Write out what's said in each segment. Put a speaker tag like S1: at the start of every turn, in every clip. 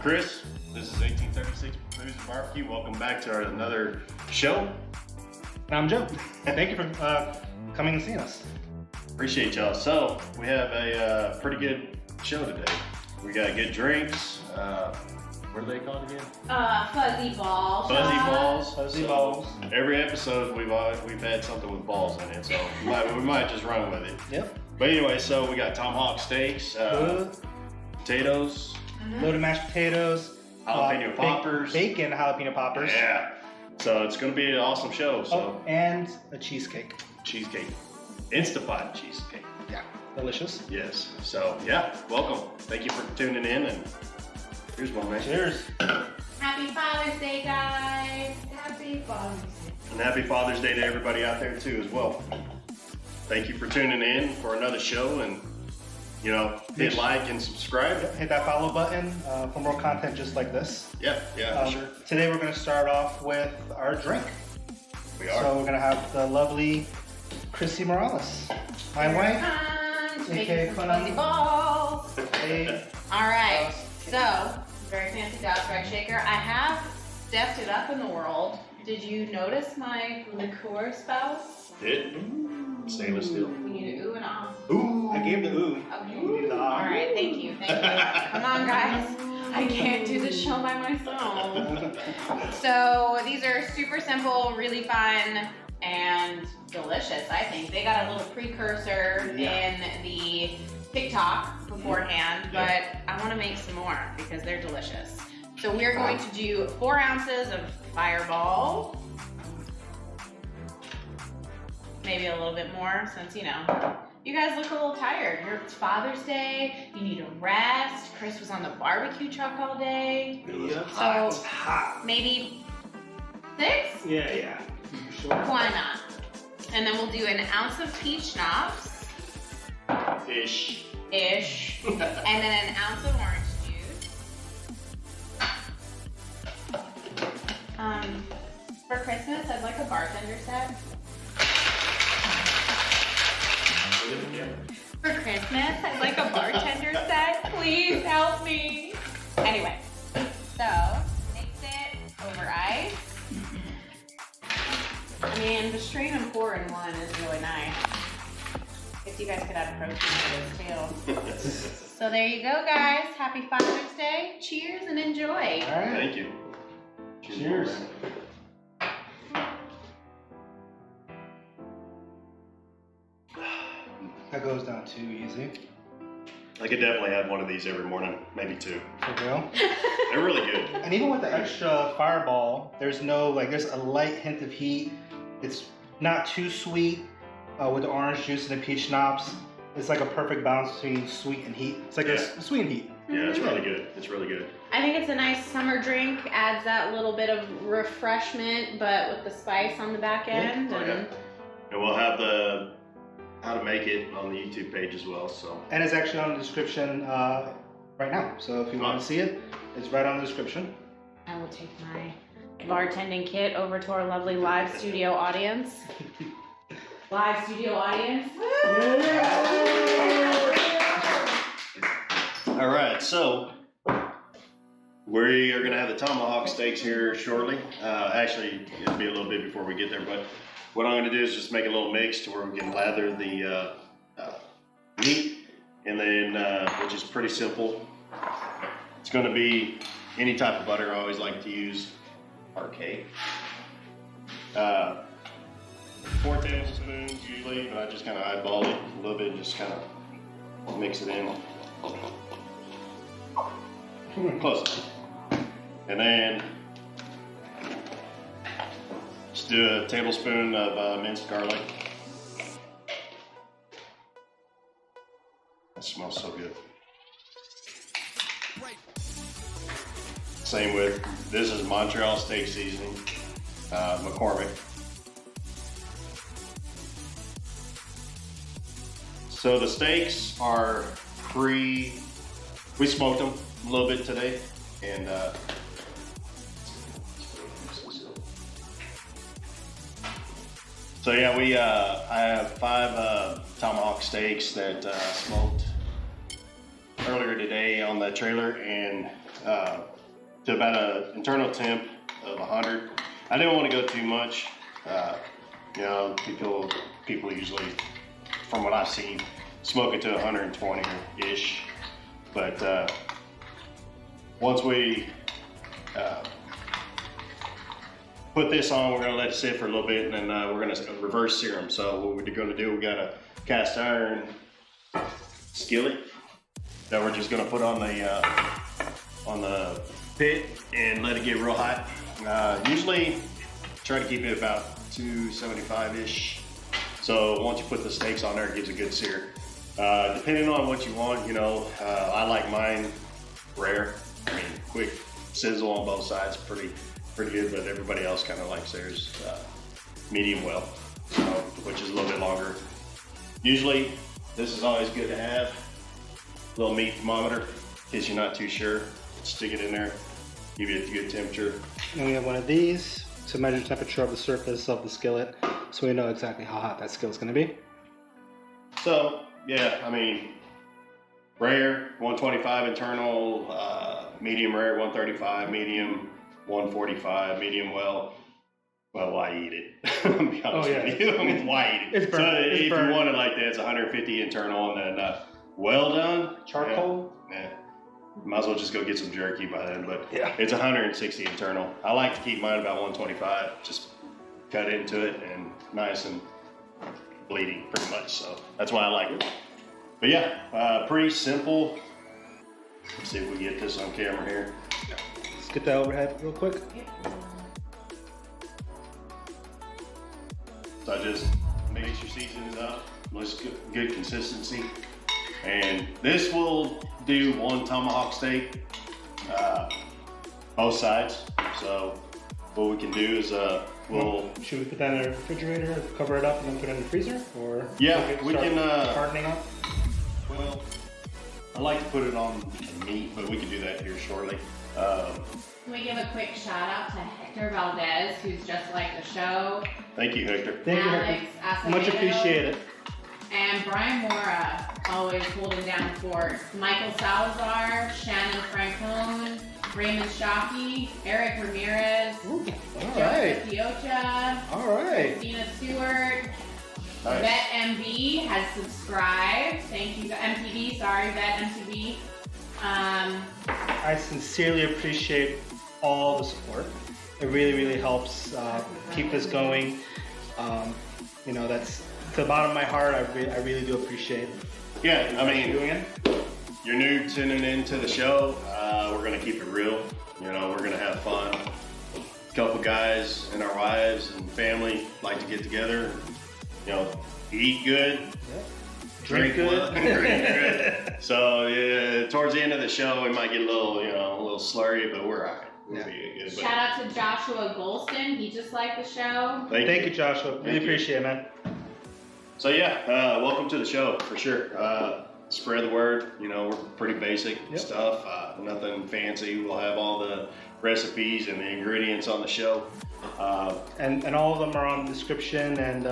S1: Chris. This is 1836 Booze and Barbecue. Welcome back to another show.
S2: And I'm Joe. Thank you for coming and seeing us.
S1: Appreciate y'all. So we have a pretty good show today. We got good drinks. What are they called again?
S3: Fuzzy balls.
S1: Fuzzy balls. Every episode we've had something with balls in it, so we might just run with it.
S2: Yep.
S1: But anyway, so we got tomahawk steaks, potatoes,
S2: loaded mashed potatoes,
S1: jalapeno poppers,
S2: bacon jalapeno poppers.
S1: Yeah. So it's gonna be an awesome show. So
S2: and a cheesecake.
S1: Cheesecake, Instapot cheesecake.
S2: Yeah, delicious.
S1: Yes. So yeah, welcome. Thank you for tuning in, and here's one, man.
S2: Cheers.
S3: Happy Father's Day, guys. Happy Father's Day.
S1: And happy Father's Day to everybody out there too, as well. Thank you for tuning in for another show, and hit like and subscribe.
S2: Hit that follow button for more content just like this.
S1: Yeah, for sure.
S2: Today we're going to start off with our drink.
S1: We are.
S2: So we're going to have the lovely Chrissy Morales, my wife.
S3: Making some fuzzy balls.
S2: Hey.
S3: All right. So, very fancy Dutch Red Shaker. I have stepped it up in the world. Did you notice my liqueur spouse?
S1: Stainless steel.
S3: We need an ooh and ah.
S1: Ooh.
S2: I gave the ooh.
S3: Okay. All right. Thank you. Come on, guys. I can't do this show by myself. So these are super simple, really fun, and delicious, I think. They got a little precursor in the TikTok beforehand, but I want to make some more because they're delicious. So we're going to do 4 ounces of Fireball. Maybe a little bit more since, you guys look a little tired. It's Father's Day. You need a rest. Chris was on the barbecue truck all day.
S2: So hot.
S3: Maybe 6?
S2: Yeah. Sure.
S3: Why not? And then we'll do an ounce of peach schnapps.
S1: Ish.
S3: And then an ounce of orange juice. For Christmas, I'd like a bartender set. For Christmas, I'd like a bartender set. Please help me. Anyway, so mix it over ice. I mean, the strain and pour in one is really nice. Guess you guys could add protein to this too. So there you go, guys. Happy Father's Day. Cheers and enjoy.
S2: All right.
S1: Thank you.
S2: Cheers. That goes down too easy.
S1: I could definitely have one of these every morning, maybe 2.
S2: For real?
S1: They're really good.
S2: And even with the extra Fireball, there's a light hint of heat. It's not too sweet with the orange juice and the peach schnapps. It's like a perfect balance between sweet and heat. It's like a sweet and heat.
S1: Yeah, it's really good. It's really good.
S3: I think it's a nice summer drink. Adds that little bit of refreshment, but with the spice on the back end.
S1: And we'll have the how to make it on the YouTube page as well. So.
S2: And it's actually on the description right now. So if you want to see it, it's right on the description.
S3: I will take my bartending kit over to our lovely live studio audience. Live studio audience.
S1: All right, so we are going to have the tomahawk steaks here shortly. Actually, it'll be a little bit before we get there, but what I'm going to do is just make a little mix to where we can lather the meat, and then, which is pretty simple. It's going to be any type of butter. I always like to use RK. 4 tablespoons usually, but I just kind of eyeball it a little bit and just kind of mix it in. Close. And then just do a tablespoon of minced garlic. That smells so good. Same with, this is Montreal steak seasoning, McCormick. So the steaks are we smoked them a little bit today, and so yeah, I have 5 tomahawk steaks that smoked earlier today on the trailer, and to about an internal temp of 100. I didn't want to go too much. You know, people usually, from what I've seen, smoke it to 120-ish. But once we put this on, we're gonna let it sit for a little bit, and then we're gonna reverse sear them. So what we're gonna do, we got a cast iron skillet that we're just gonna put on the pit and let it get real hot. Usually try to keep it about 275-ish. So once you put the steaks on there, it gives a good sear. Depending on what you want, you know, I like mine rare. I mean, quick sizzle on both sides, pretty good, but everybody else kind of likes theirs medium well, so, which is a little bit longer. Usually, this is always good to have. A little meat thermometer, in case you're not too sure. Stick it in there, give it a good temperature.
S2: And we have one of these to measure temperature of the surface of the skillet, so we know exactly how hot that skillet's gonna be.
S1: So, yeah, I mean, rare, 125 internal, medium rare, 135, medium, 145, medium well, why eat it? I'll be honest with you. I mean, why eat it?
S2: It's burnt.
S1: So
S2: It's
S1: if
S2: burnt.
S1: you want it like that, it's 150 internal, and then well done.
S2: Charcoal?
S1: Yeah. Might as well just go get some jerky by then, but
S2: Yeah.
S1: it's 160 internal. I like to keep mine about 125, just cut into it and nice and bleeding pretty much, so that's why I like it. But yeah, pretty simple. Let's see if we get this on camera here.
S2: Let's get that overhead real quick.
S1: So I just make sure season it up, looks good consistency. And this will do one tomahawk steak, both sides. So what we can do is
S2: Should we put that in a refrigerator, cover it up, and then put it in the freezer? Or
S1: yeah, we can
S2: hardening up?
S1: Well, I like to put it on the meat, but we can do that here shortly.
S3: Can we give a quick shout out to Hector Valdez, who's just like the show?
S1: Thank you, Hector.
S2: Thank you,
S3: Alex
S2: Hector. Much
S3: Acevedo,
S2: appreciated.
S3: And Brian Mora, always holding down the fort. Michael Salazar, Shannon Francone, Raymond Shockey, Eric Ramirez,
S2: All
S3: Joseph
S2: right.
S3: Piocha,
S2: All right.
S3: Christina Stewart,
S1: Nice.
S3: Vet MB has subscribed. Thank you, MTV. Sorry, Vet MTV.
S2: I sincerely appreciate all the support. It really, really helps keep this going. You know, that's to the bottom of my heart. I really do appreciate it.
S1: Yeah, I mean,
S2: Doing it.
S1: you're new tuning into the show. We're gonna keep it real. You know, we're gonna have fun. A couple guys and our wives and family like to get together. You know, eat good, drink
S2: good.
S1: drink good. So yeah, towards the end of the show, we might get a little slurry, but we're alright. We'll be good. But
S3: Shout out to Joshua Golston. He just liked the show.
S2: Thank you, Joshua. Really
S1: Thank you.
S2: appreciate it, man.
S1: So yeah, welcome to the show for sure. Spread the word. You know, we're pretty basic stuff. Nothing fancy. We'll have all the recipes and the ingredients on the show.
S2: And all of them are on the description, and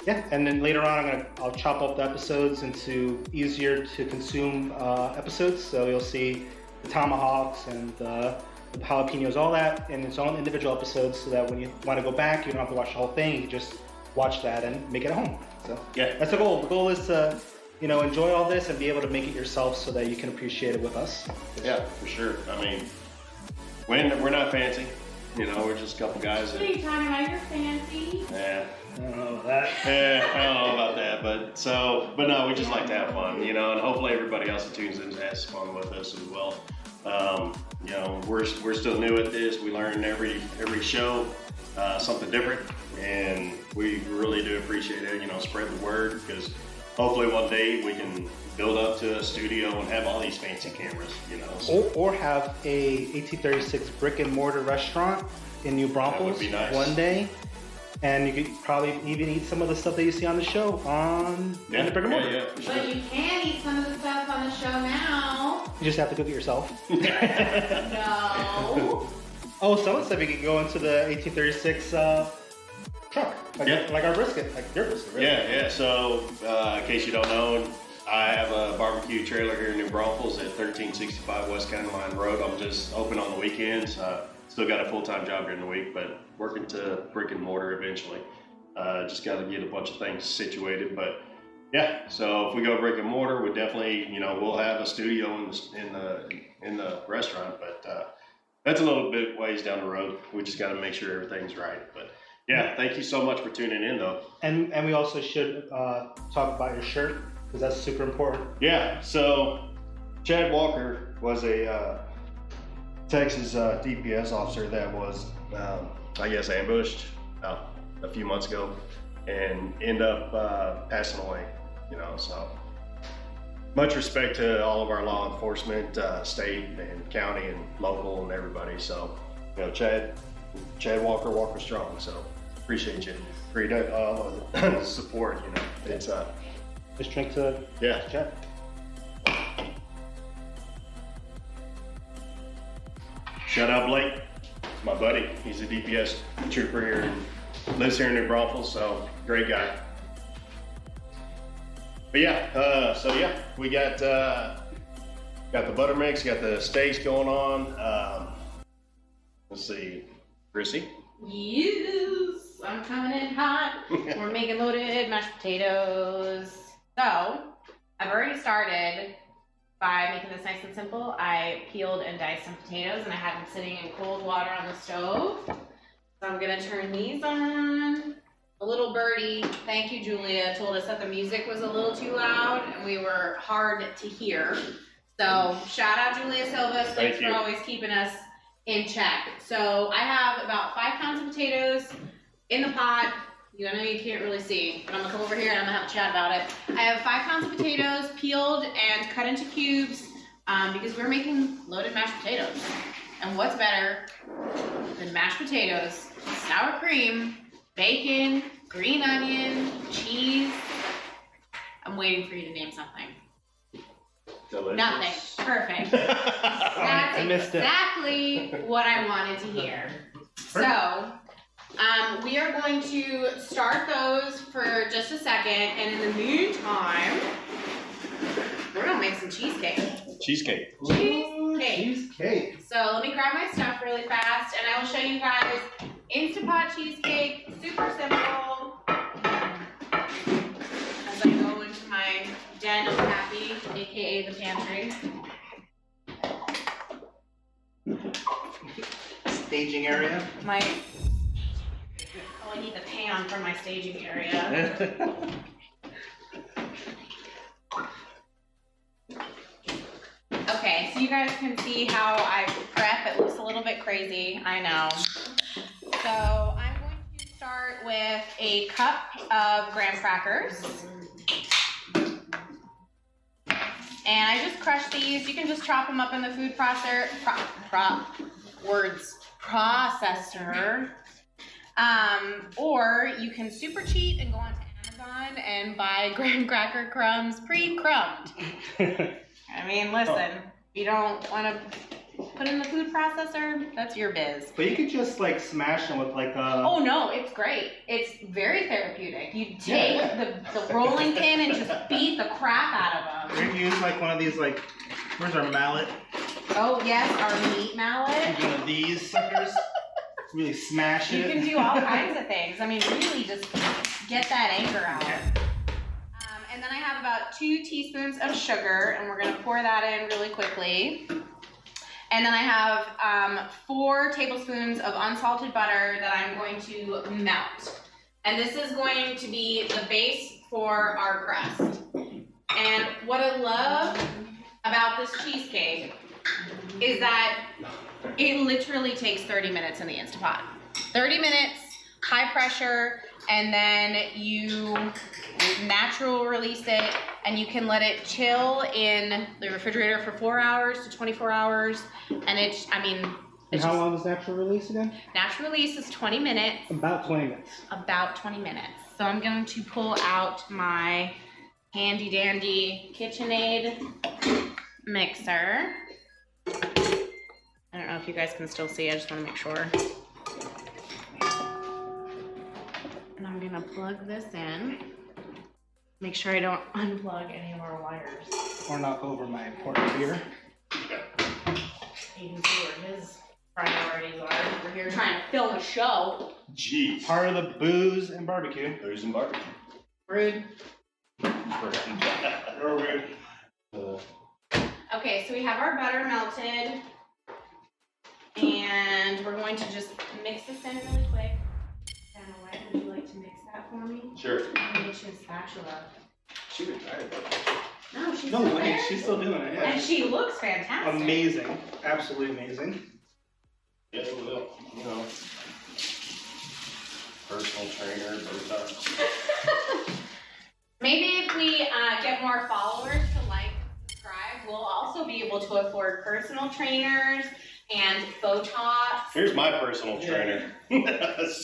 S2: and then later on I'll chop up the episodes into easier to consume episodes. So you'll see the tomahawks and the jalapenos, all that in its own individual episodes, so that when you want to go back, you don't have to watch the whole thing. You can just watch that and make it at home. So
S1: Yeah.
S2: that's the goal. The goal is to enjoy all this and be able to make it yourself, so that you can appreciate it with us.
S1: Yeah, for sure. I mean, we're not fancy. You know, we're just a couple guys
S3: What
S1: that.
S3: are you talking about? You're fancy.
S1: Yeah.
S2: I don't know about that.
S1: Yeah, I don't know about that, but no, we just like to have fun, you know, and hopefully everybody else that tunes in has fun with us as well. You know, we're still new at this. We learn every show something different, and we really do appreciate it. You know, spread the word, because hopefully one day we can build up to a studio and have all these fancy cameras. You know, so
S2: Or have a 1836 brick and mortar restaurant in New Braunfels
S1: be nice.
S2: one day, and you could probably even eat some of the stuff that you see on the show in the brick and mortar.
S1: Yeah, for sure.
S3: But you can eat some of the stuff on the show now.
S2: You just have to cook it yourself.
S3: No.
S2: Oh, someone said we could go into the 1836 truck, like our brisket, like your brisket, right?
S1: Yeah. So in case you don't know, I have a barbecue trailer here in New Braunfels at 1365 West County Line Road. I'm just open on the weekends. Still got a full-time job during the week, but working to brick and mortar eventually. Just got to get a bunch of things situated, but yeah. So if we go brick and mortar, we definitely, you know, we'll have a studio in the restaurant, but that's a little bit ways down the road. We just got to make sure everything's right. But yeah, thank you so much for tuning in, though.
S2: And we also should talk about your shirt, because that's super important.
S1: Yeah, so Chad Walker was a Texas DPS officer that was, I guess, ambushed a few months ago and ended up passing away, you know, so much respect to all of our law enforcement, state and county and local and everybody. So, you know, Chad Walker, Walker Strong, so appreciate you. Appreciate all of the support, you know, it's
S2: Just drink to Chad.
S1: Shout out Blake, my buddy. He's a DPS trooper here and lives here in New Braunfels, so great guy. But yeah, so yeah, we got the butter mix, got the steaks going on. Let's see, Chrissy.
S3: Yes, I'm coming in hot. We're making loaded mashed potatoes. So, I've already started by making this nice and simple. I peeled and diced some potatoes and I had them sitting in cold water on the stove. So I'm gonna turn these on. A little birdie, thank you Julia, told us that the music was a little too loud and we were hard to hear. So shout out Julia Silva, thanks for always keeping us in check. So I have about 5 pounds of potatoes in the pot. I know you can't really see, but I'm gonna come over here and I'm gonna have a chat about it. I have 5 pounds of potatoes peeled and cut into cubes because we're making loaded mashed potatoes. And what's better than mashed potatoes, sour cream, bacon, green onion, cheese. I'm waiting for you to name something.
S1: Delicious.
S3: Nothing. Perfect. That's exactly what I wanted to hear. So, we are going to start those for just a second, and in the meantime, we're gonna make some cheesecake.
S1: Cheesecake.
S2: Cheesecake.
S3: So let me grab my stuff really fast, and I will show you guys Instapot cheesecake, super simple. As I go into my den of happy, aka the pantry.
S2: Staging area.
S3: I need the pan for my staging area. Okay, so you guys can see how I prep. It looks a little bit crazy, I know. So I'm going to start with a cup of graham crackers. And I just crush these. You can just chop them up in the food processor. Processor. Or you can super cheat and go onto Amazon and buy graham cracker crumbs pre-crumbed. I mean, listen, if you don't want to put in the food processor, that's your biz.
S2: But you could just like smash them with like a...
S3: Oh no, it's great. It's very therapeutic. You take the rolling pin and just beat the crap out of them.
S2: You can use like one of these like, where's our mallet?
S3: Oh yes, our meat mallet.
S2: One of these suckers. Really smash it.
S3: You can do all kinds of things. I mean, really just get that anger out. And then I have about 2 teaspoons of sugar, and we're gonna pour that in really quickly. And then I have 4 tablespoons of unsalted butter that I'm going to melt. And this is going to be the base for our crust. And what I love about this cheesecake is that it literally takes 30 minutes in the Instapot. 30 minutes, high pressure, and then you natural release it, and you can let it chill in the refrigerator for 4 hours to 24 hours. And it's, I mean,
S2: and how long is natural release again?
S3: Natural release is 20 minutes.
S2: About 20 minutes.
S3: About 20 minutes. So I'm going to pull out my handy dandy KitchenAid mixer. I don't know if you guys can still see, I just want to make sure. And I'm gonna plug this in. make sure I don't unplug any of our wires.
S2: Or knock over my important beer.
S3: You can see where his priorities are. We're here trying to film a show.
S1: Jeez.
S2: Part of the booze and barbecue.
S1: Booze and barbecue.
S3: Rude.
S2: Real rude.
S3: Okay, so we have our butter melted. And we're going to just mix this in really quick. Anna, why would you like to mix that for me?
S1: Sure.
S3: I'm going to get you a spatula.
S1: She retired.
S3: No, she's
S2: No
S3: still
S2: way,
S3: there.
S2: she's still doing it. Yeah.
S3: And she looks fantastic.
S2: Amazing. Absolutely amazing.
S1: Yes, we will. You know, personal trainer, Botox.
S3: Maybe if we get more followers to like and subscribe, we'll also be able to afford personal trainers and Botox.
S1: Here's my personal trainer.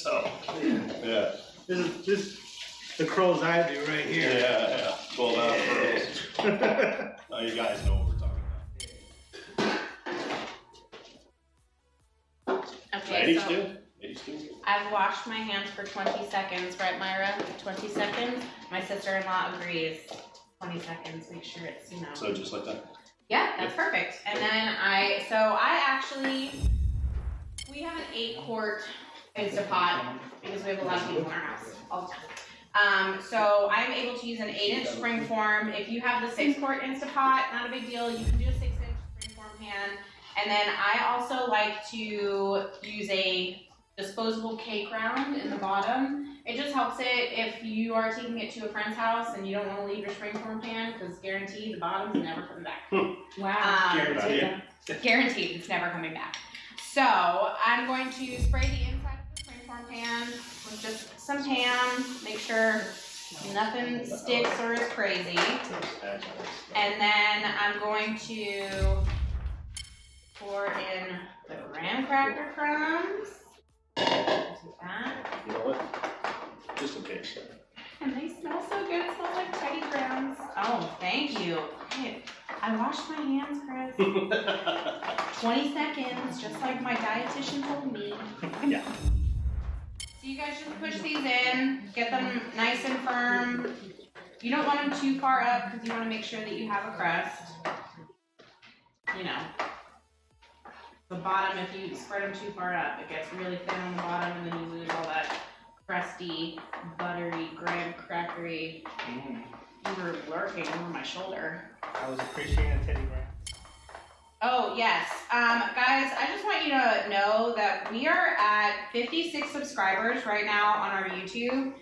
S1: So, yeah.
S2: This is the crow's eye view right here.
S1: Yeah. 12 ounce pearls. Oh, you guys know what we're talking about.
S3: Okay,
S1: 82? 82?
S3: I've washed my hands for 20 seconds, right, Myra? 20 seconds. My sister-in-law agrees. 20 seconds. Make sure it's, you know.
S1: So just like that?
S3: Yeah, that's perfect. And then we have an 8-quart Instapot because we have a lot of people in our house all the time. So I'm able to use an 8-inch springform. If you have the 6-quart Instapot, not a big deal. You can do a 6-inch springform pan. And then I also like to use a disposable cake round in the bottom. It just helps it if you are taking it to a friend's house and you don't want to leave your springform pan, because guaranteed the bottom's never coming back.
S4: Wow.
S2: Guaranteed.
S3: Guaranteed it's never coming back. So I'm going to spray the inside of the springform pan with just some ham, make sure nothing sticks or is crazy. And then I'm going to pour in the graham cracker crumbs. That.
S1: You know what? Just in case.
S3: And they smell so good. It smells like Teddy Grahams. Oh, thank you. Hey, I washed my hands, Chris. 20 seconds, just like my dietitian told me.
S1: Yeah.
S3: So you guys just push these in, get them nice and firm. You don't want them too far up because you want to make sure that you have a crust. You know. The bottom, if you spread them too far up, it gets really thin on the bottom and then you lose all that crusty, buttery, graham crackery. You were lurking over my shoulder.
S2: I was appreciating a Teddy Graham.
S3: Oh, yes. Guys, I just want you to know that we are at 56 subscribers right now on our YouTube.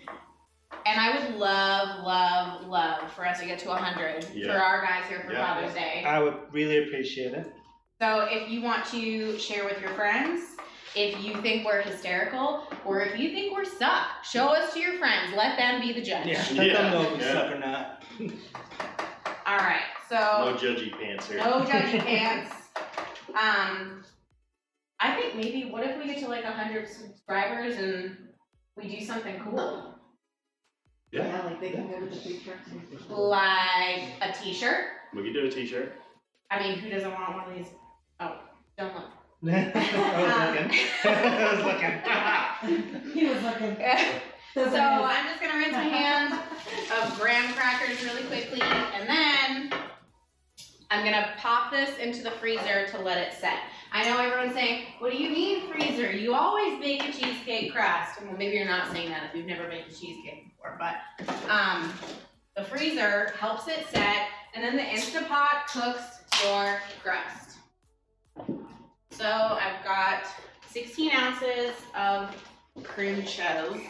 S3: And I would love for us to get to 100 for our guys here for Father's Day.
S2: I would really appreciate it.
S3: So if you want to share with your friends, if you think we're hysterical, or if you think we're suck, show us to your friends. Let them be the judge.
S2: Yeah, let them know if we suck or not.
S3: All right, so
S1: No judgy pants here.
S3: no judgy pants. I think maybe what if we get to like 100 subscribers and we do something cool,
S4: Yeah, like they can go to the food trucks.
S3: like a T-shirt.
S1: We could do a t-shirt.
S3: I mean, who doesn't want one of these? Oh, don't look.
S2: I was looking.
S4: He was looking.
S3: So I'm just gonna rinse my hands of graham crackers really quickly, and then I'm gonna pop this into the freezer to let it set. I know everyone's saying, what do you mean freezer? You always bake a cheesecake crust. Well, maybe you're not saying that if you've never baked a cheesecake before, but the freezer helps it set, and then the Instapot cooks your crust. So I've got 16 ounces of cream cheese.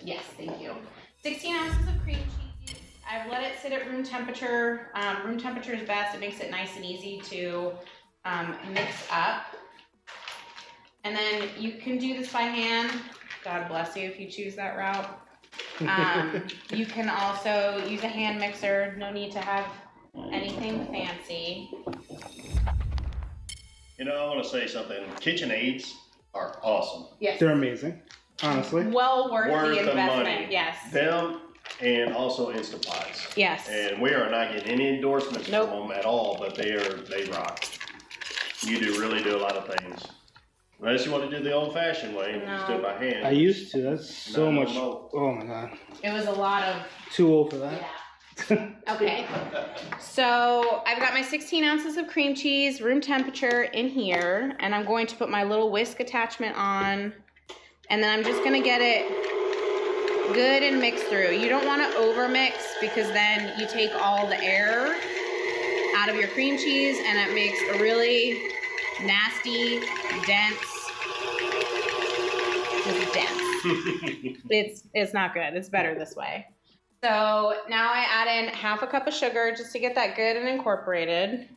S3: Yes, thank you. 16 ounces of cream cheese. I've let it sit at room temperature. Room temperature is best. It makes it nice and easy to mix up. And then you can do this by hand. God bless you if you choose that route. You can also use a hand mixer. No need to have anything fancy.
S1: You know, I want to say something. KitchenAids are awesome.
S3: Yes.
S2: They're amazing, honestly.
S3: Well worth the
S1: the
S3: investment.
S1: money.
S3: Yes.
S1: Them and also Instapots.
S3: Yes.
S1: And we are not getting any endorsements
S3: Nope.
S1: from them at all, but they rock. You really do a lot of things. Unless you want to do the old-fashioned way and just do it by hand.
S2: I used to. That's so much.
S1: No.
S2: Oh my god.
S3: It was a lot of.
S2: Too old for that.
S3: Yeah. Okay. So I've got my 16 ounces of cream cheese, room temperature, in here, and I'm going to put my little whisk attachment on, and then I'm just gonna get it good and mixed through. You don't want to over mix because then you take all the air out of your cream cheese and it makes a really nasty, dense. It's not good. It's better this way. So now I add in half a cup of sugar just to get that good and incorporated.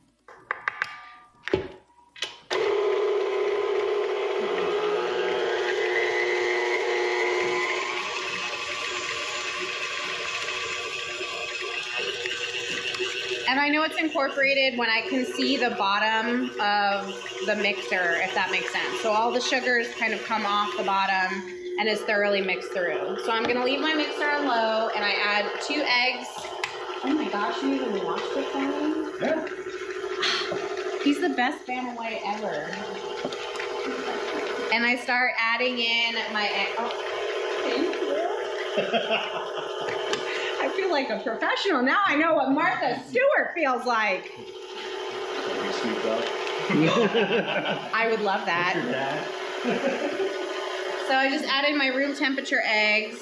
S3: And I know it's incorporated when I can see the bottom of the mixer, if that makes sense. So all the sugars kind of come off the bottom and is thoroughly mixed through. So I'm gonna leave my mixer on low and I add 2 eggs. Oh my gosh, you even watched this one?
S1: Yeah.
S3: He's the best Vanna White ever. And I start adding in my egg. Oh, thank you. I feel like a professional. Now I know what Martha Stewart feels like. I would love that. So I just added my room temperature eggs.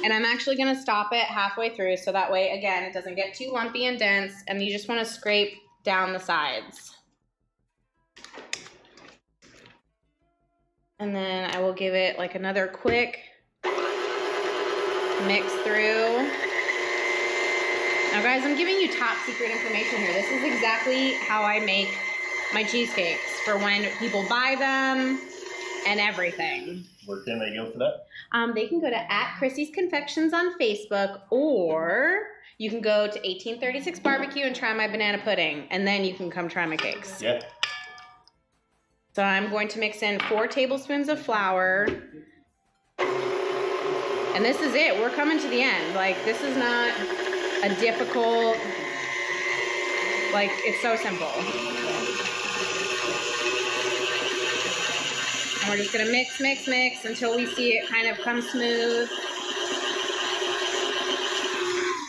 S3: And I'm actually gonna stop it halfway through so that way, again, it doesn't get too lumpy and dense, and you just wanna scrape down the sides. And then I will give it like another quick mix through. Now guys, I'm giving you top secret information here. This is exactly how I make my cheesecakes for when people buy them and everything.
S1: Where can they go for that?
S3: They can go to @Chrissy's Confections on Facebook, or you can go to 1836 Barbecue and try my banana pudding, and then you can come try my cakes.
S1: Yeah.
S3: So I'm going to mix in 4 tablespoons of flour. And this is it. We're coming to the end. Like, this is not a difficult, like, it's so simple. And we're just gonna mix, mix, mix until we see it kind of come smooth.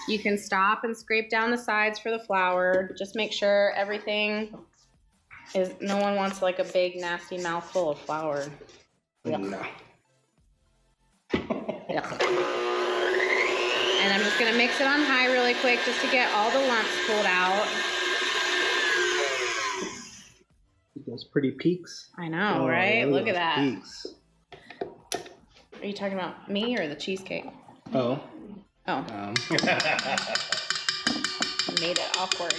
S3: You can stop and scrape down the sides for the flour. Just make sure everything is, no one wants like a big nasty mouthful of flour.
S2: No.
S3: And I'm just gonna mix it on high really quick just to get all the lumps pulled out.
S2: Those pretty peaks.
S3: I know, right? Look at that.
S2: Peaks.
S3: Are you talking about me or the cheesecake?
S2: Oh.
S3: Oh. Made it awkward.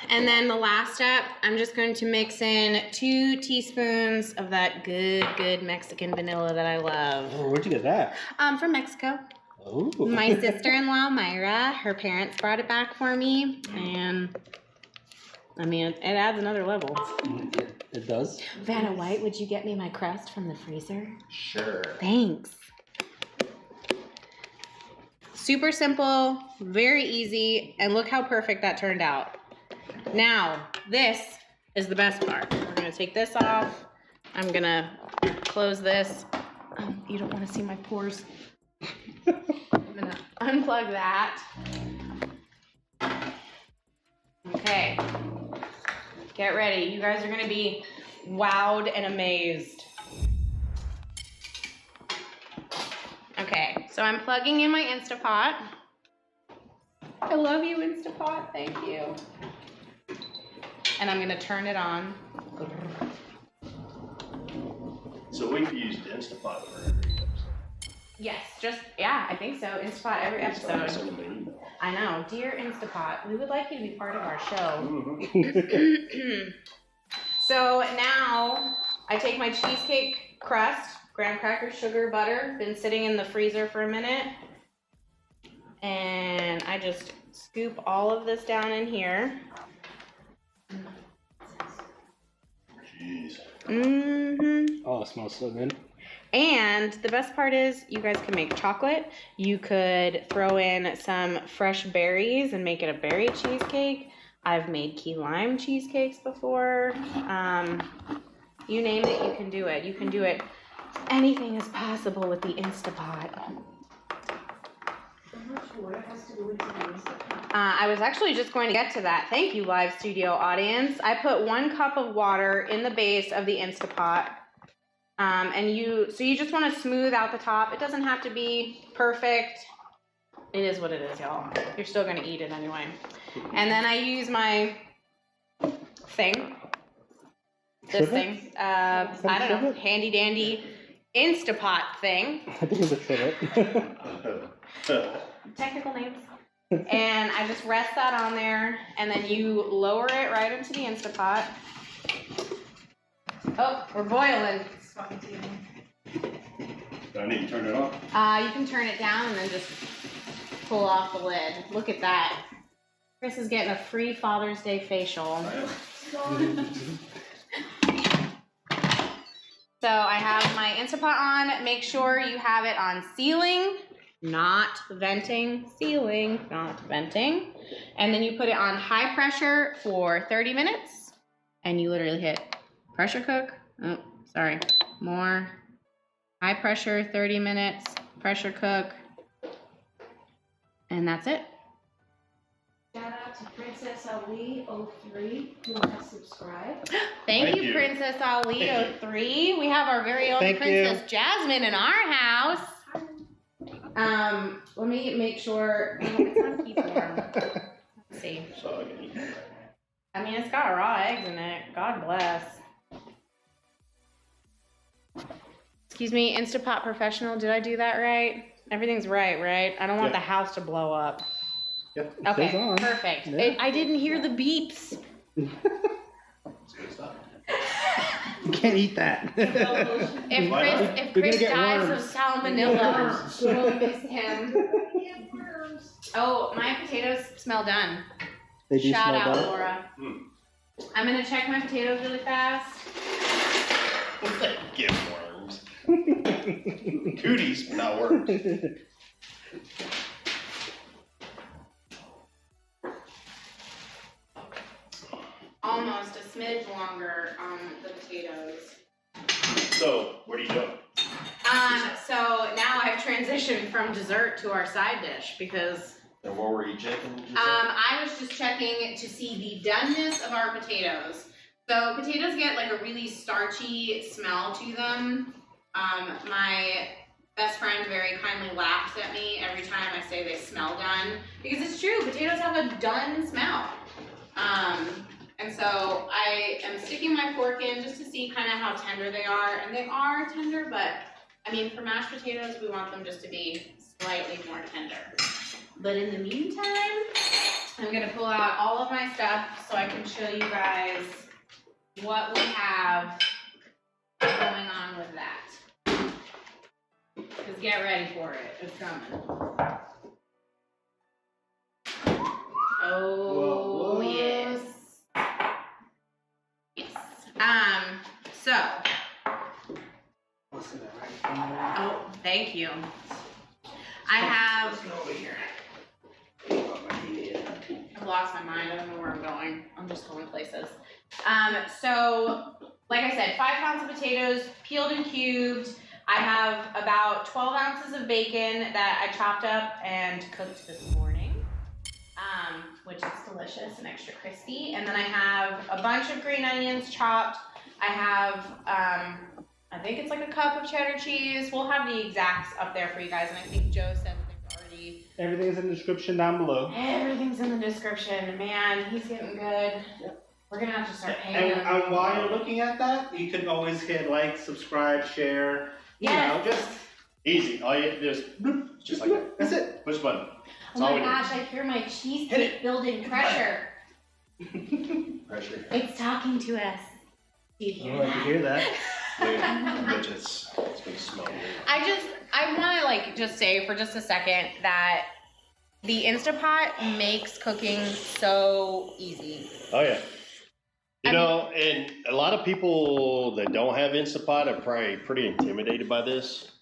S3: And then the last step, I'm just going to mix in 2 teaspoons of that good Mexican vanilla that I love.
S2: Oh, where'd you get that?
S3: From Mexico.
S2: Oh.
S3: My sister-in-law, Myra, her parents brought it back for me, and I mean, it adds another level.
S2: It does?
S3: Vanna White, would you get me my crust from the freezer?
S1: Sure.
S3: Thanks. Super simple, very easy, and look how perfect that turned out. Now, this is the best part. We're gonna take this off. I'm gonna close this. You don't wanna see my pores. I'm gonna unplug that. Okay. Get ready. You guys are gonna be wowed and amazed. Okay, so I'm plugging in my Instapot. I love you, Instapot. Thank you. And I'm gonna turn it on.
S1: So we've used Instapot for every episode.
S3: Yes, yeah, I think so. Instapot every episode. I know. Dear Instapot, we would like you to be part of our show. So now I take my cheesecake crust, graham cracker, sugar, butter, been sitting in the freezer for a minute. And I just scoop all of this down in here.
S1: Jeez.
S2: Oh, it smells so good.
S3: And the best part is you guys can make chocolate. You could throw in some fresh berries and make it a berry cheesecake. I've made key lime cheesecakes before. You name it, you can do it. You can do it. Anything is possible with the Instapot. I was actually just going to get to that. Thank you, live studio audience. I put 1 cup of water in the base of the Instapot. So you just want to smooth out the top. It doesn't have to be perfect. It is what it is, y'all. You're still going to eat it anyway. And then I use my thing. This thing. I don't know. Handy dandy Instapot thing.
S2: I think it's a trivet.
S3: Technical names. And I just rest that on there, and then you lower it right into the Instapot. Oh, we're boiling.
S1: Do I need to turn it off?
S3: You can turn it down and then just pull off the lid. Look at that. Chris is getting a free Father's Day facial. So I have my Instapot on. Make sure you have it on sealing, not venting. Sealing, not venting. And then you put it on high pressure for 30 minutes. And you literally hit pressure cook. Oh, sorry. More. High pressure, 30 minutes. Pressure cook. And that's it.
S4: Shout out to Princess Ali 03 who has subscribed.
S3: Thank you, Princess Ali 03. We have our very own Princess Jasmine in our house. Let me make sure it's on keep warm. Let's see. I mean, it's got raw eggs in it. God bless. Excuse me, Instapot professional. Did I do that right? Everything's right, right? I don't want the house to blow up.
S2: Yep.
S3: Okay, perfect.
S2: Yeah.
S3: I didn't hear the beeps.
S2: You can't eat that.
S3: If Chris dies of salmonella, we'll miss him. Oh, my potatoes smell done.
S2: They do
S3: Shout
S2: smell
S3: out,
S2: bad.
S3: Laura. I'm gonna check my potatoes really fast.
S1: Get worms. Cooties, but not worms.
S3: Almost a smidge longer on the potatoes.
S1: So, what are you doing?
S3: So now I've transitioned from dessert to our side dish because
S1: And what were you checking?
S3: I was just checking to see the doneness of our potatoes. So potatoes get like a really starchy smell to them. My best friend very kindly laughs at me every time I say they smell done because it's true. Potatoes have a done smell. And so I am sticking my fork in just to see kind of how tender they are. And they are tender, but I mean, for mashed potatoes, we want them just to be slightly more tender. But in the meantime, I'm gonna pull out all of my stuff so I can show you guys what we have going on with that. Just get ready for it, it's coming. Oh, yes. Yes. So. Oh, thank you. I have. I've lost my mind. I don't know where I'm going. I'm just going places. So, like I said, 5 pounds of potatoes, peeled and cubed. I have about 12 ounces of bacon that I chopped up and cooked this morning, which is delicious and extra crispy. And then I have a bunch of green onions chopped. I have, I think it's like a cup of cheddar cheese. We'll have the exacts up there for you guys. And I think Joe said that there's already...
S2: Everything's in the description down below.
S3: Everything's in the description. Man, he's getting good.
S2: Yep.
S3: We're going to have to start paying him.
S2: And while you're looking at that, you can always hit like, subscribe, share. You know, just...
S1: Easy. All you have to do is boop, just like that.
S2: That's it.
S1: Push the button.
S3: Oh my gosh, I hear my cheesecake building pressure.
S1: Pressure.
S3: It's talking to us. Do you hear
S2: I
S3: that?
S2: hear that.
S1: Dude, I bet it's gonna smell good.
S3: I want to just say for just a second that the Instapot makes cooking so easy.
S1: Oh yeah. You know, and a lot of people that don't have Instapot are probably pretty intimidated by this.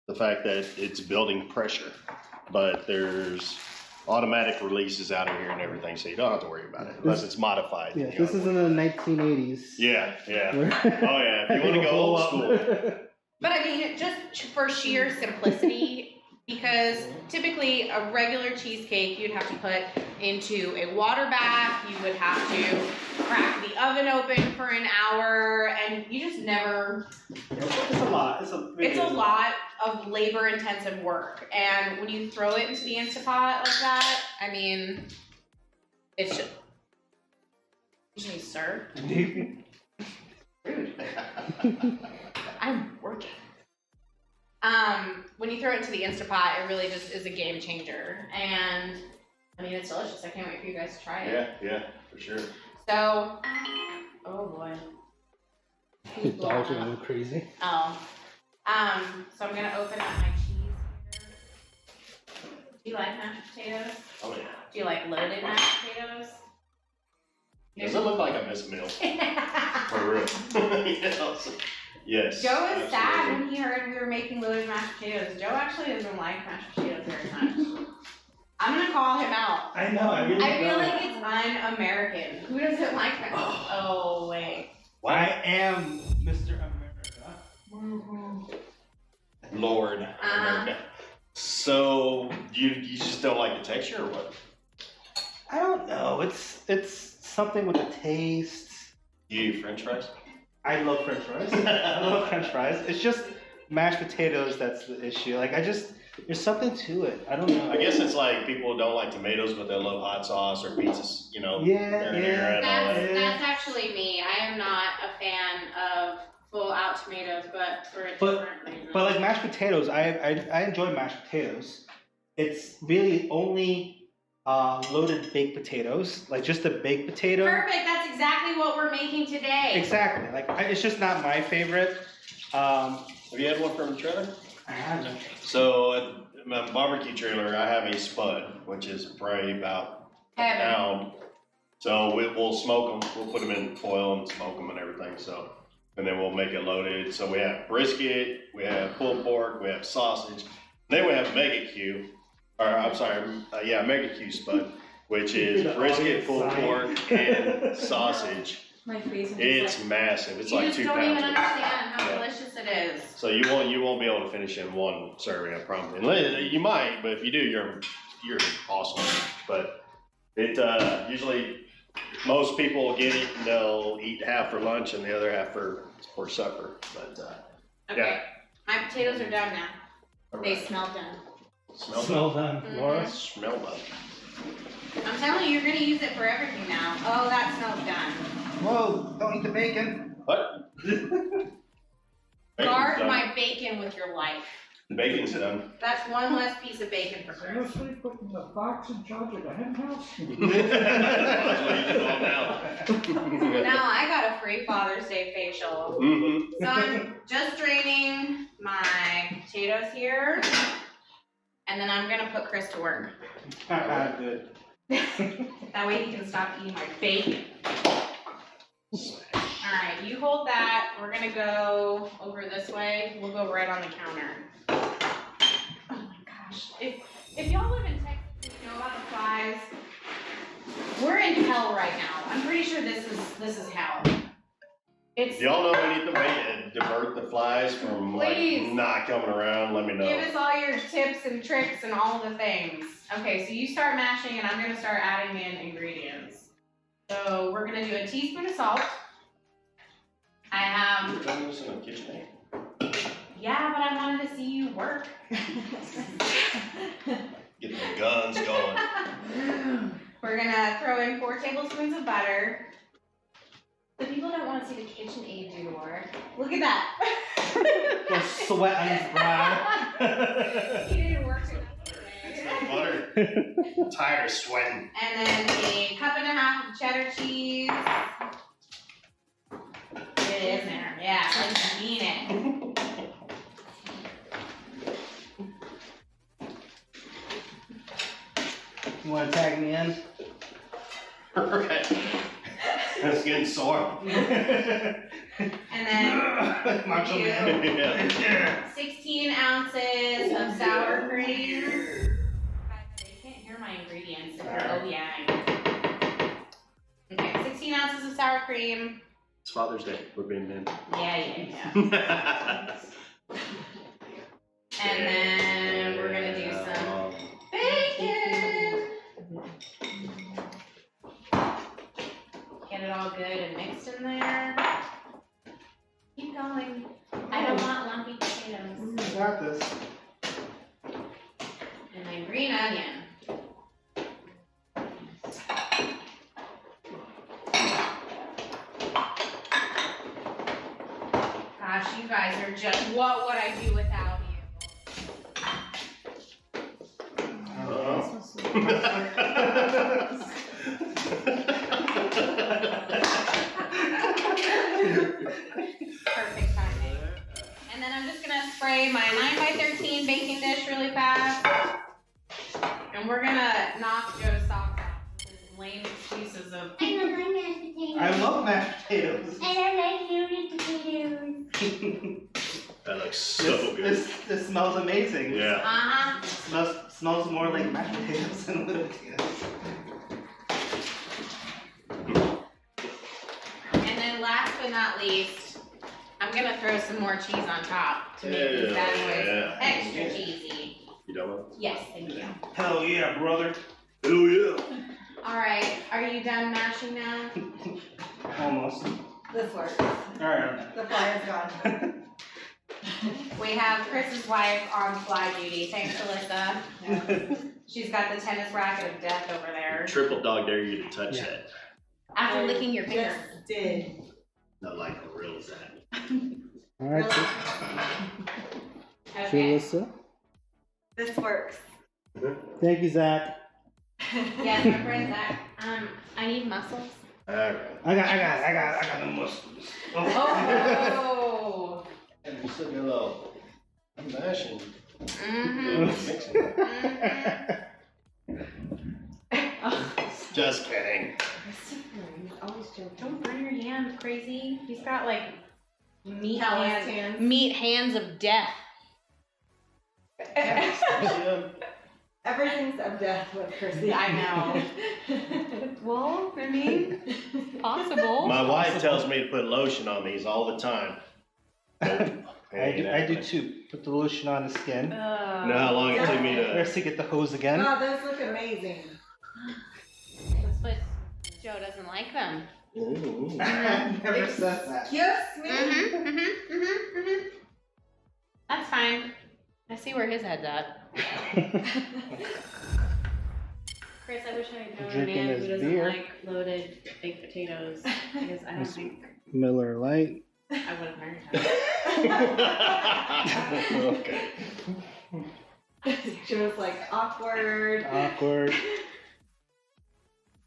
S1: The fact that it's building pressure. But there's automatic releases out of here and everything, so you don't have to worry about it unless it's modified.
S2: Yeah,
S1: You
S2: this
S1: know.
S2: is in the 1980s.
S1: Yeah. Oh yeah. If you want to go old school.
S3: But I mean, just for sheer simplicity, because typically a regular cheesecake you'd have to put into a water bath, you would have to crack the oven open for an hour, and you just never.
S2: It's a lot.
S3: It's a lot of labor-intensive work, and when you throw it into the Instapot like that, I mean, it should. Excuse me, sir. Rude. I'm working. When you throw it into the Instapot, it really just is a game changer, and I mean, it's delicious. I can't wait for you guys to try it.
S1: Yeah, for sure.
S3: So, oh boy.
S2: The dogs are going crazy.
S3: Oh. So I'm gonna open up my cheese here. Do you like mashed potatoes?
S1: Oh yeah.
S3: Do you like loaded mashed potatoes?
S1: Does it look like I missed a meal? For real. Yes.
S3: Joe was
S1: absolutely.
S3: sad when he heard we were making loaded mashed potatoes. Joe actually doesn't like mashed potatoes very much. I'm gonna call him out.
S2: I know. I
S3: feel like it's un-American. Who doesn't like mashed? Oh wait.
S2: I am Mr. America.
S1: Lord. America. So you just don't like the texture or what?
S2: I don't know. It's something with the taste.
S1: You eat French fries?
S2: I love French fries. I love French fries. It's just mashed potatoes that's the issue. Like there's something to it. I don't know.
S1: I guess it's like people don't like tomatoes, but they love hot sauce or pizzas. You know.
S2: Yeah.
S1: And all that.
S3: That's actually me. I am not a fan of full out tomatoes, but for a different reason.
S2: But like mashed potatoes, I enjoy mashed potatoes. It's really only loaded baked potatoes, like just a baked potato.
S3: Perfect. That's exactly what we're making today.
S2: Exactly. Like it's just not my favorite.
S1: Have you had one from the trailer?
S2: I haven't.
S1: So at my barbecue trailer, I have a spud, which is probably about a
S3: Heaven.
S1: pound. So we'll smoke them. We'll put them in foil and smoke them and everything. So, and then we'll make it loaded. So we have brisket, we have pulled pork, we have sausage. Then we have mega Q, mega Q spud, which is brisket, pulled pork, and sausage.
S4: My face is
S1: It's massive. It's
S3: You
S1: like
S3: just
S1: 2
S3: don't
S1: pounds.
S3: even understand how
S1: Yeah.
S3: delicious it is.
S1: So you won't be able to finish in one serving, I promise. You might, but if you do, you're awesome. But it usually most people get it and they'll eat half for lunch and the other half for supper. But
S3: Okay.
S1: yeah.
S3: My potatoes are done now.
S1: All
S3: They
S1: right.
S3: smell done.
S2: Smell them, Laura.
S1: Smell that.
S3: I'm telling you, you're gonna use it for everything now. Oh, that smells done.
S2: Whoa! Don't eat the bacon.
S1: What?
S3: Guard
S1: Bacon's
S3: my bacon with your life.
S1: done. Bacon's done.
S3: That's one less piece of bacon for Chris.
S5: Seriously, putting the fox in charge of the hen house?
S1: That's what you do all now.
S3: Now I got a free Father's Day facial.
S1: Mm-hmm.
S3: So I'm just draining my potatoes here, and then I'm gonna put Chris to work.
S2: Good.
S3: That way he can stop eating my bacon. Alright, you hold that. We're gonna go over this way. We'll go right on the counter. Oh my gosh. If y'all live in Texas and you know about the flies, we're in hell right now. I'm pretty sure this is hell. It's
S1: Do y'all know anything way to divert the flies from
S3: Please.
S1: like not coming around? Let me know.
S3: Give us all your tips and tricks and all the things. Okay, so you start mashing and I'm gonna start adding in ingredients. So we're gonna do a teaspoon of salt. I have,
S1: You're done this in the kitchen, eh?
S3: yeah, but I wanted to see you work.
S1: Get the guns going.
S3: We're gonna throw in 4 tablespoons of butter. The people don't want to see the kitchen aid do the work. Look at that.
S2: The sweat on his brow.
S3: He didn't work too
S1: It's
S3: much.
S1: no butter. I'm tired of sweating.
S3: And then a cup and a half of cheddar cheese. Get it in there. Yeah, like you mean it.
S2: You want to tag me in?
S1: Right. It's getting sore.
S3: And then
S2: Macho
S3: you-
S2: Man.
S1: Yeah.
S3: 16 ounces of sour cream. Guys, they can't hear my ingredients. cream.
S1: It's Father's Day. We're being men.
S3: Yeah. And then we're gonna do some bacon. Get it all good and mixed in there. Keep going. I don't want lumpy potatoes.
S2: Got this.
S3: And then green onion. Gosh, you guys are just, what would I do without you? Perfect timing. And then I'm just gonna spray my 9x13 baking dish really fast. And we're gonna knock Joe's socks off with his lame excuses of,
S4: I don't like mashed potatoes.
S2: I love mashed potatoes.
S4: I don't like union potatoes.
S1: That looks so good.
S2: This smells amazing.
S1: Yeah.
S2: Smells more like mashed potatoes than little potatoes.
S3: and then last but not least, I'm gonna throw some more cheese on top to make these bad boys extra cheesy.
S1: You done with?
S3: Yes, thank you.
S2: Hell yeah, brother.
S1: Hell yeah.
S3: All right, are you done mashing now?
S2: Almost.
S6: This works.
S2: Alright.
S6: The fire's gone.
S3: We have Chris's wife on fly duty. Thanks, Alyssa. She's got the tennis racket of death over there.
S1: Triple dog dare you to touch
S2: Yeah.
S1: that.
S3: After licking your finger.
S6: Just did.
S1: Not like for real is that.
S7: Alright,
S3: Okay.
S7: Alyssa.
S6: This works.
S7: Thank you, Zach.
S3: Yes, my friend Zach. I need muscles.
S1: Alright.
S7: I got the muscles.
S3: Oh.
S1: And we're sitting a little mashing.
S3: Mm-hmm.
S1: Mixing. Just kidding.
S6: Always joking.
S3: Don't burn your hands, crazy. He's got like meat
S6: Calloused
S3: hands.
S6: hands.
S3: Meat hands of death.
S6: Everything's of death with Chrissy.
S3: I know. Well, I mean, possible.
S1: My wife tells me to put lotion on these all the time. Nope.
S2: I do too. Put the lotion on the skin.
S1: You know how long it took me
S2: First
S1: to.
S2: to get the hose again.
S6: Oh, those look amazing.
S3: But Joe doesn't like them.
S1: Ooh.
S2: Never said that.
S6: Excuse me.
S3: That's fine. I see where his head's at. Chris, I wish I had known a
S7: Drinking
S3: man
S7: his
S3: who doesn't
S7: beer.
S3: like loaded baked potatoes because I don't think
S7: Miller Lite.
S3: I would have married him.
S1: Okay.
S6: She was like awkward.
S7: Awkward.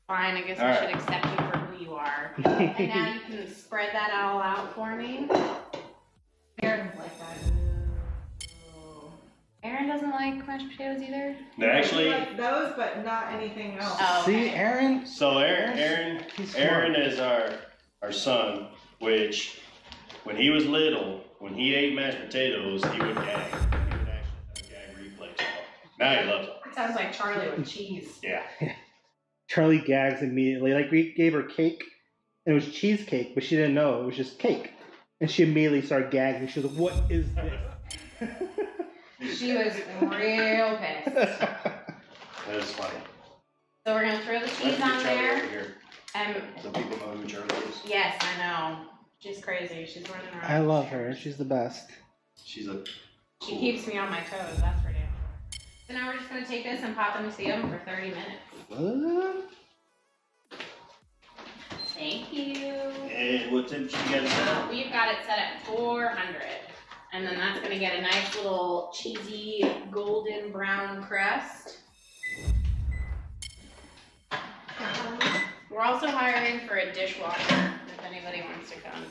S3: Fine, I guess I should accept you for who you are. And now you can spread that all out for me.
S6: Aaron was like that.
S3: Aaron doesn't like mashed potatoes either.
S1: No, actually,
S6: She liked those, but not anything else.
S3: Oh,
S2: See,
S3: okay.
S2: Aaron?
S1: so Aaron
S2: He's
S1: is our son, which when he was little, when he ate mashed potatoes, he would gag. He would actually have a gag reflex. Now he loves them.
S3: Sounds like Charlie with cheese.
S1: Yeah.
S7: Charlie gags immediately. Like, we gave her cake, and it was cheesecake, but she didn't know it was just cake. And she immediately started gagging. She was like, "What is this?"
S3: She was real pissed.
S1: That is funny.
S3: So we're gonna throw the
S1: Let's
S3: cheese
S1: get
S3: on
S1: Charlie
S3: there.
S1: over here. So people know who Charlie is.
S3: Yes, I know. She's crazy. She's running around.
S7: I love her. She's the best.
S1: She's a.
S3: She keeps me on my toes. That's for damn sure. So now we're just gonna take this and pop into the oven for 30 minutes.
S7: What?
S3: Thank you.
S1: And what temperature you got it set at?
S3: We've got it set at 400. And then that's gonna get a nice little cheesy golden brown crust. We're also hiring for a dishwasher if anybody wants to come.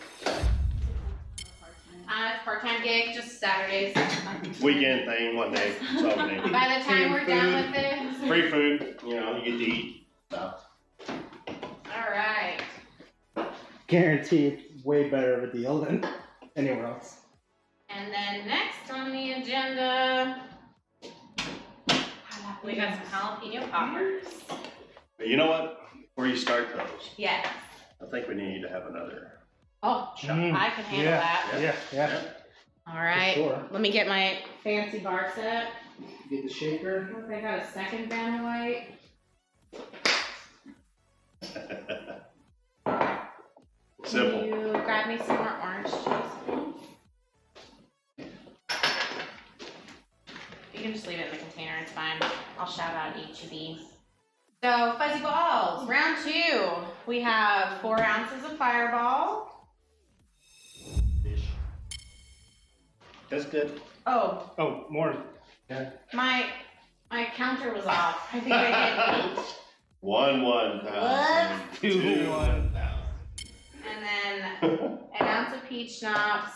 S3: It's part-time gig, just Saturdays.
S1: Weekend thing, one day. That's all we need.
S3: By the time we're done with this.
S1: Free food, you know, you get to eat stuff.
S3: All right.
S7: Guaranteed way better of a deal than anywhere else.
S3: And then next on the agenda, we got some jalapeno poppers.
S1: But you know what? Before you start those,
S3: Yes.
S1: I think we need to have another
S3: Oh,
S1: shot.
S3: I can handle that.
S2: Yeah.
S3: All right.
S2: Sure.
S3: Let me get my fancy bar set.
S2: Get the shaker.
S3: Look, I got a second Vanilla White.
S1: Simple.
S3: Can you grab me some more orange juice, please? You can just leave it in the container, it's fine. I'll shout out each of these. So, fuzzy balls, round 2. We have 4 ounces of Fireball.
S1: That's good.
S3: Oh,
S2: Oh, more.
S3: my counter was off. I think I did 8.
S1: 1,000.
S2: 2 1,000.
S3: And then an ounce of peach schnapps.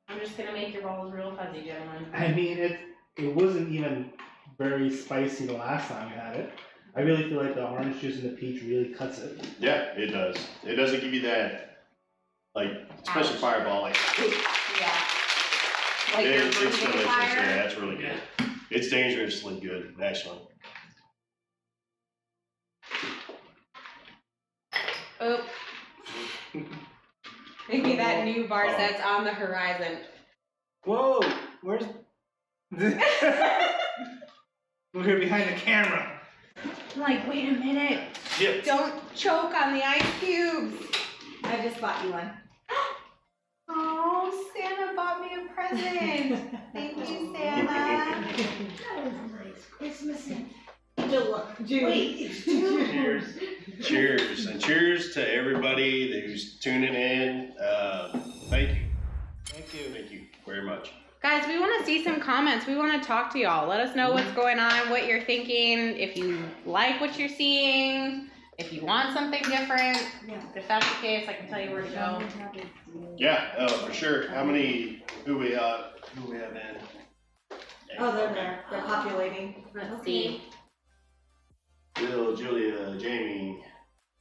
S3: I'm just gonna make your balls real fuzzy, gentlemen.
S2: I mean, it wasn't even very spicy the last time we had it. I really feel like the orange juice and the peach really cuts it.
S1: Yeah, it does. It doesn't give you that, like, especially Fireball, like,
S3: Yeah. Like you're
S1: it's
S3: breathing
S1: delicious.
S3: fire.
S1: Yeah, that's really good. It's dangerously good, actually.
S3: Oh. Maybe that new bar
S1: Oh.
S3: set's on the horizon.
S2: Whoa! Where's. We're behind the camera.
S3: I'm like, wait a minute.
S1: Yep.
S3: Don't choke on the ice cubes.
S6: I just bought you one.
S3: Oh, Santa bought me a present. Thank you, Santa.
S4: That was nice. Christmas and
S1: Cheers. Cheers. And cheers to everybody who's tuning in. Thank you. Thank you very much.
S3: Guys, we want to see some comments. We want to talk to y'all. Let us know what's going on, what you're thinking, if you like what you're seeing, if you want something different. If that's the case, I can tell you where to go.
S1: Yeah, for sure. Who we have in?
S6: Oh, they're there. They're populating.
S3: Let's see.
S1: Bill, Julia, Jamie.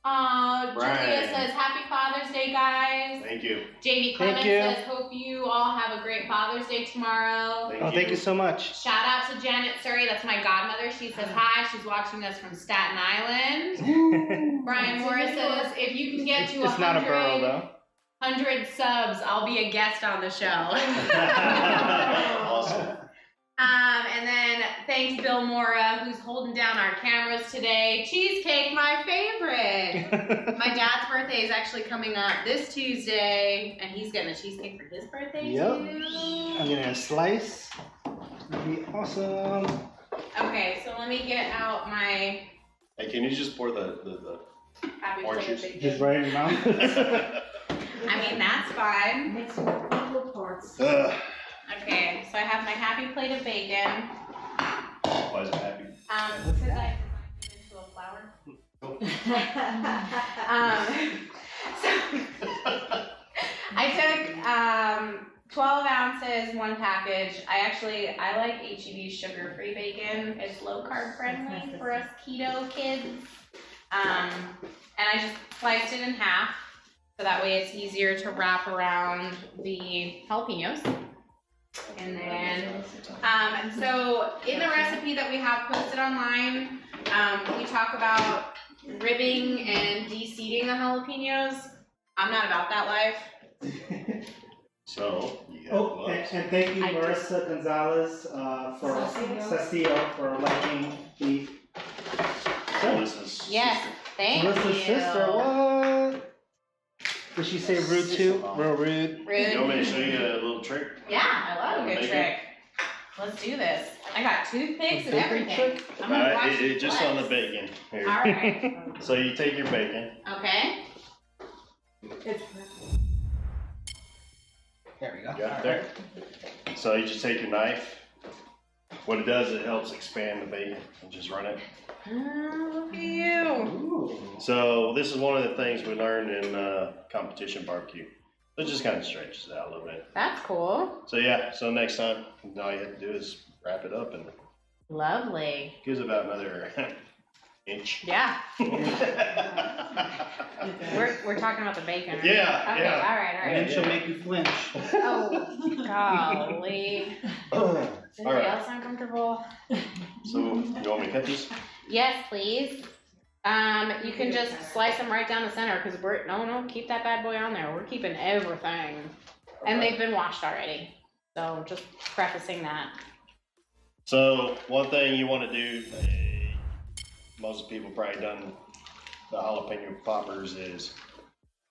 S3: Julia
S1: Brian.
S3: says, Happy Father's Day, guys.
S1: Thank you.
S3: Jamie Clemens
S2: you.
S3: says, hope you all have a great Father's Day tomorrow.
S2: Thank you so much.
S3: Shout out to Janet Surrey, that's my godmother. She says hi. She's watching us from Staten Island. Brian Morris says, if you can get to
S2: It's not a borough,
S3: 100
S2: though.
S3: 100 subs, I'll be a guest on the show.
S1: Awesome.
S3: And then thanks Bill Mora, who's holding down our cameras today. Cheesecake, my favorite. My dad's birthday is actually coming up this Tuesday, and he's getting a cheesecake for his birthday
S2: Yep.
S3: too.
S2: I'm getting a slice. It'll be awesome.
S3: Okay, so let me get out my
S1: Hey, can you just pour the
S3: happy
S1: Orange
S3: birthday
S1: juice.
S2: Just right in your mouth.
S3: I mean, that's fine.
S4: mix with equal parts.
S3: Okay, so I have my happy plate of bacon.
S1: Why is it happy?
S3: Because I designed it into a flower. So I took 12 ounces, 1 package. I like HEB's sugar-free bacon. It's low-carb friendly for us keto kids. And I just sliced it in half, so that way it's easier to wrap around the jalapenos. And then, so in the recipe that we have posted online, we talk about ribbing and de-seeding the jalapenos. I'm not about that life.
S1: So, you have
S2: Oh,
S1: gloves.
S2: and thank you,
S3: I
S2: Marissa Gonzalez, for Cecile for liking the.
S1: Melissa's
S3: Yes,
S1: sister.
S3: thank
S2: Melissa's
S3: you.
S2: sister, what? Did she say rude too? Real rude.
S1: You want me to
S3: Rude.
S1: show you a little trick?
S3: Yeah, I love a good
S1: Bacon?
S3: trick. Let's do this. I got toothpicks and
S2: Bacon
S3: everything.
S2: trick?
S3: I'm gonna watch you
S1: Just on the
S3: flex.
S1: bacon. Here.
S3: All right.
S1: So you take your bacon.
S3: Okay.
S2: There we go.
S1: Got it there. So you just take your knife. What it does, it helps expand the bacon and just run it.
S3: Oh, look at you.
S2: Ooh.
S1: So this is one of the things we learned in competition barbecue. It just kind of stretches it out a little bit.
S3: That's cool.
S1: So yeah, so next time, all you have to do is wrap it up and it
S3: Lovely.
S1: gives about another inch.
S3: Yeah. We're talking about the bacon. Right?
S1: Yeah,
S3: Okay,
S1: yeah.
S3: all right.
S2: And then she'll make you flinch.
S3: Oh, golly. Is anybody
S1: right.
S3: else uncomfortable?
S1: So you want me to cut these?
S3: Yes, please. You can just slice them right down the center because no, keep that bad boy on there. We're keeping everything. And they've been washed already. So just prefacing that.
S1: So one thing you want to do, most people probably done the jalapeno poppers, is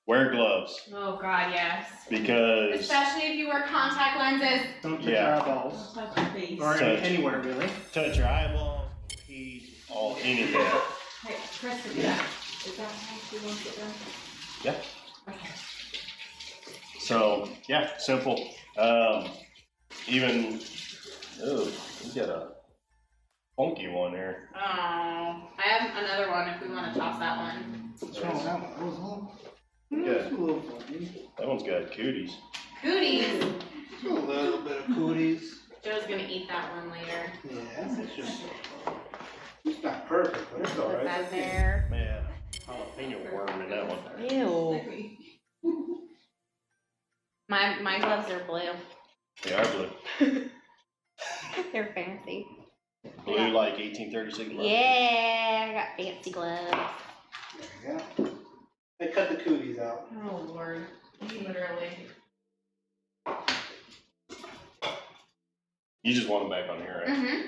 S1: wear gloves.
S3: Oh God, yes.
S1: Because
S3: especially if you wear contact lenses.
S2: Don't touch your eyeballs.
S6: Touch your face.
S2: Or
S1: Touch.
S2: anywhere, really.
S1: touch your eyeballs, heat, all anything.
S6: Hey, Chris, do that. Is that how you want it done?
S1: Yeah.
S6: Okay.
S1: So yeah, simple. Even you got a funky one there.
S3: Oh, I have another one if we want to toss that one.
S2: What's wrong with that one? That was a little,
S1: Good.
S2: it's a little funny.
S1: That one's got cooties.
S3: Cooties.
S2: A little bit of cooties.
S3: Joe's gonna eat that one later.
S2: Yeah, it's just, it's not perfect, but it's
S3: Put
S2: alright.
S3: that there.
S1: Man, jalapeno worm in that one.
S3: Ew. My gloves are blue.
S1: They are blue.
S3: They're fancy.
S1: Blue like 1836 gloves.
S3: Yeah, I got fancy gloves.
S2: There you go. They cut the cooties out.
S3: Oh Lord, literally.
S1: You just want them back on here, right?
S3: Mm-hmm.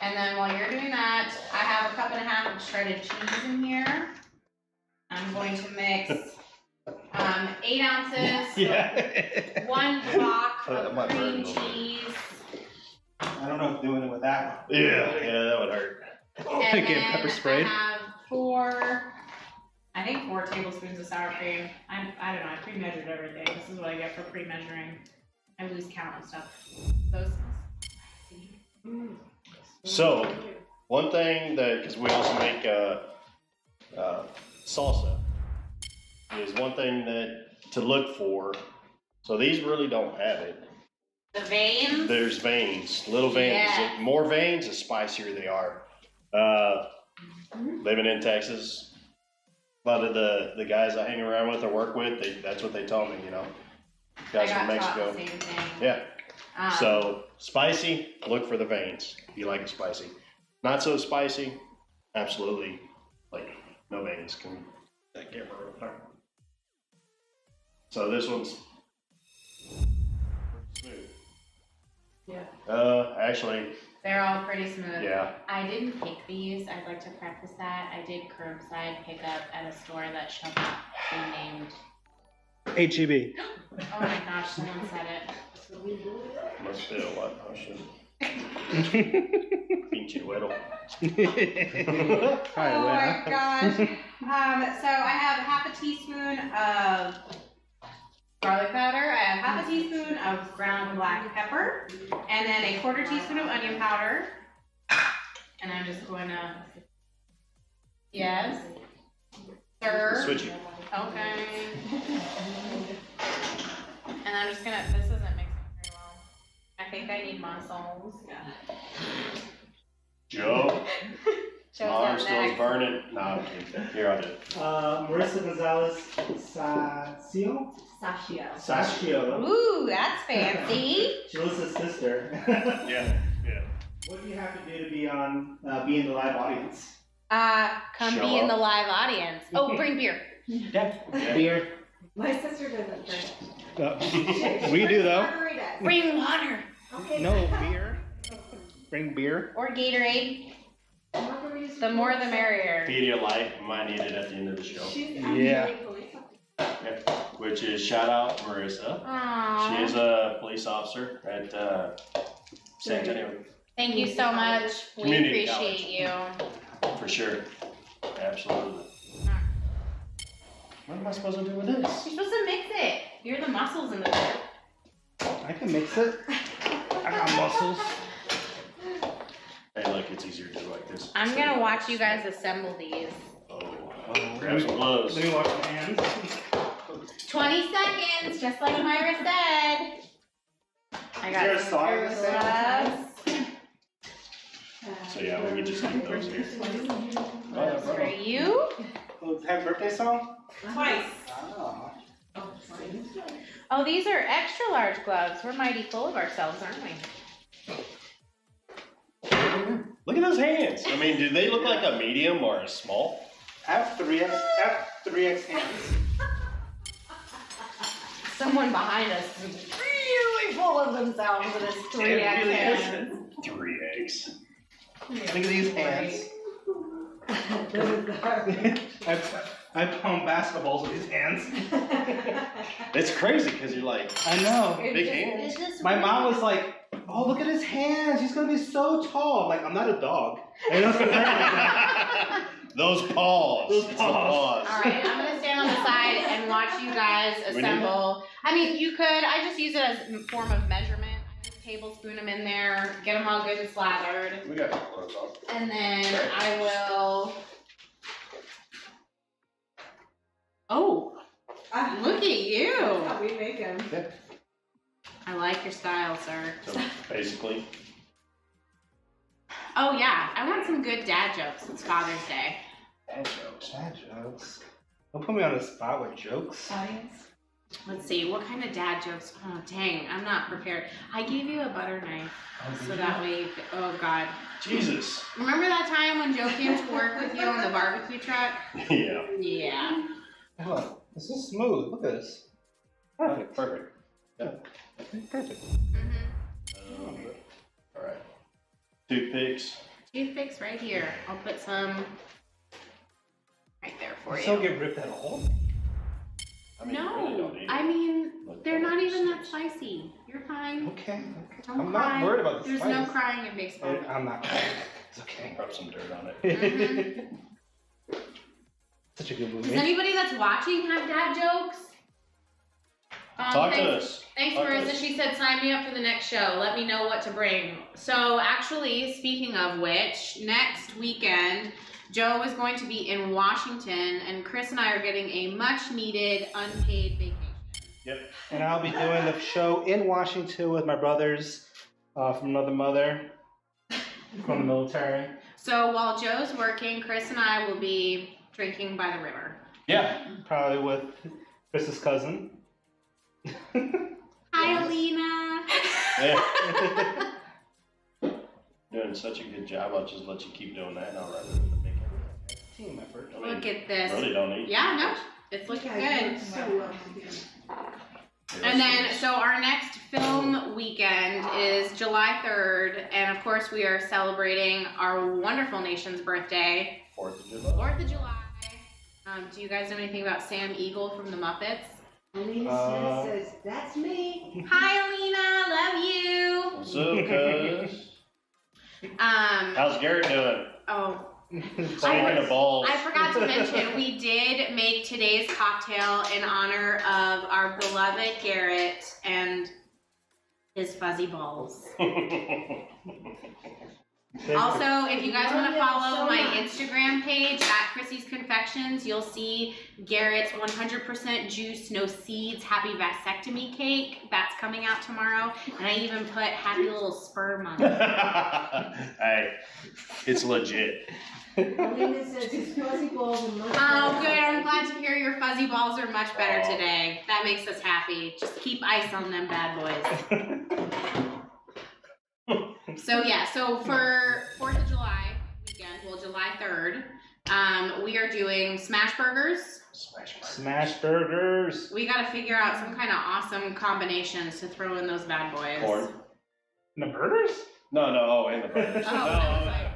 S3: And then while you're doing that, I have a cup and a half of shredded cheese in here. I'm going to mix 8 ounces,
S1: Yeah.
S3: 1 block
S1: That
S3: of
S1: might hurt a
S3: cream
S1: little bit.
S3: cheese,
S2: I don't know if doing it with that one.
S1: Yeah, that would hurt.
S3: and
S7: Get
S3: then
S7: pepper sprayed.
S3: I have 4 tablespoons of sour cream. I don't know, I pre-measured everything. This is what I get for pre-measuring. I lose count and stuff. Those.
S1: So, one thing that, because we also make salsa, is one thing that to look for. So these really don't have it.
S3: The veins.
S1: There's veins, little veins.
S3: Yeah.
S1: The more veins, the spicier they are. Living in Texas, a lot of the guys I hang around with or work with, that's what they tell me, you know. Guys
S3: I
S1: from
S3: got taught
S1: Mexico.
S3: the same thing.
S1: Yeah.
S3: Um,
S1: So spicy, look for the veins. If you like it spicy. Not so spicy, absolutely like no veins. Can that camera real quick? So this one's smooth.
S6: Yeah.
S1: Actually,
S3: they're all pretty smooth.
S1: yeah.
S3: I didn't pick these. I'd like to preface that. I did curbside pickup at a store that shall not be named.
S7: HEB.
S3: Oh my gosh, someone said it.
S1: Must be a lot. I should. Pinche güero.
S3: Oh my gosh. So I have half a teaspoon of garlic powder. I have half a teaspoon of ground black pepper, and then a 1/4 teaspoon of onion powder. And I'm just going to, yes, stir.
S1: Switch it.
S3: Okay. And I'm just gonna, this isn't mixing very well. I think I need muscles.
S1: Joe,
S3: Joe's
S1: my
S3: up
S1: arm still
S3: next.
S1: burning. No, I'm kidding. Here, I'll do it.
S2: Marissa Gonzalez Saccio?
S6: Sashio.
S2: Sashio.
S3: Ooh, that's fancy.
S2: Jalissa's sister.
S1: Yeah.
S2: What do you have to do to be in the live audience?
S3: Come
S1: Show
S3: be in
S1: up.
S3: the live audience. Oh, bring beer.
S1: Yeah.
S2: Beer.
S6: My sister doesn't drink.
S7: We do though.
S6: Margaritas.
S3: Bring water.
S6: Okay.
S7: No beer. Bring beer.
S3: Or Gatorade.
S6: Margaritas.
S3: The more the merrier.
S1: Pedialyte, might need it at the end of the show.
S7: Yeah.
S1: Yeah. Which is shout out Marissa.
S3: Aww.
S1: She is a police officer at San Antonio.
S3: Thank you so much. We
S1: Community
S3: appreciate you.
S1: For sure. Absolutely. What am I supposed to do with this?
S3: You're supposed to mix it. You're the muscles in the group.
S7: I can mix it. I got muscles.
S1: Hey, look, it's easier to do like this.
S3: I'm gonna watch you guys assemble these.
S1: Oh, grab some gloves.
S2: Let me wash my hands.
S3: 20 seconds, just like Myra said. I
S2: Is there a
S3: got
S2: song
S3: some
S2: to say?
S3: gloves.
S1: So yeah, we can just keep those here.
S3: Gloves for you.
S2: Oh, happy birthday song?
S6: Twice.
S2: Oh.
S3: Oh, these are extra large gloves. We're mighty full of ourselves, aren't we?
S1: Look at those hands. I mean, do they look like a medium or a small?
S2: I have 3x hands.
S3: Someone behind us is really full of themselves with his 3X
S2: really is.
S3: hands.
S1: 3x.
S2: Look at these hands. I pound basketballs with these hands.
S1: It's crazy because you're like,
S2: I know.
S1: big hands.
S2: My mom was like, "Oh, look at his hands. He's gonna be so tall." I'm like, I'm not a dog. I know it's gonna hurt like that.
S1: Those paws.
S2: Those
S1: It's the
S2: paws.
S3: All right, I'm gonna stand on the side and watch you guys
S1: We need
S3: assemble. I mean, you could. I just use it as a form of measurement. I just tablespoon them in there, get them all good and slathered,
S1: We got clothes on.
S3: and then I will. Oh, look at you!
S6: That's how we make them.
S3: I like your style, sir.
S1: So basically,
S3: Oh yeah, I want some good dad jokes. It's Father's Day.
S1: dad jokes.
S2: Dad jokes. Don't put me on the spot with jokes.
S6: Audience.
S3: Let's see, what kind of dad jokes? Oh dang, I'm not prepared. I gave you a butter knife, so that way. Oh god.
S1: Jesus.
S3: Remember that time when Joe came to work with you on the barbecue truck?
S1: Yeah.
S3: Yeah.
S2: Look, this is smooth. Look at this. Perfect.
S1: Perfect.
S2: Perfect.
S3: Mm-hmm.
S1: All right. Toothpicks.
S3: Toothpicks right here. I'll put some right there for you.
S2: So get ripped at all?
S1: I mean, you really
S3: No,
S1: don't need
S3: I mean,
S1: Look,
S3: they're not even that
S1: sticks.
S3: spicy. You're fine.
S2: Okay.
S3: Don't
S2: I'm
S3: cry.
S2: not worried about the
S3: There's
S2: spice.
S3: no crying in baseball.
S2: I'm not crying. It's okay.
S1: Rub some dirt on it.
S3: Mhm.
S2: Such a good
S3: Does
S2: movie.
S3: anybody that's watching have dad jokes?
S1: Talk to
S3: thanks,
S1: us.
S3: Thanks,
S1: Talk to
S3: Marissa.
S1: us.
S3: She said, sign me up for the next show. Let me know what to bring. So, actually, speaking of which, next weekend, Joe is going to be in Washington, and Chris and I are getting a much needed unpaid vacation.
S2: And I'll be doing the show in Washington with my brothers from another mother from the military.
S3: So, while Joe's working, Chris and I will be drinking by the river.
S1: Yeah.
S2: Probably with Chris's cousin.
S3: Hi, Alina.
S1: Yeah. Doing such a good job. I'll just let you keep doing that, and I'll run with the big
S2: Team effort.
S1: I mean,
S3: Look at this.
S1: really don't need.
S3: Yeah, no, it's looking good.
S6: So well together.
S3: And then, so our next film weekend is July 3rd, and of course we are celebrating our wonderful nation's birthday,
S1: 4th of July.
S3: 4th of July. Do you guys know anything about Sam Eagle from the Muppets?
S6: Alina Smith says, that's me.
S3: Hi, Alina, love you.
S1: What's up, cuz?
S3: Um,
S1: How's Garrett doing?
S3: oh,
S1: Playing in the balls.
S3: I forgot to mention, we did make today's cocktail in honor of our beloved Garrett and his fuzzy balls. Also, if you guys want to follow my Instagram page at Chrissy's Confections, you'll see Garrett's 100% juice, no seeds, happy vasectomy cake. That's coming out tomorrow. And I even put happy little sperm on it.
S1: Hey, it's legit.
S6: Alina says, his fuzzy balls are much
S3: Oh,
S6: better.
S3: good. I'm glad to hear your fuzzy balls are much better today. That makes us happy. Just keep ice on them bad boys. So yeah, so for 4th of July weekend, well, July 3rd, we are doing smash burgers.
S2: Smash burgers.
S3: We got to figure out some kind of awesome combinations to throw in those bad boys.
S1: Corn.
S2: And the burgers?
S1: No, oh, and the burgers.
S3: Oh,
S1: No,
S3: I was like,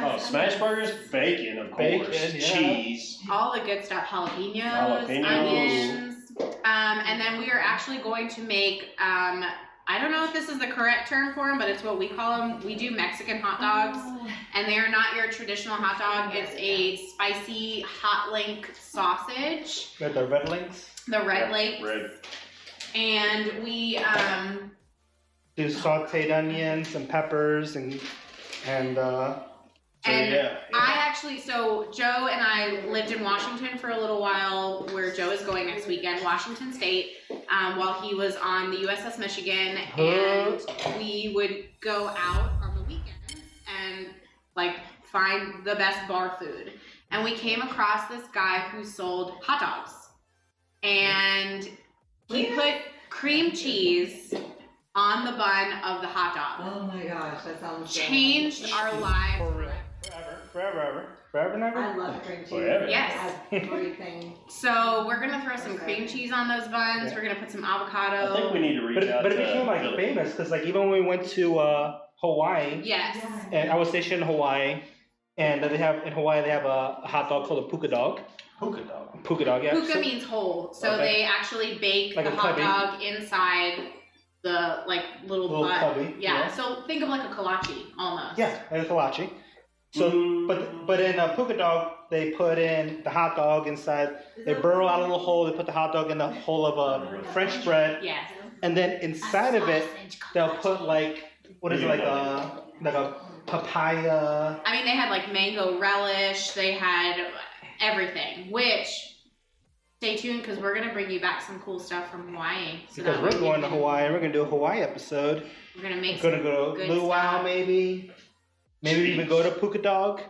S1: Oh, smash burgers, bacon, of course,
S2: Bacon, yeah.
S1: cheese.
S3: all the good stuff, jalapenos,
S1: Jalapenos.
S3: onions. And then we are actually going to make, I don't know if this is the correct term for them, but it's what we call them. We do Mexican hot dogs, and they are not your traditional hot dog. It's a spicy hot link sausage,
S2: With the red links.
S3: the red lake.
S1: Red.
S3: And we,
S2: Do sauteed onions and peppers and
S1: So, yeah.
S3: I actually, so Joe and I lived in Washington for a little while, where Joe is going next weekend, Washington State, while he was on the USS Michigan, and we would go out on the weekends and like find the best bar food. And we came across this guy who sold hot dogs, and he put cream cheese on the bun of the hot dog.
S6: Oh my gosh, that sounds so
S3: Changed our lives
S2: For real.
S3: forever.
S7: Forever and ever.
S6: I love cream cheese.
S1: Forever.
S3: Yes.
S6: Everything.
S3: So we're gonna throw some cream cheese on those buns.
S7: Yeah.
S3: We're gonna put some avocado.
S1: I think we need to reach out
S7: But
S1: to
S7: it became like
S1: Philly.
S7: famous because like even when we went to Hawaii,
S3: Yes.
S7: and I was stationed in Hawaii, and they have a hot dog called a puka dog.
S1: Puka dog.
S7: Puka dog, yeah.
S3: Puka
S7: So-
S3: means whole. So
S7: Okay.
S3: they actually bake
S7: Like
S3: the
S7: a
S3: hot
S7: cubby.
S3: dog inside the like little bun.
S7: cubby.
S3: Yeah. So think of like a kolache almost.
S7: Yeah, like a kolache. So, but in a puka dog, they put in the hot dog inside. They burrow out a little hole. They put the hot dog in the hole of a French bread,
S3: Yes.
S7: and then inside of it, they'll put like what is it, like a papaya.
S3: I mean, they had like mango relish. They had everything. Which, stay tuned because we're gonna bring you back some cool stuff from Hawaii. So
S7: Because
S3: that
S7: we're
S3: way we
S7: going to
S3: can-
S7: Hawaii. We're gonna do a Hawaii episode.
S3: We're gonna make.
S7: We're gonna
S3: some
S7: go to
S3: good
S7: Luau
S3: stuff.
S7: maybe. Maybe even go to Puka Dog.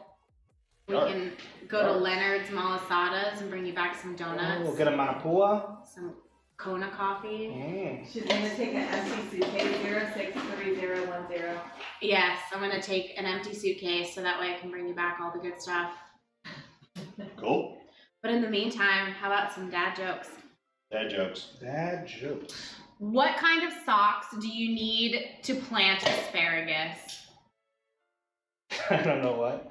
S3: We can go to Leonard's Malasadas and bring you back some donuts,
S7: We'll get a manapua.
S3: some Kona coffee.
S6: She's gonna take an empty suitcase 063010.
S3: Yes, I'm gonna take an empty suitcase so that way I can bring you back all the good stuff.
S1: Cool.
S3: But in the meantime, how about some dad jokes?
S1: Dad jokes.
S7: Dad jokes.
S3: What kind of socks do you need to plant asparagus?
S7: I don't know what.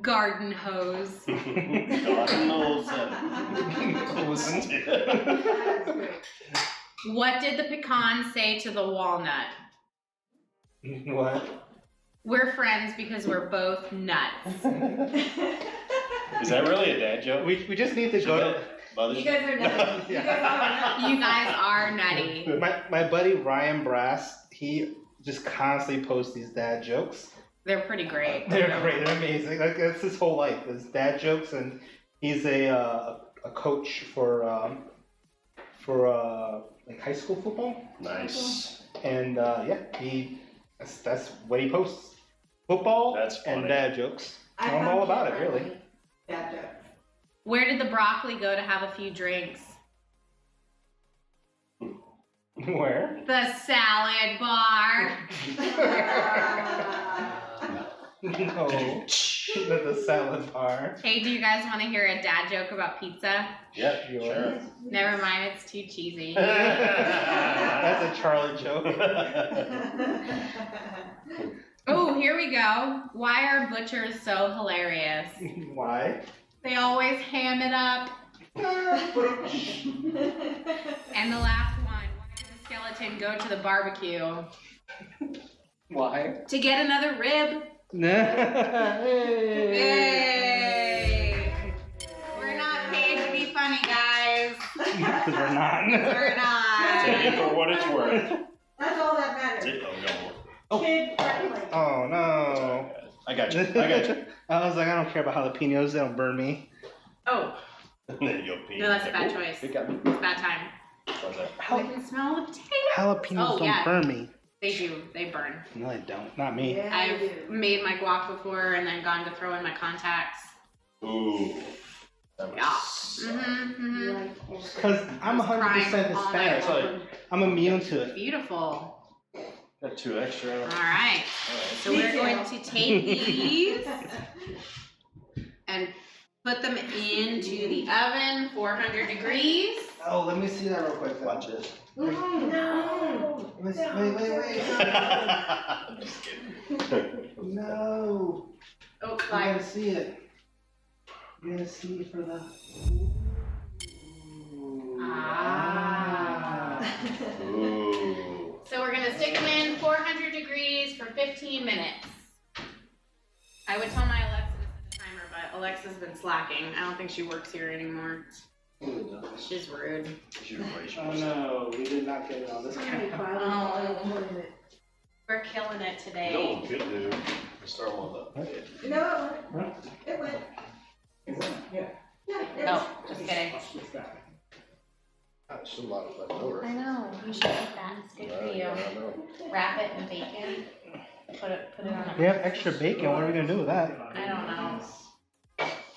S3: Garden hose.
S1: God knows that.
S3: What did the pecan say to the walnut?
S7: What?
S3: We're friends because we're both nuts.
S1: Is that really a dad joke?
S7: We just need to go to.
S1: Mother's
S6: You guys are nutty. You guys are nutty.
S3: You guys are nutty.
S7: My buddy Ryan Brass, he just constantly posts these dad jokes.
S3: They're pretty great.
S7: They're great. They're amazing. Like that's his whole life is dad jokes, and he's a coach for like high school football.
S1: Nice.
S7: And that's what he posts. Football
S1: That's funny.
S7: and dad jokes.
S6: I
S7: I'm all about it, really.
S6: Dad joke.
S3: Where did the broccoli go to have a few drinks?
S7: Where?
S3: The salad bar.
S7: No. The salad bar.
S3: Hey, do you guys want to hear a dad joke about pizza?
S1: Yeah, sure.
S3: Never mind, it's too cheesy.
S7: That's a Charlie joke.
S3: Oh, here we go. Why are butchers so hilarious?
S7: Why?
S3: They always ham it up. And the last one. Why did the skeleton go to the barbecue?
S7: Why?
S3: To get another rib.
S7: Hey.
S3: Yay! We're not paid to be funny, guys.
S7: Because we're not.
S3: We're not.
S1: Take it for what it's worth.
S6: That's all that
S1: That's
S6: matters.
S1: it. Oh, no.
S6: Kid friendly.
S7: Oh no.
S1: I got you. I got you.
S7: I was like, I don't care about jalapenos. They don't burn me.
S3: Oh,
S1: There you go, Pete.
S3: no, that's a bad choice.
S1: Pick up.
S3: It's bad time.
S1: What's that?
S3: I can smell the potato.
S7: Jalapenos
S3: Oh,
S7: don't
S3: yeah.
S7: burn me.
S3: They do. They burn.
S7: No, they don't. Not me.
S6: Yeah, I
S3: I've
S6: do.
S3: made my guac before and then gone to throw in my contacts.
S1: Ooh. That was
S3: Yeah.
S1: suck.
S3: Mm-hmm.
S7: Because I'm 100% Hispanic.
S1: Sorry.
S7: I'm immune to it.
S3: Beautiful.
S1: Got 2 extra.
S3: All right. So we're going to take these and put them into the oven, 400 degrees.
S7: Oh, let me see that real quick.
S1: Watch this.
S6: No.
S7: Wait.
S1: I'm just kidding.
S7: No.
S3: Oh,
S7: You
S3: like,
S7: gotta see it. You gotta see it for the.
S3: ah.
S1: Ooh.
S3: So we're gonna stick them in 400 degrees for 15 minutes. I would tell my Alexa to set a timer, but Alexa's been slacking. I don't think she works here anymore. She's rude.
S7: Oh no, we did not get it on this camera.
S3: Oh. We're killing it today.
S1: No, good dude. Let's throw them on the.
S6: No, it went.
S5: Yeah.
S6: Yeah,
S3: Oh, just kidding.
S1: There's a lot of left over.
S3: I know. You should eat that. It's good for you.
S1: I know.
S3: Wrap it in bacon. Put it on a.
S7: We have extra bacon. What are we gonna do with that?
S3: I don't know.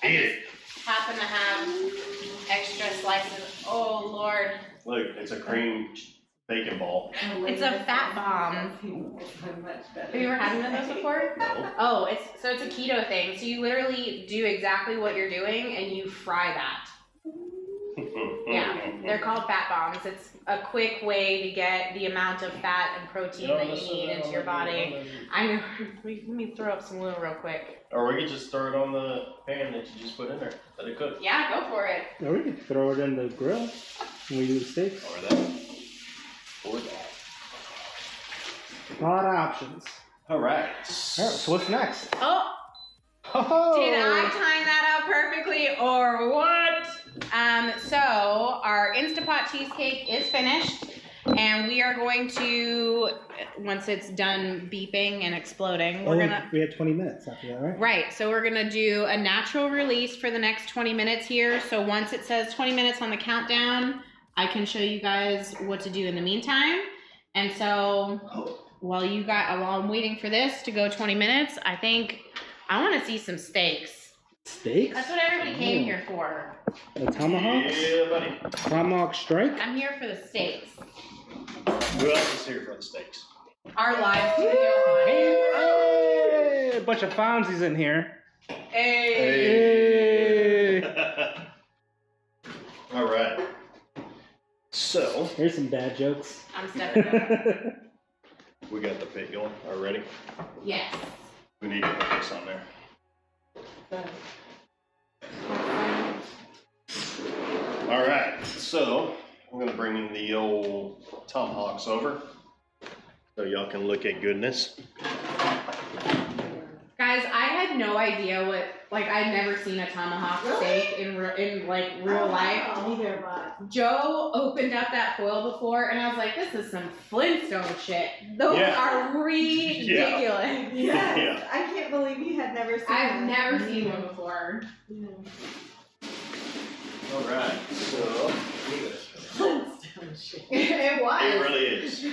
S1: Eat it.
S3: Happen to have extra slices. Oh Lord.
S1: Look, it's a cream bacon ball.
S3: It's a fat bomb. Have you ever had one of those before?
S1: No.
S3: Oh, it's a keto thing. So you literally do exactly what you're doing and you fry that. Yeah, they're called fat bombs. It's a quick way to get the amount of fat and protein that you need into your body. I know. Let me throw up some oil real quick.
S1: Or we could just throw it on the pan that you just put in there. Let it cook.
S3: Yeah, go for it.
S7: Or we could throw it in the grill when we do the steaks.
S1: Or that. Or that.
S7: A lot of options.
S1: All right.
S7: Alright, so what's next?
S3: Oh,
S7: Oh!
S3: did I time that out perfectly or what? So our Instapot cheesecake is finished, and we are going to, once it's done beeping and exploding,
S7: we had 20 minutes after that, right?
S3: Right, so we're gonna do a natural release for the next 20 minutes here. So once it says 20 minutes on the countdown, I can show you guys what to do in the meantime. And so while I'm waiting for this to go 20 minutes, I think I want to see some steaks.
S7: Steaks?
S3: That's what everybody came here for.
S7: The tomahawks?
S1: Yeah, buddy.
S7: Tomahawk strike?
S3: I'm here for the steaks.
S1: Who else is here for the steaks?
S3: Our live studio
S7: Hey! A bunch of Fonzies in here.
S3: Hey.
S7: Hey!
S1: All right. So
S7: Here's some bad jokes.
S3: I'm stepping up.
S1: we got the pit going already.
S3: Yes.
S1: We need to put this on there. All right. So I'm gonna bring in the old tomahawks over, so y'all can look at goodness.
S3: Guys, I had no idea I'd never seen a tomahawk steak in real life.
S6: Neither, but.
S3: Joe opened up that foil before, and I was like, this is some Flintstone shit. Those
S1: Yeah.
S3: are ridiculous.
S6: Yes,
S1: Yeah.
S6: I can't believe you had never seen
S3: I've
S6: one.
S3: never seen one before.
S6: Yeah.
S1: All right. So look at this.
S6: Flintstone shit.
S3: It was.
S1: It really is.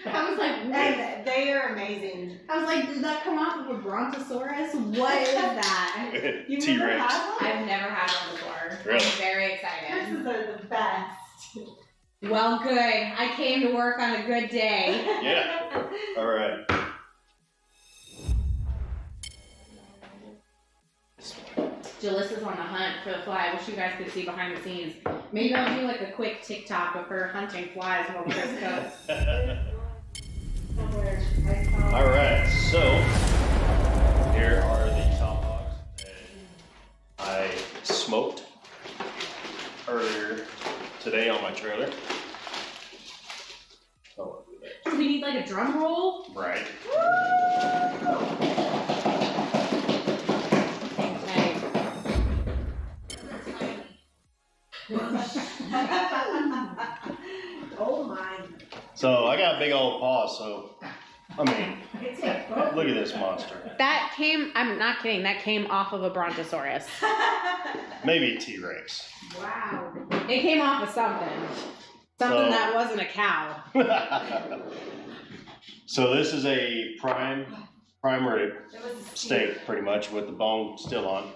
S3: I was like, what?
S6: And they are amazing.
S3: I was like, did that come off of a brontosaurus? What is that?
S6: You've
S1: T-Rex.
S6: never had one?
S3: I've never had one before.
S1: Really?
S3: I'm very excited.
S6: Christmas are the best.
S3: Well, good. I came to work on a good day.
S1: Yeah. All right.
S3: Jalissa's on the hunt for the fly. I wish you guys could see behind the scenes. Maybe I'll do like a quick TikTok of her hunting flies while Chris cooks.
S1: All right. So here are the tomahawks that I smoked earlier today on my trailer. Oh,
S3: Do we need like a drum roll?
S1: right.
S3: Okay.
S6: Oh my.
S1: So I got big old paws. So I mean,
S6: It's a book.
S1: look at this monster.
S3: That came, I'm not kidding, that came off of a brontosaurus.
S1: Maybe a T-Rex.
S6: Wow.
S3: It came off of something. Something
S1: So-
S3: that wasn't a cow.
S1: So this is a prime rib
S6: It was a
S1: steak, pretty much, with the bone still on.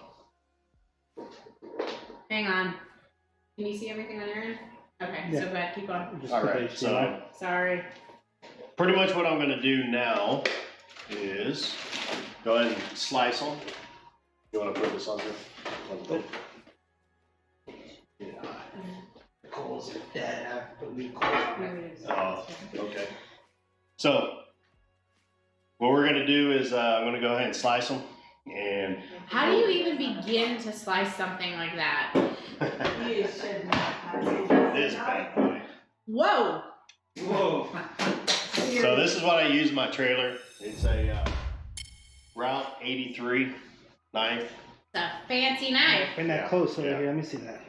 S3: Hang on. Can you see everything on your end? Okay,
S7: Yeah.
S3: so go ahead, keep going.
S7: Just
S1: All
S7: put
S1: right.
S7: HDMI.
S1: So
S3: Sorry.
S1: pretty much what I'm going to do now is go ahead and slice them. You want to put this on here? Yeah.
S2: The coals are dead. I have to put new coals on it.
S1: Oh, okay. So what we're going to do is I'm going to go ahead and slice them. And
S3: How do you even begin to slice something like that?
S6: You should not have
S1: this bad boy.
S3: Whoa!
S2: Whoa.
S1: So this is what I use in my trailer. It's a Route 83 knife.
S3: It's a fancy knife.
S7: Bring that
S1: Yeah,
S7: close over
S1: yeah.
S7: here. Let me see that.